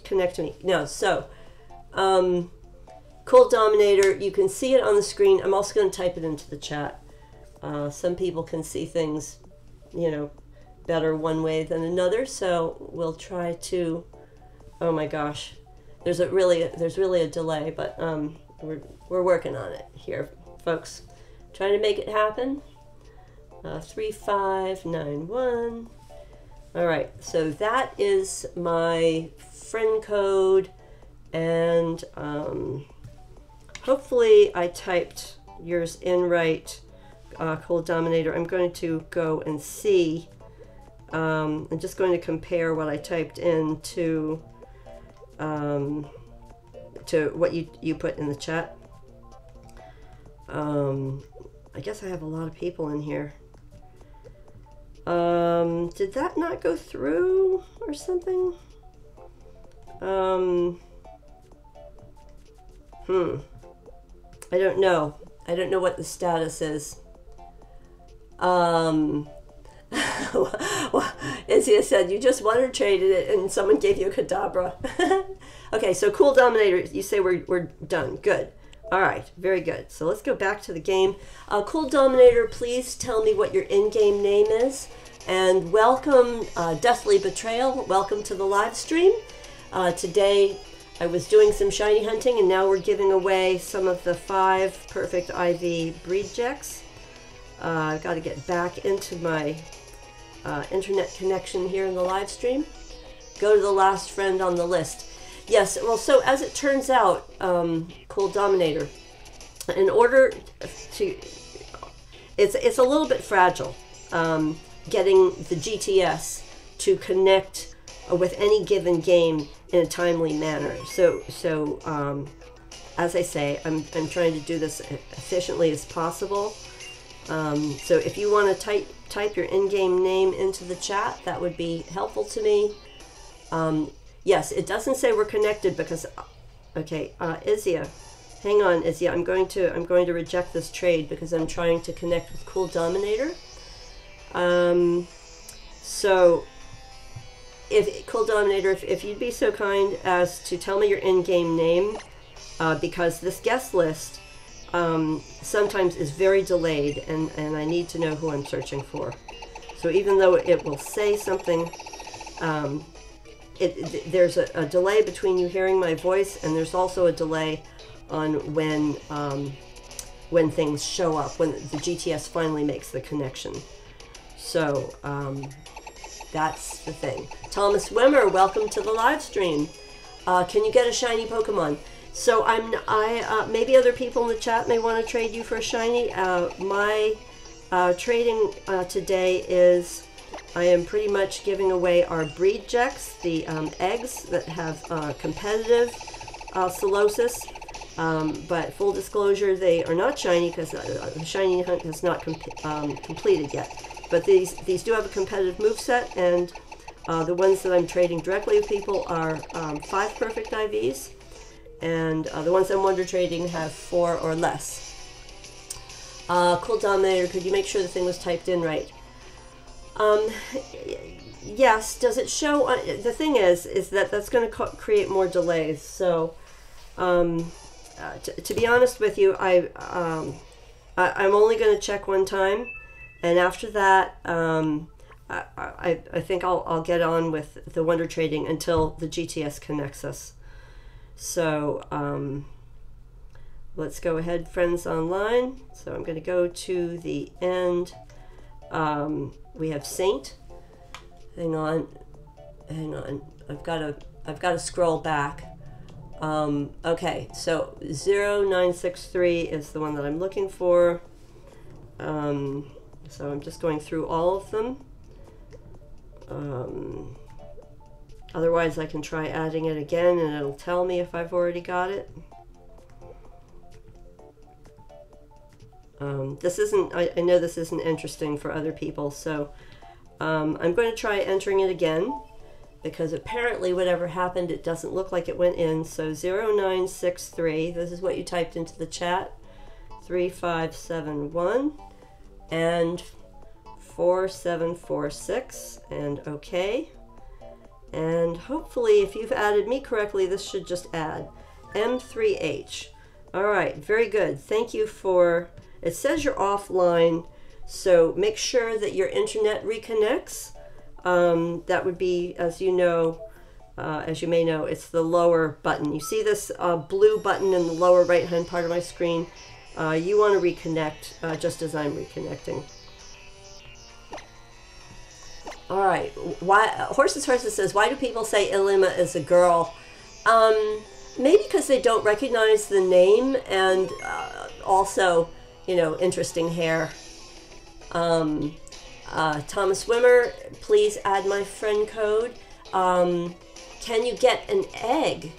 [SPEAKER 1] connect to me, no. So, Cool Dominator. You can see it on the screen. I'm also going to type it into the chat. Some people can see things, you know, better one way than another. So we'll try to. Oh my gosh. There's really a delay, but we're working on it here, folks. Trying to make it happen. 3591. All right, so that is my friend code, and hopefully I typed yours in right, Cool Dominator. I'm going to go and see. I'm just going to compare what I typed in to what you put in the chat. I guess I have a lot of people in here. Did that not go through or something? I don't know. I don't know what the status is. Well, Izzy said, you just WonderTraded it and someone gave you a Kadabra. Okay, so Cool Dominator, you say we're done. Good. All right, very good. So let's go back to the game. Cool Dominator, please tell me what your in-game name is. And welcome, Deathly Betrayal. Welcome to the live stream. Today, I was doing some shiny hunting, and now we're giving away some of the 5 perfect IV Breedjects. I've got to get back into my internet connection here in the live stream. Go to the last friend on the list. Yes, well, so as it turns out, Cool Dominator, in order to, it's a little bit fragile, getting the GTS to connect with any given game in a timely manner. So as I say, I'm trying to do this efficiently as possible. So if you want to type your in-game name into the chat, that would be helpful to me. Yes, it doesn't say we're connected because, okay, Izia, hang on, Izia, I'm going to reject this trade because I'm trying to connect with Cool Dominator. So, if Cool Dominator, if you'd be so kind as to tell me your in-game name, because this guest list sometimes is very delayed, and I need to know who I'm searching for. So even though it will say something, there's a delay between you hearing my voice, and there's also a delay on when things show up, when the GTS finally makes the connection. So that's the thing. Thomas Wimmer, welcome to the live stream. Can you get a shiny Pokemon? So maybe other people in the chat may want to trade you for a shiny. My trading today is, I am pretty much giving away our Breedjects, the eggs that have competitive Solosis. But full disclosure, they are not shiny because the shiny hunt has not completed yet. But these do have a competitive moveset, and the ones that I'm trading directly with people are 5 perfect IVs, and the ones I'm WonderTrading have 4 or less. Cool Dominator, could you make sure the thing was typed in right? Yes. Does it show? The thing is that that's going to create more delays. So, to be honest with you, I'm only going to check one time, and after that, I think I'll get on with the WonderTrading until the GTS connects us. So let's go ahead, friends online. So I'm going to go to the end. We have Saint. Hang on. I've got to scroll back. Okay, so 0963 is the one that I'm looking for. So I'm just going through all of them. Otherwise, I can try adding it again, and it'll tell me if I've already got it. This isn't, I know this isn't interesting for other people, so I'm going to try entering it again, because apparently whatever happened, it doesn't look like it went in. So 0963, this is what you typed into the chat, 3571, and 4746, and OK. And hopefully, if you've added me correctly, this should just add M3H. All right, very good. Thank you for, it says you're offline, so make sure that your internet reconnects. That would be, as you know, as you may know, it's the lower button. You see this blue button in the lower right-hand part of my screen? You want to reconnect just as I'm reconnecting. All right. Why Horses says, why do people say Ilima is a girl? Maybe because they don't recognize the name, and also, you know, interesting hair. Thomas Wimmer, please add my friend code. Can you get an egg?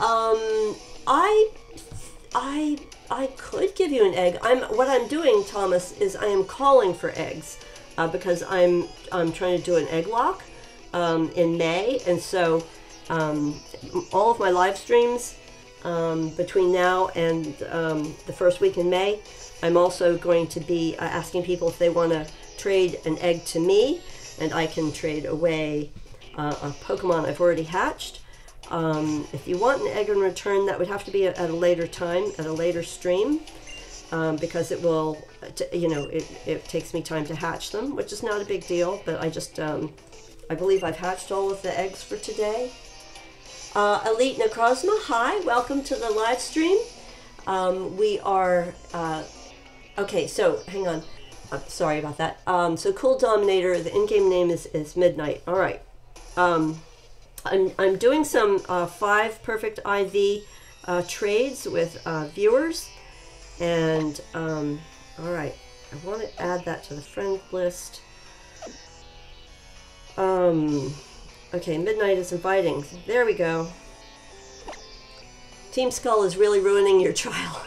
[SPEAKER 1] I could give you an egg. What I'm doing, Thomas, is I am calling for eggs because I'm trying to do an egg lock in May, and so all of my live streams between now and the first week in May, I'm also going to be asking people if they want to trade an egg to me. and I can trade away a Pokemon I've already hatched. If you want an egg in return, that would have to be at a later time, at a later stream, because it will, you know, it takes me time to hatch them, which is not a big deal, but I just, I believe I've hatched all of the eggs for today. Elite Necrozma, hi, welcome to the live stream. We are, okay, so hang on, sorry about that. So Cool Dominator, the in-game name is Midnight. All right. I'm doing some 5 perfect IV trades with viewers, and all right, I want to add that to the friend list. Okay, Midnight is inviting. There we go. Team Skull is really ruining your trial.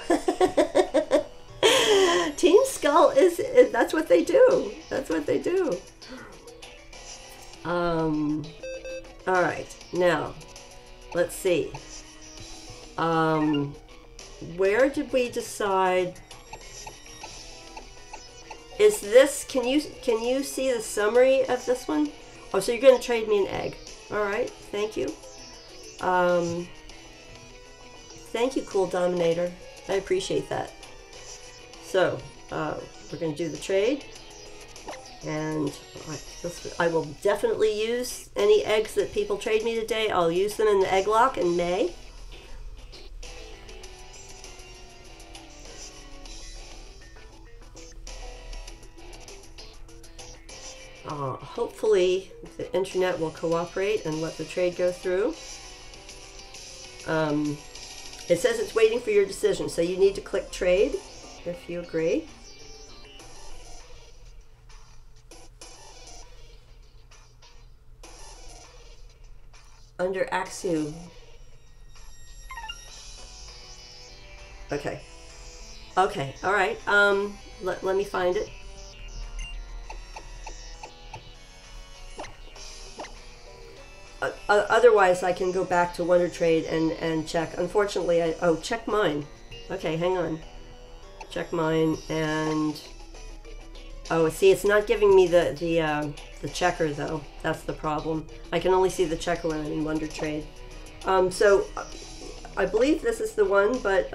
[SPEAKER 1] Team Skull is, that's what they do. That's what they do. All right, now, let's see. Where did we decide? Is this, can you see the summary of this one? Oh, so you're going to trade me an egg. All right, thank you. Thank you, Cool Dominator. I appreciate that. So, we're going to do the trade. And I will definitely use any eggs that people trade me today. I'll use them in the egg lock in May. Hopefully the internet will cooperate and let the trade go through. It says it's waiting for your decision, so you need to click trade if you agree. Under Axu. Okay. Okay, all right. Let me find it. Otherwise, I can go back to WonderTrade and check. Unfortunately, oh, check mine. Okay, hang on. Check mine and... Oh, see, it's not giving me the checker, though. That's the problem. I can only see the checker when I'm in WonderTrade. So, I believe this is the one, but...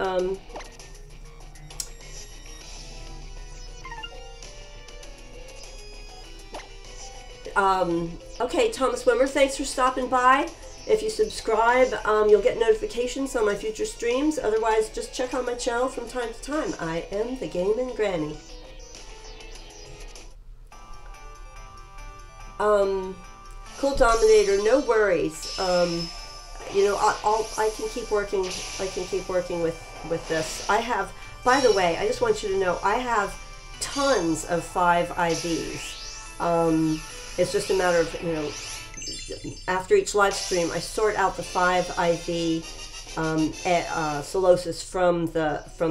[SPEAKER 1] okay, Thomas Wimmer, thanks for stopping by. If you subscribe, you'll get notifications on my future streams. Otherwise, just check out my channel from time to time. I am the GameNGrannie. Cool Dominator, no worries. You know, I can keep working. I can keep working with this. I have, by the way, I just want you to know, I have tons of 5 IVs. It's just a matter of, you know, after each live stream, I sort out the 5 IV Solosis from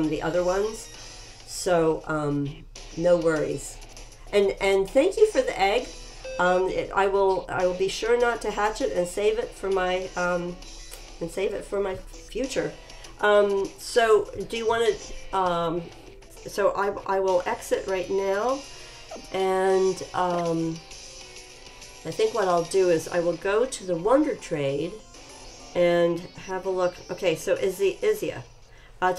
[SPEAKER 1] the other ones. So no worries. And thank you for the egg. I will be sure not to hatch it and save it for my future. So do you want to? So I will exit right now, and I think what I'll do is I will go to the WonderTrade and have a look. Okay, so Izia.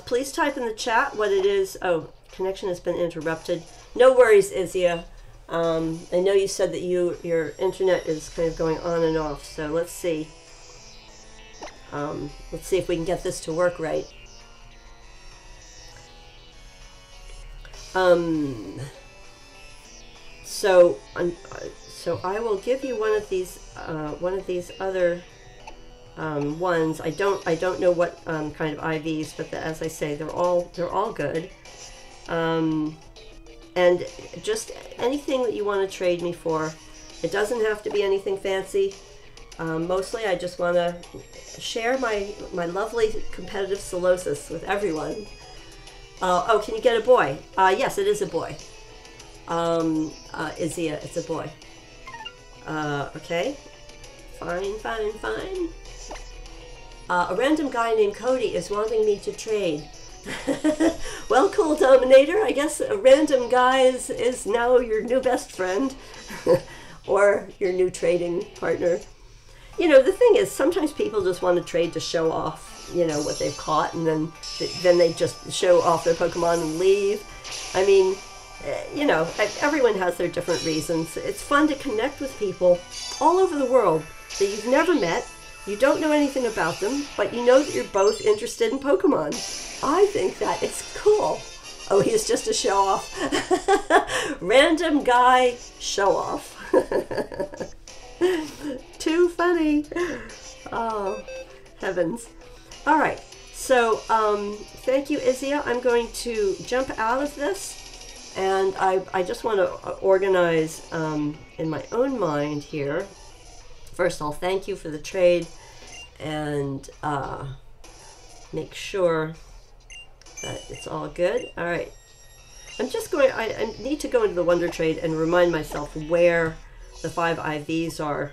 [SPEAKER 1] Please type in the chat what it is. Oh, connection has been interrupted. No worries, Izia. I know you said that your internet is kind of going on and off, so let's see. Let's see if we can get this to work right. So I will give you one of these other ones. I don't know what kind of IVs, but as I say, they're all good. And just anything that you want to trade me for. It doesn't have to be anything fancy. Mostly, I just want to share my lovely competitive Solosis with everyone. Oh, can you get a boy? Yes, it is a boy. Izia, it's a boy. Okay. Fine. A random guy named Cody is wanting me to trade. Well, Cool Dominator, I guess a random guy is now your new best friend. or your new trading partner. You know, the thing is, sometimes people just want to trade to show off, you know, what they've caught, and then they just show off their Pokemon and leave. I mean, you know, everyone has their different reasons. It's fun to connect with people all over the world that you've never met. You don't know anything about them, but you know that you're both interested in Pokemon. I think that is cool. Oh, he's just a show-off. Random guy show-off. Too funny. Oh, heavens. All right. So, thank you, Izia. I'm going to jump out of this. And I just want to organize in my own mind here. First, I'll thank you for the trade and make sure that it's all good. All right. I'm just going, I need to go into the WonderTrade and remind myself where the 5 IVs are.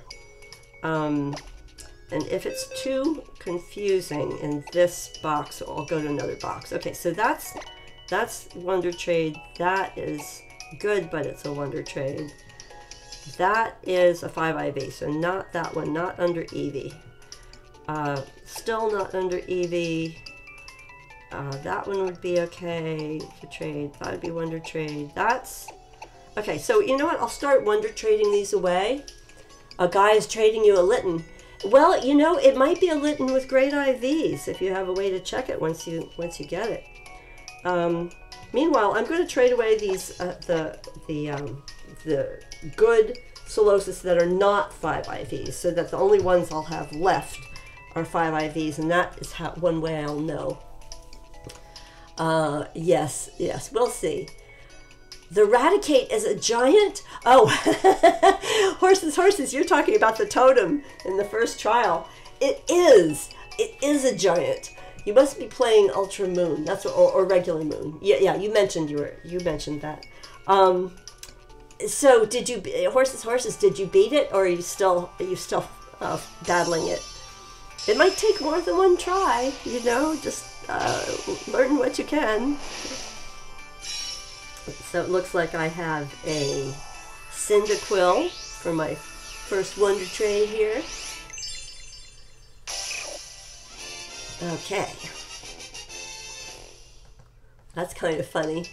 [SPEAKER 1] And if it's too confusing in this box, I'll go to another box. Okay, so that's WonderTrade. That is good, but it's a WonderTrade. That is a 5 IV, so not that one, not under Eevee. Still not under Eevee. That one would be okay to trade. That would be WonderTrade. That's okay. So you know what? I'll start WonderTrading these away. A guy is trading you a Litten. Well, you know, it might be a Litten with great IVs if you have a way to check it once you get it. Meanwhile, I'm going to trade away these the good Solosis that are not 5 IVs, so that the only ones I'll have left are 5 IVs, and that is one way I'll know. Yes, we'll see. The Raticate is a giant? Oh, horses, you're talking about the totem in the first trial. It is a giant. You must be playing Ultra Moon. That's or regular Moon. Yeah, you mentioned that. So did you horses? Did you beat it, or are you still battling it? It might take more than one try. You know, just learn what you can. So it looks like I have a Cyndaquil for my first WonderTrade here. Okay. That's kind of funny.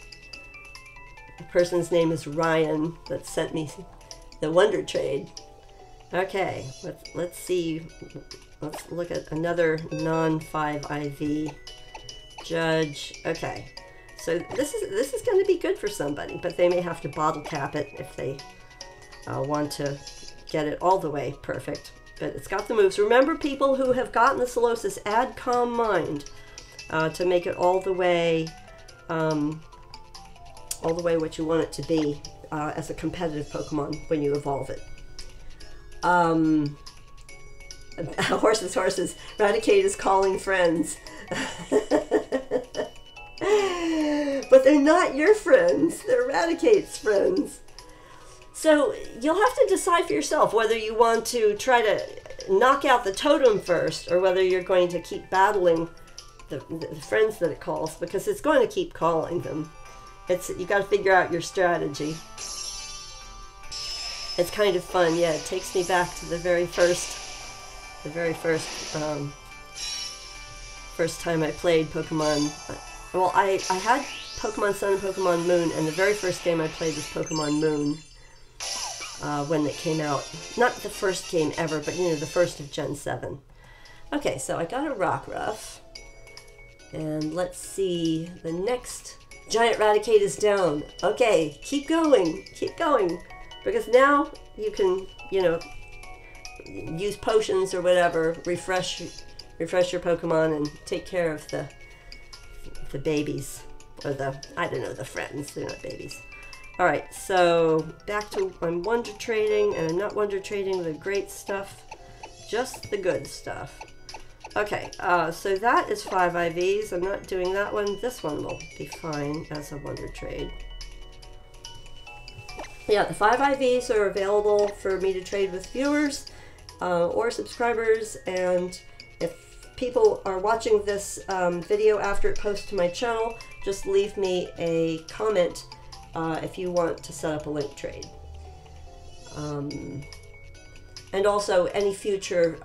[SPEAKER 1] The person's name is Ryan that sent me the WonderTrade. Okay, let's see. Let's look at another non-5 IV Judge. Okay. So this is going to be good for somebody, but they may have to bottle cap it if they want to get it all the way perfect. But it's got the moves. Remember, people who have gotten the Solosis, add Calm Mind to make it all the way what you want it to be as a competitive Pokemon when you evolve it. Horses. Raticate is calling friends. But they're not your friends. They're Raticate's friends. So you'll have to decide for yourself whether you want to try to knock out the totem first, or whether you're going to keep battling the friends that it calls, because it's going to keep calling them. You got to figure out your strategy. It's kind of fun. Yeah, it takes me back to the very first time I played Pokemon. Well, I had Pokemon Sun and Pokemon Moon, and the very first game I played was Pokemon Moon when it came out. Not the first game ever, but you know, the first of Gen 7. Okay, so I got a Rockruff, and let's see, the next giant Raticate is down. Okay, keep going, because now you can, you know, use potions or whatever, refresh your Pokemon and take care of the babies, or I don't know, the friends. They're not babies. All right, so back to, I'm WonderTrading, and I'm not WonderTrading the great stuff, just the good stuff. Okay, so that is 5 IVs. I'm not doing that one. This one will be fine as a WonderTrade. Yeah, the 5 IVs are available for me to trade with viewers or subscribers, and if people are watching this video after it posts to my channel, just leave me a comment if you want to set up a link trade. And also any future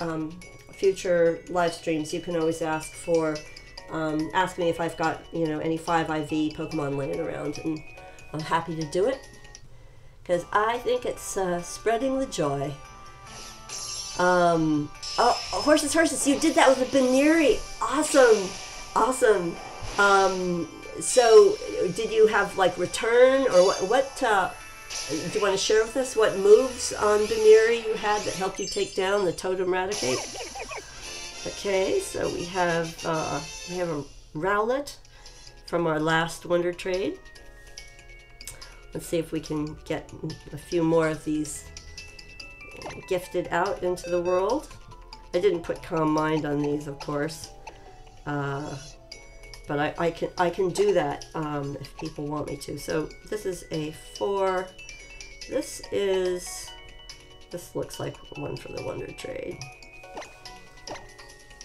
[SPEAKER 1] live streams, you can always ask me if I've got, you know, any 5IV Pokemon laying around, and I'm happy to do it because I think it's spreading the joy. Oh, horses, you did that with a Baneri. Awesome. So did you have like return, or what do you want to share with us what moves on Baneri you had that helped you take down the Totem Raticate? Okay, so we have a Rowlet from our last WonderTrade. Let's see if we can get a few more of these gifted out into the world. I didn't put Calm Mind on these, of course, but I can do that if people want me to. So this is a 4. This looks like one for the WonderTrade.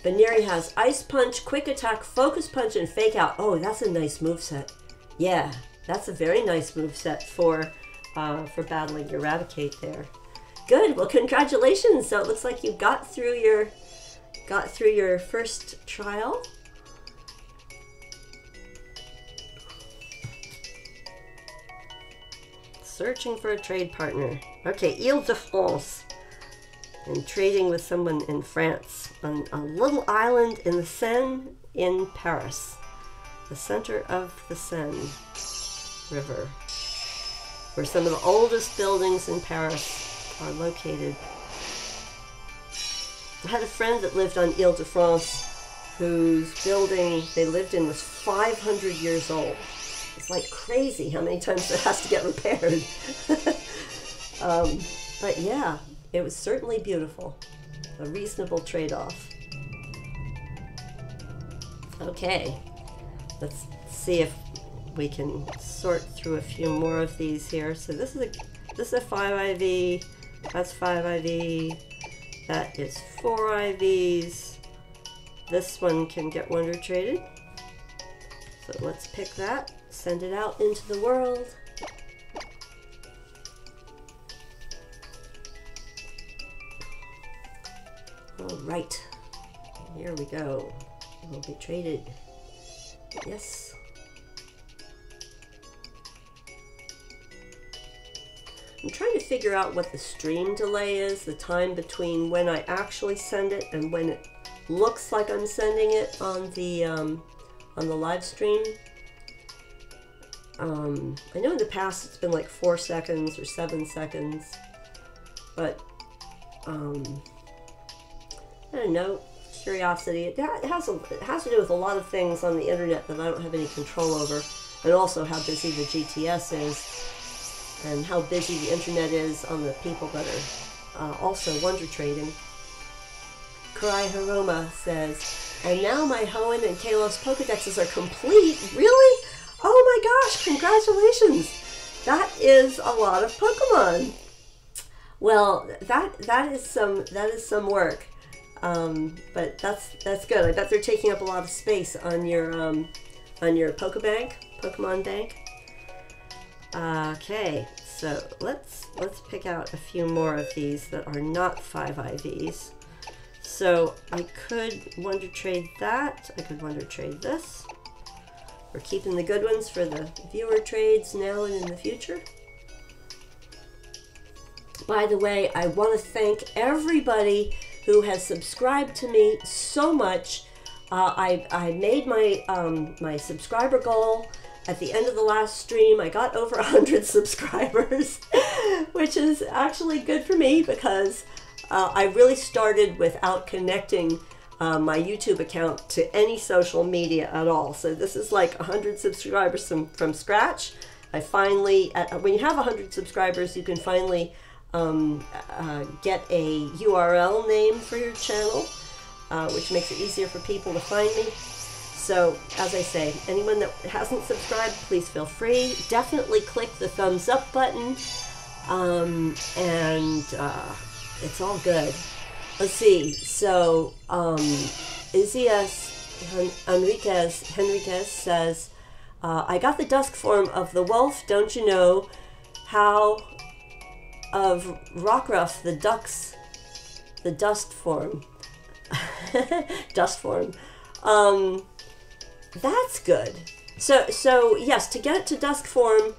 [SPEAKER 1] Baneri has Ice Punch, Quick Attack, Focus Punch, and Fake Out. Oh, that's a nice moveset. Yeah, that's a very nice moveset for battling your Raticate there. Good. Well, congratulations. So it looks like you got through your first trial. Searching for a trade partner. Okay, Ile-de-France. And trading with someone in France on a little island in the Seine in Paris, the center of the Seine River, where some of the oldest buildings in Paris are located. I had a friend that lived on Ile-de-France whose building they lived in was 500 years old. It's like crazy how many times it has to get repaired. But yeah, it was certainly beautiful. A reasonable trade-off. Okay, let's see if we can sort through a few more of these here. So this is a 5IV, that's 5IV, that is 4 IVs. This one can get WonderTraded. So let's pick that, send it out into the world. All right, here we go. It will be traded. Yes. I'm trying to figure out what the stream delay is, the time between when I actually send it and when it looks like I'm sending it on the live stream. I know in the past it's been like 4 seconds or 7 seconds, but I don't know, curiosity. It has to do with a lot of things on the internet that I don't have any control over, and also how busy the GTS is, and how busy the internet is on the people that are also Wonder Trading. Karai Haroma says, and now my Hoenn and Kalos Pokedexes are complete. Really? Oh my gosh, congratulations. That is a lot of Pokemon. Well, that is some work. But that's good. I bet they're taking up a lot of space on your Pokemon bank. Okay, so let's pick out a few more of these that are not 5 IVs. So I could WonderTrade that. I could WonderTrade this. We're keeping the good ones for the viewer trades now and in the future. By the way, I want to thank everybody who has subscribed to me so much. I made my subscriber goal at the end of the last stream. I got over 100 subscribers, which is actually good for me because I really started without connecting my YouTube account to any social media at all. So this is like 100 subscribers from scratch. I finally, when you have 100 subscribers, you can finally get a URL name for your channel, which makes it easier for people to find me. So, as I say, anyone that hasn't subscribed, please feel free. Definitely click the thumbs up button, and it's all good. Let's see. So, Isias Henriquez says, I got the dusk form of the wolf. Don't you know how of Rockruff, the dust form. Dust form. That's good. So yes, to get it to dusk form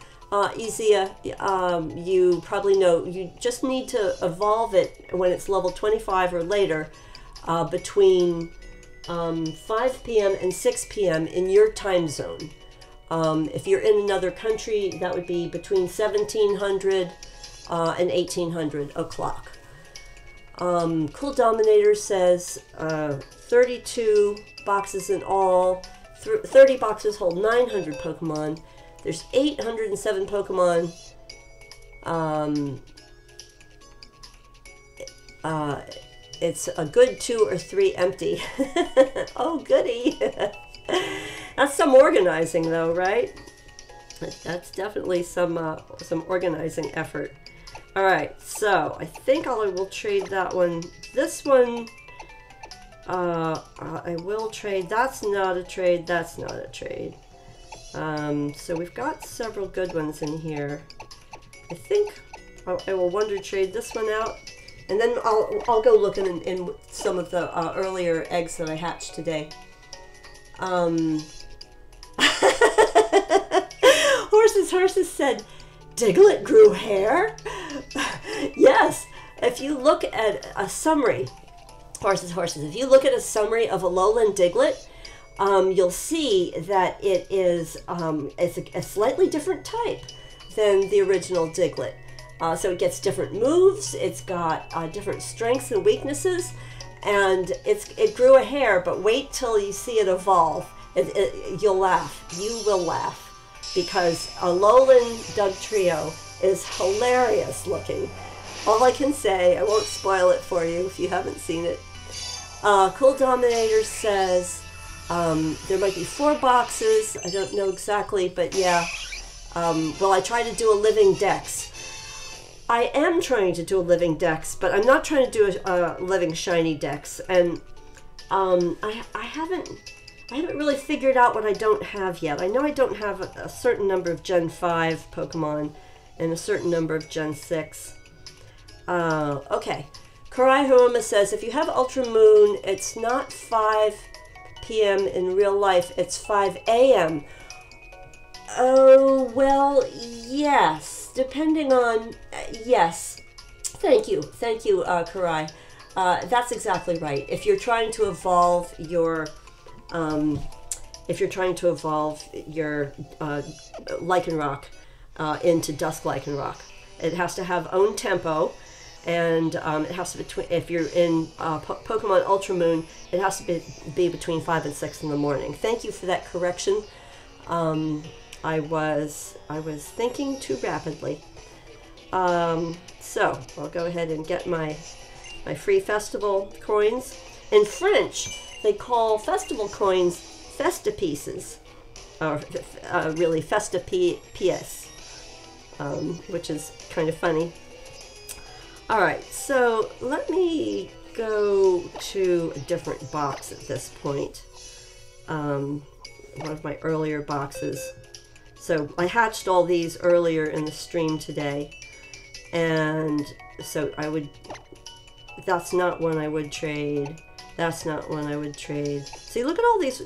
[SPEAKER 1] easier, you probably know you just need to evolve it when it's level 25 or later, between 5 p.m. and 6 p.m. in your time zone. If you're in another country, that would be between 1700 and 1800 o'clock. Cool Dominator says 32 boxes in all. 30 boxes hold 900 Pokemon. There's 807 Pokemon. It's a good 2 or 3 empty. Oh, goody. That's some organizing, though, right? That's definitely some organizing effort. All right, so I think I will trade that one. This one, I will trade. That's not a trade. That's not a trade. So we've got several good ones in here. I think I will WonderTrade this one out, and then I'll go looking in some of the earlier eggs that I hatched today. Horses said, Diglett grew hair? Yes, if you look at a summary, horses, if you look at a summary of a lowland Diglett, you'll see that it is it's a slightly different type than the original Diglett. So it gets different moves, it's got different strengths and weaknesses, and it grew a hair, but wait till you see it evolve. You'll laugh. You will laugh. Because a lowland Dugtrio is hilarious looking. All I can say, I won't spoil it for you if you haven't seen it. Cool Dominator says there might be 4 boxes. I don't know exactly, but yeah. Well, I try to do a living dex. I am trying to do a living dex, but I'm not trying to do a living shiny dex. And I haven't really figured out what I don't have yet. I know I don't have a certain number of Gen 5 Pokemon and a certain number of Gen 6. Okay. Karai Haruma says, if you have Ultra Moon, it's not 5 p.m. in real life, it's 5 a.m. Oh, well, yes. Depending on, yes. Thank you, Karai. That's exactly right. If you're trying to evolve your Lycanroc into Dusk Lycanroc, it has to have own tempo, and it has to be if you're in Pokemon Ultra Moon, it has to be between 5 and 6 in the morning. Thank you for that correction. I was thinking too rapidly. So I'll go ahead and get my free festival coins. In French, they call festival coins festa pieces, or really festa pièces, which is kind of funny. All right, so let me go to a different box at this point. One of my earlier boxes. So I hatched all these earlier in the stream today, and so that's not one I would trade. That's not one I would trade. See, look at all these,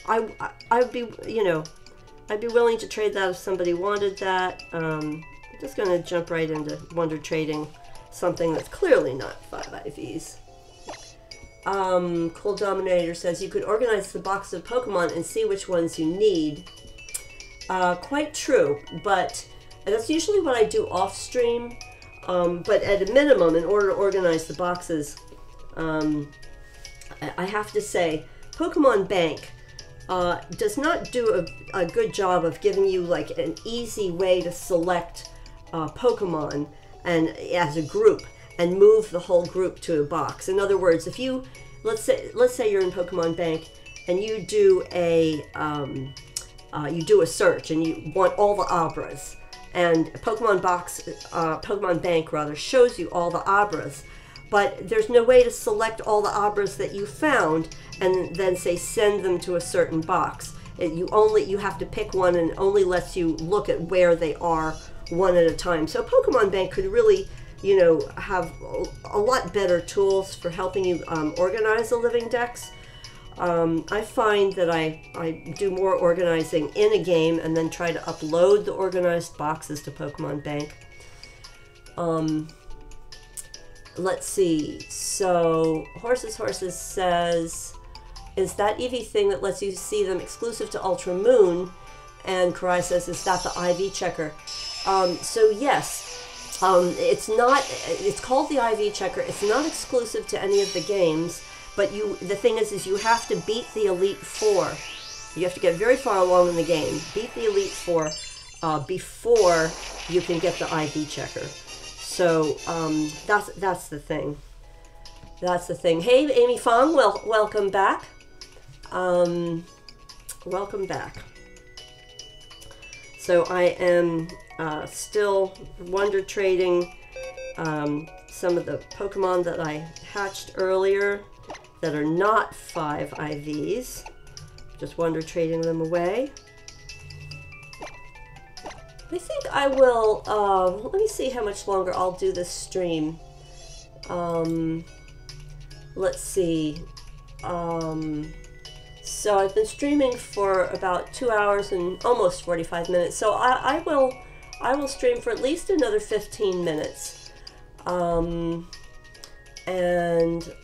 [SPEAKER 1] I'd be willing to trade that if somebody wanted that. I'm just going to jump right into WonderTrading something that's clearly not 5 IVs. Cool Dominator says, you could organize the box of Pokemon and see which ones you need. Quite true, but that's usually what I do off stream. But at a minimum, in order to organize the boxes, I have to say, Pokemon Bank does not do a good job of giving you like an easy way to select Pokemon and as a group and move the whole group to a box. In other words, if you let's say you're in Pokemon Bank and you do a search and you want all the Abras, and Pokemon Bank rather shows you all the Abras, but there's no way to select all the Abras that you found and then say send them to a certain box. You have to pick one, and it only lets you look at where they are one at a time. So Pokemon Bank could really, you know, have a lot better tools for helping you organize the living decks. I find that I do more organizing in a game and then try to upload the organized boxes to Pokemon Bank. Let's see. So Horses says, is that Eevee thing that lets you see them exclusive to Ultra Moon? And Karai says, is that the IV checker? So yes, it's not. It's called the IV checker. It's not exclusive to any of the games. But the thing is you have to beat the Elite Four. You have to get very far along in the game. Beat the Elite Four before you can get the IV checker. So that's the thing. That's the thing. Hey, Amy Fong, welcome back. Welcome back. So I am still wonder trading some of the Pokemon that I hatched earlier that are not 5 IVs. Just wonder trading them away. I think I will, let me see how much longer I'll do this stream. Let's see. So I've been streaming for about 2 hours and almost 45 minutes. So I will stream for at least another 15 minutes. And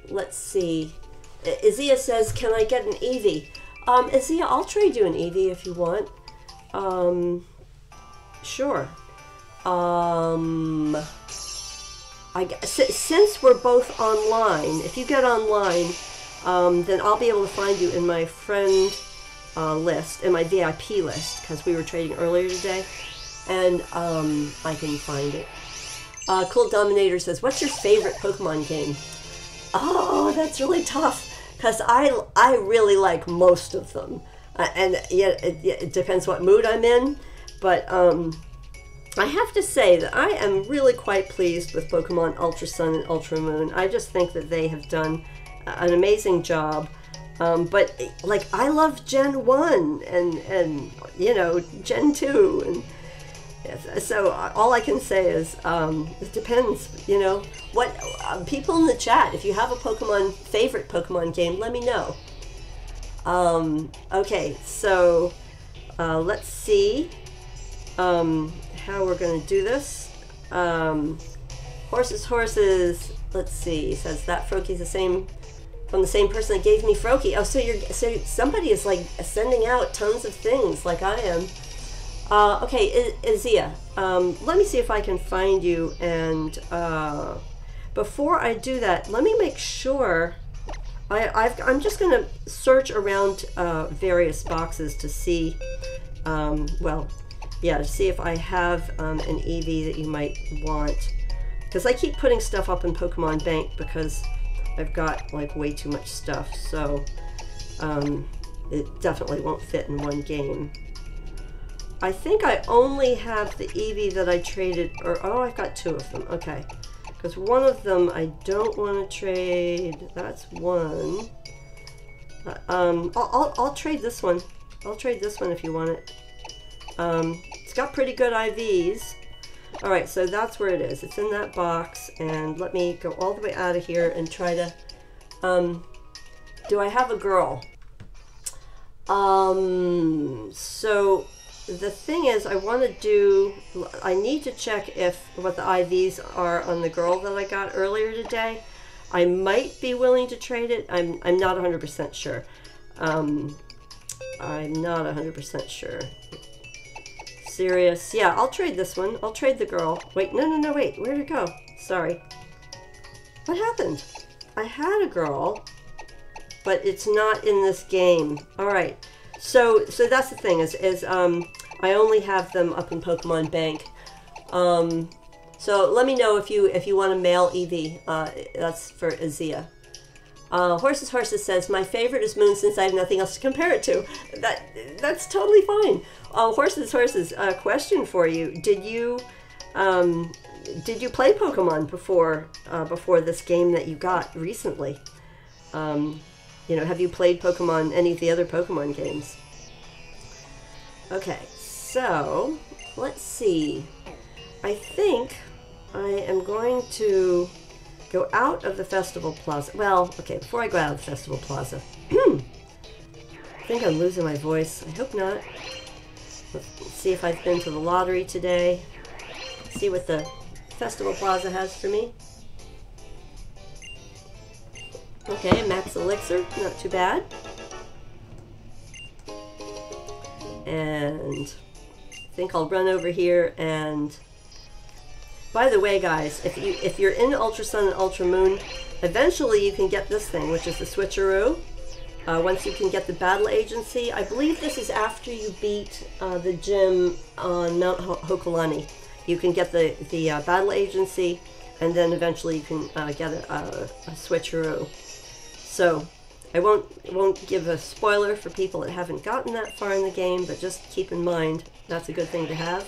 [SPEAKER 1] let's see. Izia says, can I get an Eevee? Izia, I'll trade you an Eevee if you want. Sure. Since we're both online, if you get online, then I'll be able to find you in my friend list, in my VIP list, because we were trading earlier today, and I can find it. Cool Dominator says, what's your favorite Pokemon game? Oh, that's really tough, because I really like most of them. And yeah, it depends what mood I'm in, but I have to say that I am really quite pleased with Pokemon Ultra Sun and Ultra Moon. I just think that they have done an amazing job. But like, I love Gen 1 and you know, Gen 2, and so all I can say is it depends, you know, what people in the chat, if you have a favorite Pokemon game, let me know. Okay, so let's see how we're going to do this. Horses, let's see, says that Froakie's the same, from the same person that gave me Froakie. Oh, so somebody is like sending out tons of things like I am. Okay, Izia, let me see if I can find you, and before I do that, let me make sure, I'm just going to search around various boxes to see, well, yeah, to see if I have an Eevee that you might want, because I keep putting stuff up in Pokemon Bank because I've got like way too much stuff, so it definitely won't fit in one game. I think I only have the Eevee that I traded, or oh, I've got 2 of them, okay. Because one of them I don't want to trade, that's one. I'll trade this one. I'll trade this one if you want it. It's got pretty good IVs. Alright, so that's where it is. It's in that box, and let me go all the way out of here and try to, do I have a girl? So the thing is, I need to check what the IVs are on the girl that I got earlier today. I might be willing to trade it. I'm not 100% sure. I'm not 100% sure. Serious. Yeah, I'll trade this one. I'll trade the girl. Wait, no, wait. Where'd it go? Sorry. What happened? I had a girl, but it's not in this game. All right. So that's the thing is I only have them up in Pokemon Bank. So let me know if you want a male Eevee. That's for Izia. Horses says, my favorite is Moon since I have nothing else to compare it to. That's totally fine. Horses, question for you. Did you play Pokemon before this game that you got recently? You know, have you played Pokemon, any of the other Pokemon games? Okay, so let's see. I think I am going to go out of the Festival Plaza. Well, okay, before I go out of the Festival Plaza, I think I'm losing my voice. I hope not. Let's see if I've been to the lottery today. See what the Festival Plaza has for me. Okay, Max Elixir, not too bad. And I think I'll run over here and... By the way, guys, if you're in Ultra Sun and Ultra Moon, eventually you can get this thing, which is the switcheroo. Once you can get the battle agency, I believe this is after you beat the gym on Mount Hokulani. You can get the battle agency, and then eventually you can get a switcheroo. So I won't give a spoiler for people that haven't gotten that far in the game, but just keep in mind that's a good thing to have.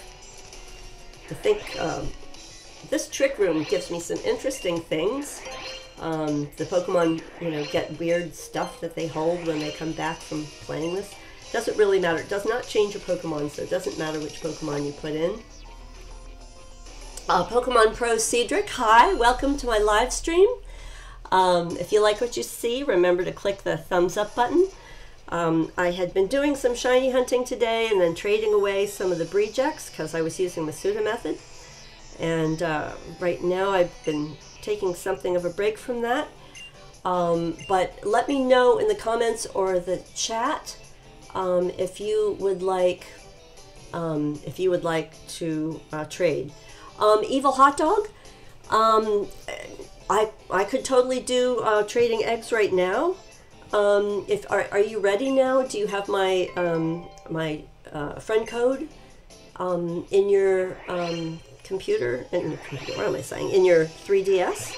[SPEAKER 1] I think this trick room gives me some interesting things. The Pokemon, get weird stuff that they hold when they come back from playing this. Doesn't really matter. It does not change your Pokemon, so it doesn't matter which Pokemon you put in. Pokemon Pro Cedric, hi, welcome to my live stream. If you like what you see, remember to click the thumbs up button. I had been doing some shiny hunting today and then trading away some of the Breedjects because I was using Masuda Method. And right now I've been taking something of a break from that. But let me know in the comments or the chat if you would like to trade. Evil Hot Dog, I could totally do trading eggs right now. Are you ready now? Do you have my my friend code in your computer? What am I saying? In your 3DS?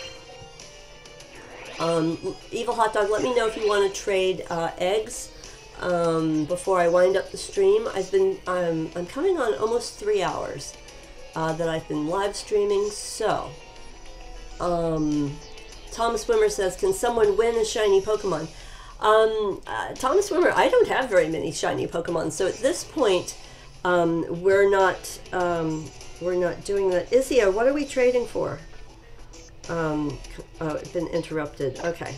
[SPEAKER 1] Evil Hot Dog, let me know if you want to trade eggs before I wind up the stream. I'm coming on almost 3 hours that I've been live streaming. So, Thomas Swimmer says, can someone win a shiny Pokemon? Thomas Swimmer, I don't have very many shiny Pokemon, so at this point, we're not doing that. Izia, what are we trading for? Oh, it's been interrupted. Okay.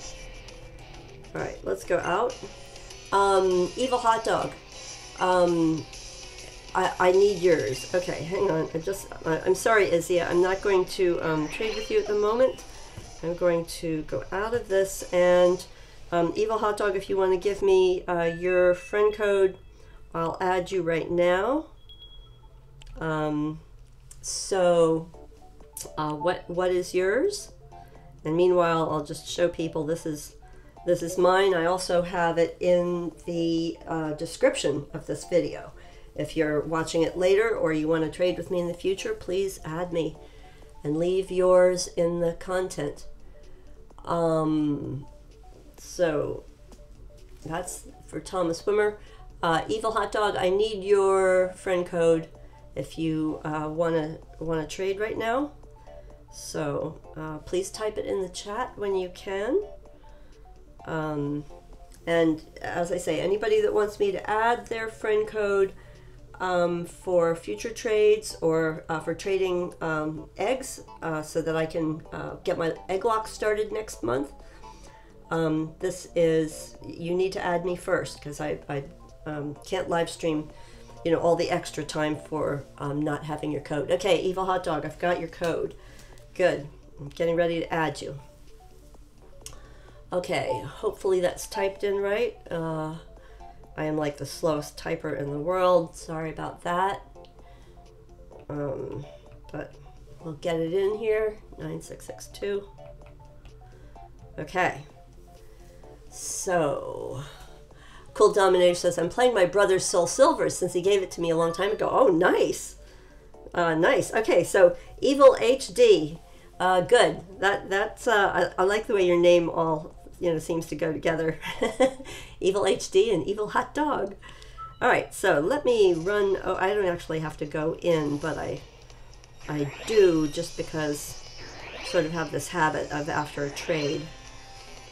[SPEAKER 1] All right, let's go out. Evil Hot Dog. I need yours. Okay, hang on. I'm sorry, Izia. I'm not going to trade with you at the moment. I'm going to go out of this, and Evil Hot Dog, if you want to give me your friend code, I'll add you right now. What is yours? And meanwhile, I'll just show people this is mine. I also have it in the description of this video. If you're watching it later or you want to trade with me in the future, please add me and leave yours in the content. So that's for Thomas Swimmer. Evil Hot Dog, I need your friend code if you want to trade right now. So please type it in the chat when you can. And as I say, anybody that wants me to add their friend code for future trades or for trading eggs so that I can get my egg lock started next month, you need to add me first, because I can't live stream all the extra time for not having your code. Okay, Evil Hot Dog, I've got your code. Good. I'm getting ready to add you. Okay, hopefully that's typed in right. I am like the slowest typer in the world. Sorry about that. But we'll get it in here. 9662. Okay. So, Cool Dominator says, I'm playing my brother's Soul Silver since he gave it to me a long time ago. Oh, nice. Nice. Okay, so Evil HD. Good. That's I like the way your name all seems to go together. Evil HD and Evil Hot Dog. All right, so let me run. Oh, I don't actually have to go in, but I do, just because I sort of have this habit of after a trade.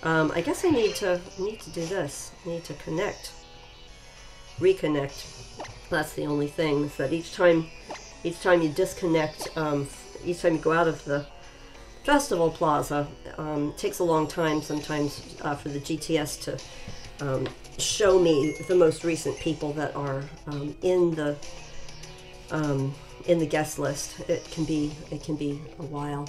[SPEAKER 1] I guess I need to do this. I need to connect, reconnect. That's the only thing, is that each time each time you disconnect, each time you go out of the festival plaza, it takes a long time sometimes for the GTS to show me the most recent people that are in the guest list. It can be a while.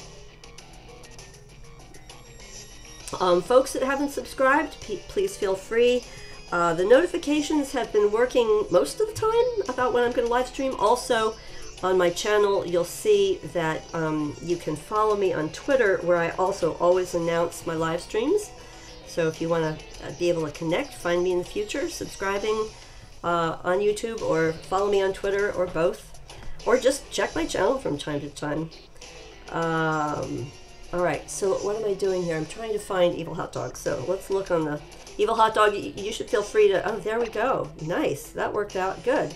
[SPEAKER 1] Folks that haven't subscribed, please feel free. The notifications have been working most of the time about when I'm going to live stream. Also, on my channel, you'll see that you can follow me on Twitter, where I also always announce my live streams. So if you want to be able to connect, find me in the future, subscribing on YouTube, or follow me on Twitter, or both. Or just check my channel from time to time. Alright, so what am I doing here? I'm trying to find Evil Hot Dog. So let's look on the Evil Hot Dog. You should feel free to... Oh, there we go. Nice. That worked out good.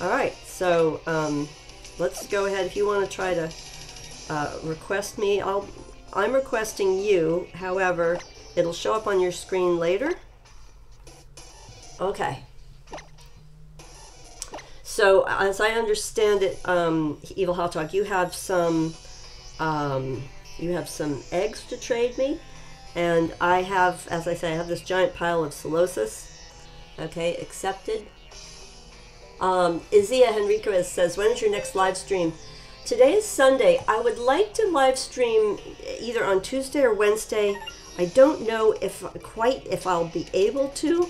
[SPEAKER 1] Alright, so let's go ahead. If you want to try to request me, I'm requesting you. However, it'll show up on your screen later. Okay. So, as I understand it, Evil Hot Dog, you have some eggs to trade me, and I have, as I say, I have this giant pile of Solosis. Okay, accepted. Izia Henriquez says, when is your next live stream? Today is Sunday. I would like to live stream either on Tuesday or Wednesday. I don't know if I'll be able to,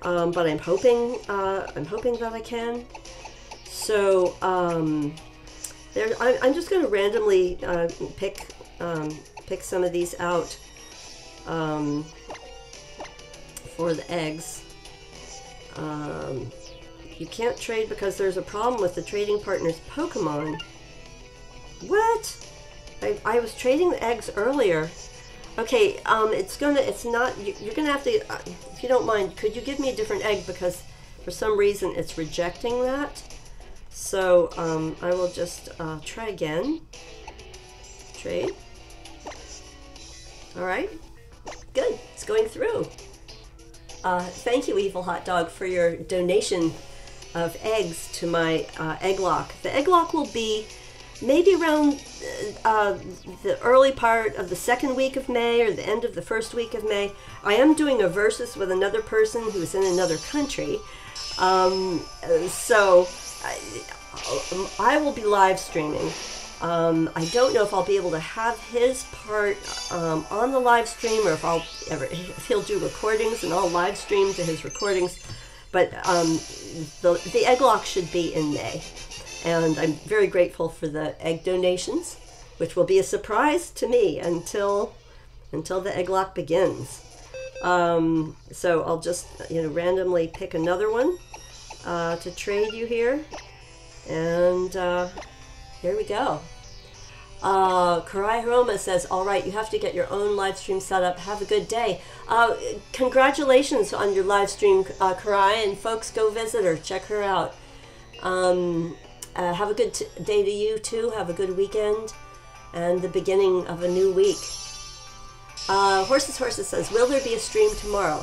[SPEAKER 1] but I'm hoping that I can. So I'm just going to randomly pick some of these out for the eggs. You can't trade because there's a problem with the trading partner's Pokemon. What? I was trading the eggs earlier. Okay, you're gonna have to, if you don't mind, could you give me a different egg, because for some reason it's rejecting that. So I will just try again. Trade. Alright, good, it's going through. Thank you, Evil Hot Dog, for your donation of eggs to my egg lock. The egg lock will be maybe around the early part of the second week of May or the end of the first week of May. I am doing a versus with another person who's in another country. So I will be live streaming. I don't know if I'll be able to have his part on the live stream, or if he'll do recordings and I'll live stream to his recordings. But the egg lock should be in May. And I'm very grateful for the egg donations, which will be a surprise to me until the egg lock begins. So I'll just randomly pick another one to trade you here, and here we go. Karai Hiroma says, all right, you have to get your own live stream set up. Have a good day. Congratulations on your live stream, Karai, and folks, go visit her, check her out. Have a good day to you too. Have a good weekend and the beginning of a new week. Horses says, will there be a stream tomorrow?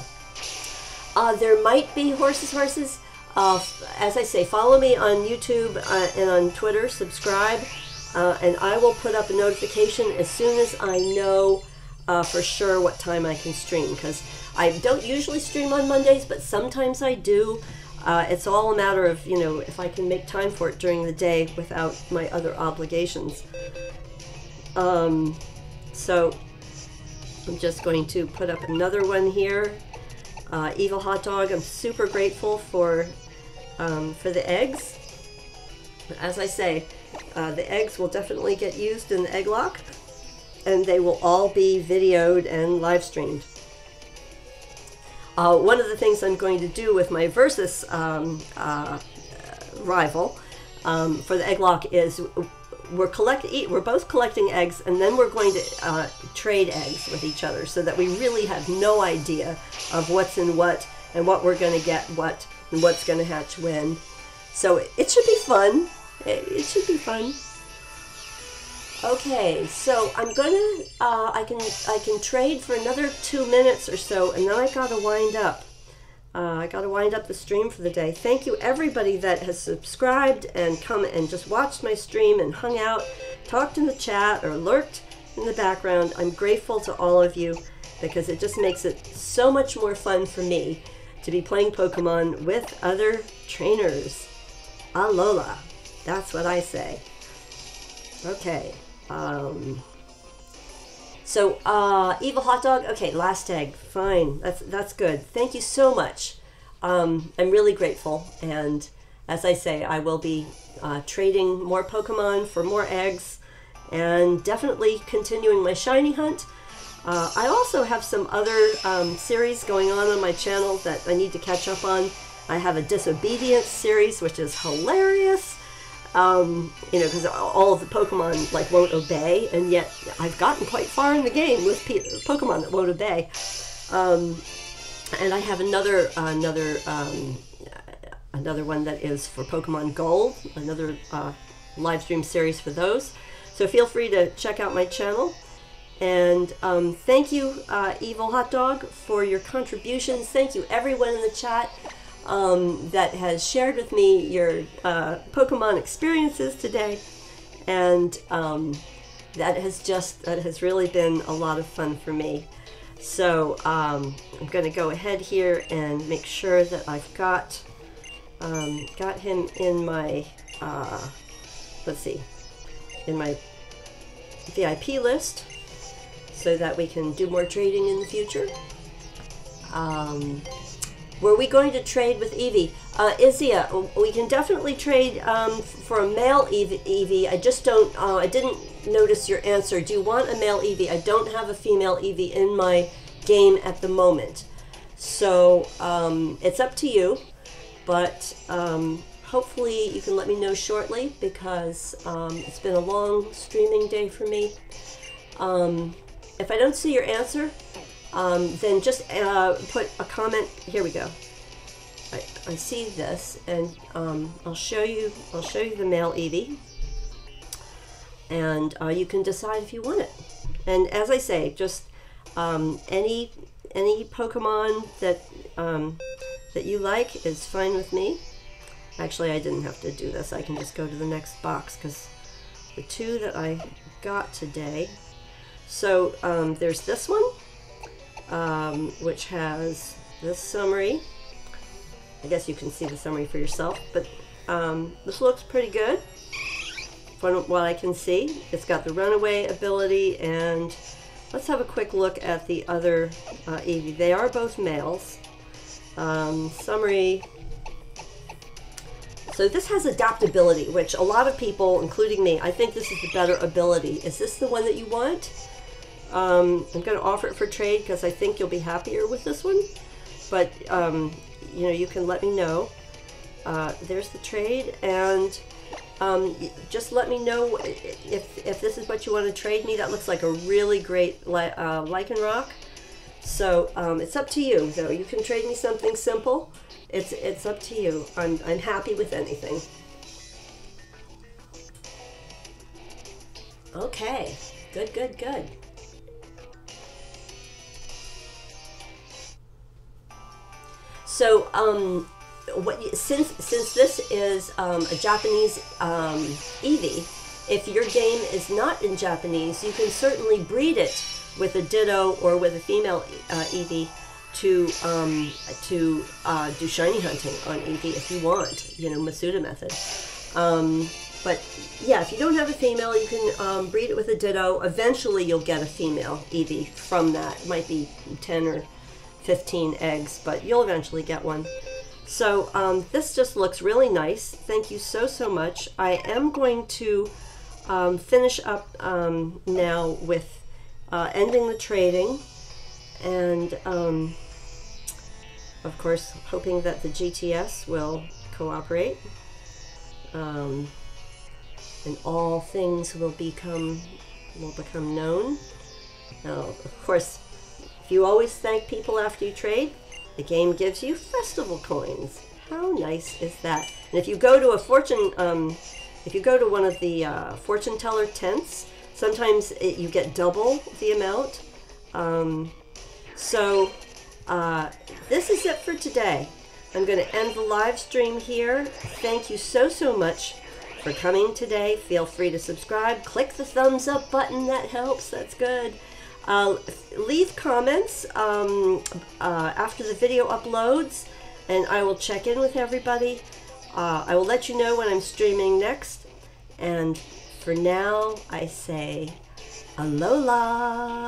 [SPEAKER 1] There might be, Horses. As I say, follow me on YouTube and on Twitter, subscribe, and I will put up a notification as soon as I know for sure what time I can stream, because I don't usually stream on Mondays, but sometimes I do. It's all a matter of, if I can make time for it during the day without my other obligations. So I'm just going to put up another one here. Evil Hot Dog, I'm super grateful for the eggs. As I say, the eggs will definitely get used in the egg lock, and they will all be videoed and live streamed. One of the things I'm going to do with my Versus rival for the egg lock is we're both collecting eggs, and then we're going to trade eggs with each other, so that we really have no idea of what's in what and what we're going to get what and what's going to hatch when. So it should be fun. It should be fun. Okay, so I'm gonna I can trade for another 2 minutes or so, and then I gotta wind up. I got to wind up the stream for the day. Thank you everybody that has subscribed and come and just watched my stream and hung out, talked in the chat or lurked in the background. I'm grateful to all of you because it just makes it so much more fun for me to be playing Pokemon with other trainers. Alola, that's what I say. Okay. So, Evil Hot Dog, okay, last egg, fine, that's good. Thank you so much. I'm really grateful, and as I say, I will be trading more Pokemon for more eggs, and definitely continuing my shiny hunt. I also have some other series going on my channel that I need to catch up on. I have a Disobedience series, which is hilarious. You know, because all of the Pokemon like won't obey, and yet I've gotten quite far in the game with Pokemon that won't obey. And I have another one that is for Pokemon Gold, another live stream series for those. So feel free to check out my channel. And thank you, Evil Hot Dog, for your contributions. Thank you, everyone in the chat that has shared with me your Pokemon experiences today, and that has really been a lot of fun for me. So I'm going to go ahead here and make sure that I've got him in my let's see, in my VIP list, so that we can do more trading in the future. Were we going to trade with Eevee? Izia, we can definitely trade for a male Eevee. I just don't, I didn't notice your answer. Do you want a male Eevee? I don't have a female Eevee in my game at the moment. So it's up to you, but hopefully you can let me know shortly, because it's been a long streaming day for me. If I don't see your answer, then just put a comment. Here we go. I see this, and I'll show you the male Eevee, and you can decide if you want it. And as I say, just any Pokemon that that you like is fine with me. Actually, I didn't have to do this. I can just go to the next box, because the two that I got today. So there's this one, which has this summary. I guess you can see the summary for yourself, but this looks pretty good from what I can see. It's got the runaway ability, and let's have a quick look at the other Eevee. They are both males. Summary. So this has adaptability, which a lot of people, including me, I think this is the better ability. Is this the one that you want? I'm going to offer it for trade because I think you'll be happier with this one. But, you know, you can let me know. There's the trade, and just let me know if this is what you want to trade me. That looks like a really great Lycanroc. So it's up to you, though. You can trade me something simple. It's up to you. I'm happy with anything. Okay, good, good, good. So, since this is a Japanese Eevee, if your game is not in Japanese, you can certainly breed it with a Ditto or with a female Eevee to do shiny hunting on Eevee if you want. You know, Masuda Method. But yeah, if you don't have a female, you can breed it with a Ditto. Eventually, you'll get a female Eevee from that. It might be 10 or 15 eggs, but you'll eventually get one. So this just looks really nice. Thank you so much. I am going to finish up now with ending the trading, and of course hoping that the GTS will cooperate, and all things will become known. Now, of course, if you always thank people after you trade, the game gives you festival coins. How nice is that? And if you go to a fortune, if you go to one of the fortune teller tents, sometimes you get double the amount. So this is it for today. I'm going to end the live stream here. Thank you so much for coming today. Feel free to subscribe. Click the thumbs up button. That helps. That's good. Leave comments after the video uploads, and I will check in with everybody. I will let you know when I'm streaming next. And for now, I say alola.